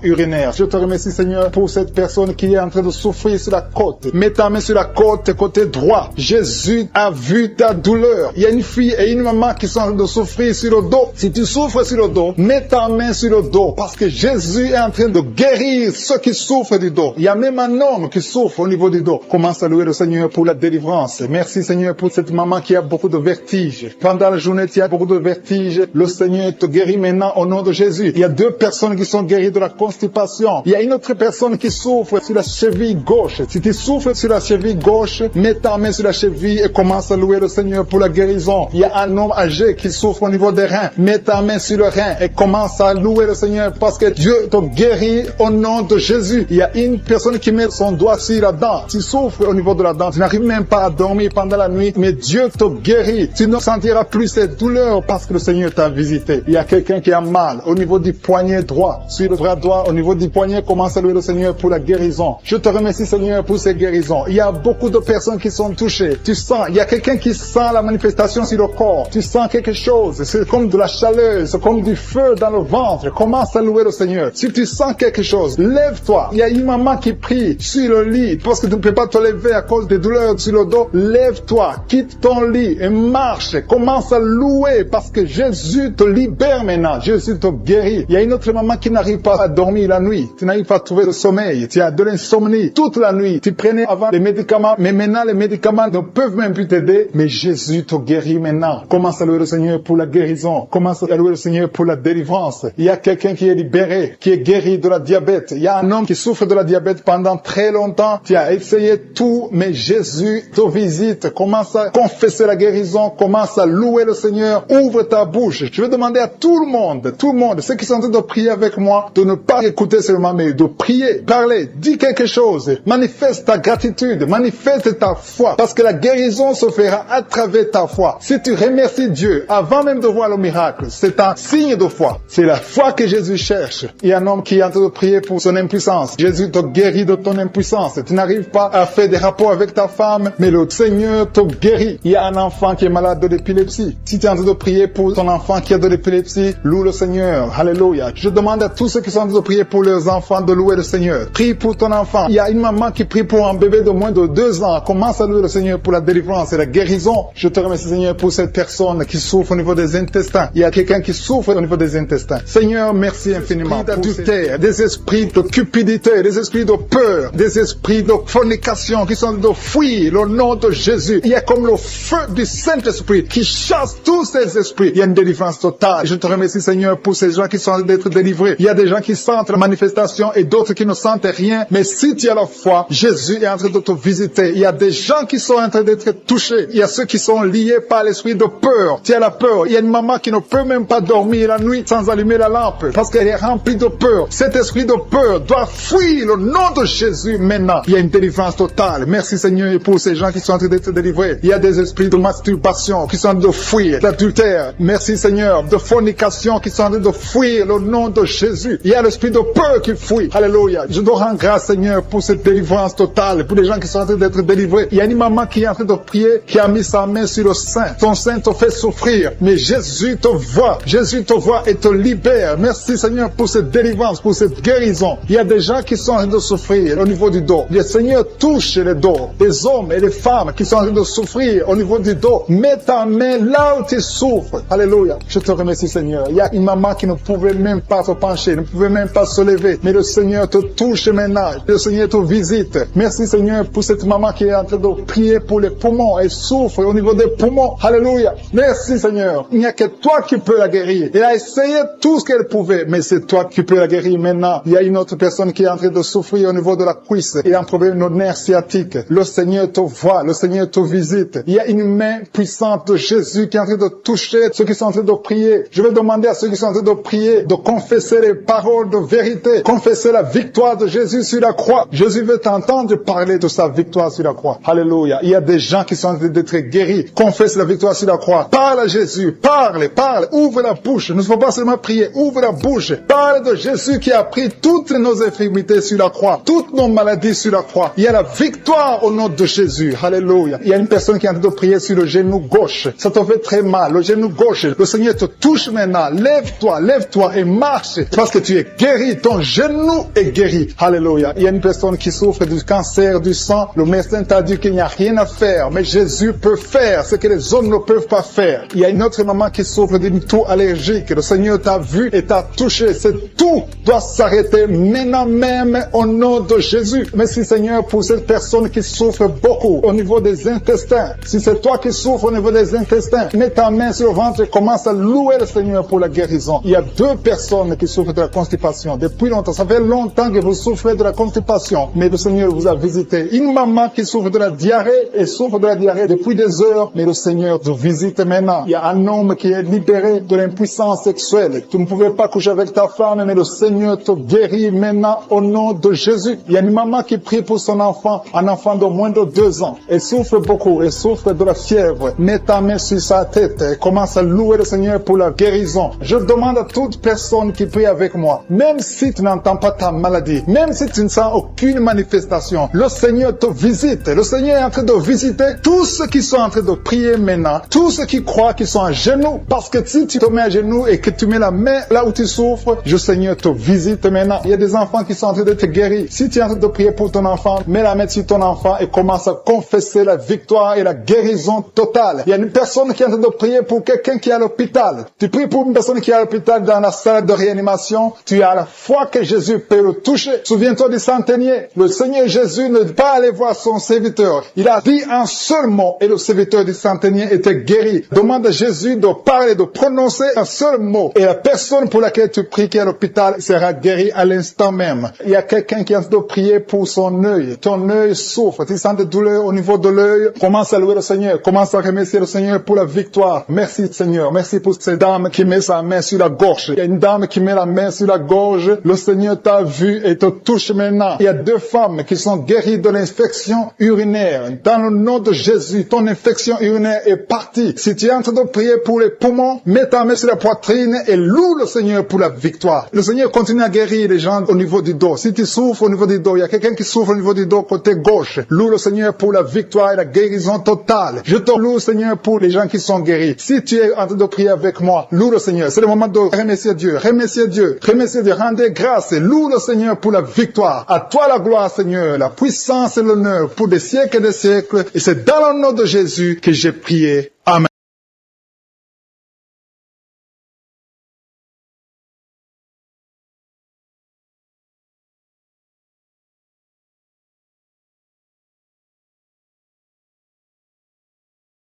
urinaire. Je te remercie Seigneur pour cette personne qui est en train de souffrir sur la côte. Mets ta main sur la côte côté droit. Jésus a vu ta douleur. Il y a une fille et une maman qui sont en train de souffrir sur le dos. Si tu souffres sur le dos, mets ta main sur le dos parce que Jésus est en train de guérir ceux qui souffrent du dos. Il y a même un homme qui souffre au niveau du dos. Commence à louer le Seigneur pour la délivrance. Merci Seigneur pour cette maman qui a beaucoup de vertiges. Pendant la journée, tu as beaucoup de vertiges. Le Seigneur te guérit maintenant au nom de Jésus. Il y a 2 personnes qui sont guéries de la constipation. Il y a une autre personne qui souffre sur la cheville gauche. Si tu souffres sur la cheville gauche, mets ta main sur la cheville et commence à louer le Seigneur pour la guérison. Il y a un homme âgé qui souffre au niveau des reins. Mets ta main sur le rein et commence à louer le Seigneur parce que Dieu te guérit au nom de Jésus. Il y a une personne qui met son doigt sur la dent. Tu souffres au niveau de la dent. Tu n'arrives même pas à dormir pendant la nuit, mais Dieu te guérit. Tu ne sentiras plus cette douleur parce que le Seigneur t'a visité. Il y a quelqu'un qui a mal au niveau du poignet droit, sur le bras droit, au niveau du poignet, commence à louer le Seigneur pour la guérison. Je te remercie Seigneur pour ces guérisons. Il y a beaucoup de personnes qui sont touchées. Tu sens, il y a quelqu'un qui sent la manifestation sur le corps. Tu sens quelque chose. C'est comme de la chaleur, c'est comme du feu dans le ventre. Commence à louer le Seigneur. Si tu sens quelque chose, lève-toi. Il y a une maman qui prie sur le lit parce que tu ne peux pas te lever à cause des douleurs sur le dos. Lève-toi, quitte ton lit et marche. Commence à louer parce que Jésus te libère maintenant. Jésus te guérit. Il y a une autre maman qui n'arrive pas à dormir la nuit. Tu n'arrives pas à trouver le sommeil. Tu as de l'insomnie toute la nuit. Tu prenais avant les médicaments, mais maintenant les médicaments ne peuvent même plus t'aider. Mais Jésus te guérit maintenant. Commence à louer le Seigneur pour la guérison. Commence à louer le Seigneur pour la délivrance. Il y a quelqu'un qui est libéré, qui est guéri de la diabète. Il y a un homme qui souffre de la diabète pendant très longtemps. Tu as essayé tout, mais Jésus te visite. Commence à confesser la guérison. Commence à louer le Seigneur. Ouvre ta bouche. Je vais demander à tout le monde, ceux qui sont en train de prier avec moi, de ne pas écouter seulement, mais de prier, parler, dis quelque chose. Manifeste ta gratitude, manifeste ta foi, parce que la guérison se fera à travers ta foi. Si tu remercies Dieu avant même de voir le miracle, c'est un signe de foi. C'est la foi que Jésus cherche. Il y a un homme qui est en train de prier pour son impuissance. Jésus te guérit de ton impuissance. Tu n'arrives pas à faire des rapports avec ta femme, mais le Seigneur te guérit. Il y a un enfant qui est malade de l'épilepsie. Si tu es en train de prier pour ton enfant qui a de l'épilepsie, loue le Seigneur. Alléluia. Je demande à tous ceux qui sont en train de prier pour leurs enfants de louer le Seigneur. Prie pour ton enfant. Il y a une maman qui prie pour un bébé de moins de 2 ans. Commence à louer le Seigneur pour la délivrance et la guérison. Je te remercie Seigneur pour cette personne qui souffre au niveau des intestins. Il y a quelqu'un qui souffre au niveau des intestins. Seigneur, merci infiniment. D'adultère, des esprits de cupidité, des esprits de peur, des esprits de fornication qui sont de fuir le nom de Jésus. Il y a comme le feu du Saint-Esprit qui chasse tous ces esprits. Il y a une délivrance totale. Je te remercie Seigneur pour ces gens qui sont en train d'être délivrés. Il y a des gens qui sentent la manifestation et d'autres qui ne sentent rien. Mais si tu as la foi, Jésus est en train de te visiter. Il y a des gens qui sont en train d'être touchés. Il y a ceux qui sont liés par l'esprit de peur. Tu as la peur. Il y a une maman qui ne peut même pas dormir la nuit sans allumer la lampe parce qu'elle est remplie de peur. Cet esprit de peur doit fuir le nom de Jésus maintenant. Il y a une délivrance totale. Merci Seigneur pour ces gens qui sont en train d'être délivrés. Il y a des esprits de masturbation qui sont en train de fuir, d'adultère. Merci Seigneur, de fornication qui sont en train de fuir le nom de Jésus. Il y a l'esprit de peur qui fuit. Alléluia. Je dois rendre grâce Seigneur pour cette délivrance totale, pour les gens qui sont en train d'être délivrés. Il y a une maman qui est en train de prier, qui a mis sa main sur le sein. Ton sein te fait souffrir, mais Jésus te voit. Jésus te voit et te libère. Merci Seigneur pour cette délivrance, pour cette guérison. Il y a des gens qui sont en train de souffrir au niveau du dos. Le Seigneur touche le dos. Des hommes et des femmes qui sont en train de souffrir au niveau du dos. Mets ta main là où tu souffres. Alléluia. Je te remercie, Seigneur. Il y a une maman qui ne pouvait même pas se pencher, ne pouvait même pas se lever. Mais le Seigneur te touche maintenant. Le Seigneur te visite. Merci, Seigneur, pour cette maman qui est en train de prier pour les poumons. Elle souffre au niveau des poumons. Alléluia. Merci, Seigneur. Il n'y a que toi qui peux la guérir. Elle a essayé tout ce qu'elle pouvait, mais c'est toi qui peux la guérir maintenant. Il y a une autre personne qui est en train de souffrir au niveau de la cuisse. Il y a un problème de nerf sciatique. Le Seigneur te voit. Le Seigneur te visite. Il y a une main puissante de Jésus qui est en train de toucher ceux qui sont en train de prier. Je vais demander à ceux qui sont en train de prier de confesser les paroles de vérité. Confesser la victoire de Jésus sur la croix. Jésus veut t'entendre parler de sa victoire sur la croix. Alléluia. Il y a des gens qui sont en train d'être guéris. Confesse la victoire sur la croix. Parle à Jésus. Parle. Ouvre la bouche. Ne faut pas seulement prier. Ouvre la bouche. Parle de Jésus qui a pris toutes nos infirmités sur la croix. Toutes nos maladies sur la croix. Il y a la victoire au nom de Jésus. Alléluia. Il y a une personne qui est en train de prier sur le genou gauche. Ça te fait très mal. Le genou gauche. Le Seigneur te touche maintenant. Lève-toi et marche. Parce que tu es guéri. Ton genou est guéri. Alléluia. Il y a une personne qui souffre du cancer du sang. Le médecin t'a dit qu'il n'y a rien à faire. Mais Jésus peut faire ce que les hommes ne peuvent pas faire. Il y a une autre maman qui souffre d'une toux allergique. Le Seigneur t'a vu et t'a touché. Cette toux doit s'arrêter maintenant même au nom de Jésus. Merci, Seigneur, pour cette personne qui souffre beaucoup au niveau des intestins. Si c'est toi qui souffres au niveau des intestins, mets ta main sur le ventre et commence à louer le Seigneur pour la guérison. Il y a 2 personnes qui souffrent de la constipation. Depuis longtemps, ça fait longtemps que vous souffrez de la constipation, mais le Seigneur vous a visité. Une maman qui souffre de la diarrhée et souffre de la diarrhée depuis des heures, mais le Seigneur te visite maintenant. Il y a un homme qui est libéré de l'impuissance sexuelle. Tu ne pouvais pas coucher avec ta femme, mais le Seigneur te guérit maintenant au nom de Jésus. Il y a une maman qui prie pour son enfant, un enfant de moins de 2 ans. Elle souffre beaucoup, elle souffre de la fièvre. Mets ta main sur sa tête et commence à louer le Seigneur pour la guérison. Je demande à toute personne qui prie avec moi, même si tu n'entends pas ta maladie, même si tu ne sens aucune manifestation, le Seigneur te visite. Le Seigneur est en train de visiter tous ceux qui sont en train de prier maintenant, tous ceux qui croient qu'ils sont à genoux, parce que si tu te mets à genoux et que tu mets la main là où tu souffres, le Seigneur te visite maintenant. Il y a des enfants qui sont en train d'être guéris. Si tu es en train de prier pour ton enfant, mets la main sur ton enfant et commence à confesser la victoire et la guérison totale. Il y a une personne qui est en train de prier pour quelqu'un qui est à l'hôpital. Tu pries pour une personne qui est à l'hôpital dans la salle de réanimation. Tu as la foi que Jésus peut le toucher. Souviens-toi du centenier. Le Seigneur Jésus ne peut pas aller voir son serviteur. Il a dit un seul mot et le serviteur du centenier était guéri. Demande à Jésus de parler, de prononcer un seul mot. Et la personne pour laquelle tu pries qui est à l'hôpital sera guérie à l'instant même. Il y a quelqu'un qui est en train de prier pour son œil. Ton œil souffre. Tu sens des douleurs au niveau de l'œil. Commence à louer le Seigneur. Commence à remercier le Seigneur pour la victoire. Merci, Seigneur. Merci pour cette dame qui met sa main sur la gorge. Il y a une dame qui met la main sur la gorge. Le Seigneur t'a vu et te touche maintenant. Il y a 2 femmes qui sont guéries de l'infection urinaire. Dans le nom de Jésus, ton infection urinaire est partie. Si tu es en train de prier pour les poumons, mets ta main sur la poitrine et loue le Seigneur pour la victoire. Le Seigneur continue à guérir les gens au niveau du dos. Si tu souffres au niveau du dos, il y a quelqu'un qui souffre au niveau du dos côté gauche. Loue le Seigneur pour la victoire et la guérison totale. Je te loue, Seigneur, pour les gens qui sont guéris. Si tu es en train de prier avec moi, loue le Seigneur. C'est le moment de remercier Dieu. Remercier Dieu. Remercier Dieu. Rendez grâce et loue le Seigneur pour la victoire. À toi la gloire, Seigneur, la puissance et l'honneur pour des siècles et des siècles. Et c'est dans le nom de Jésus que j'ai prié.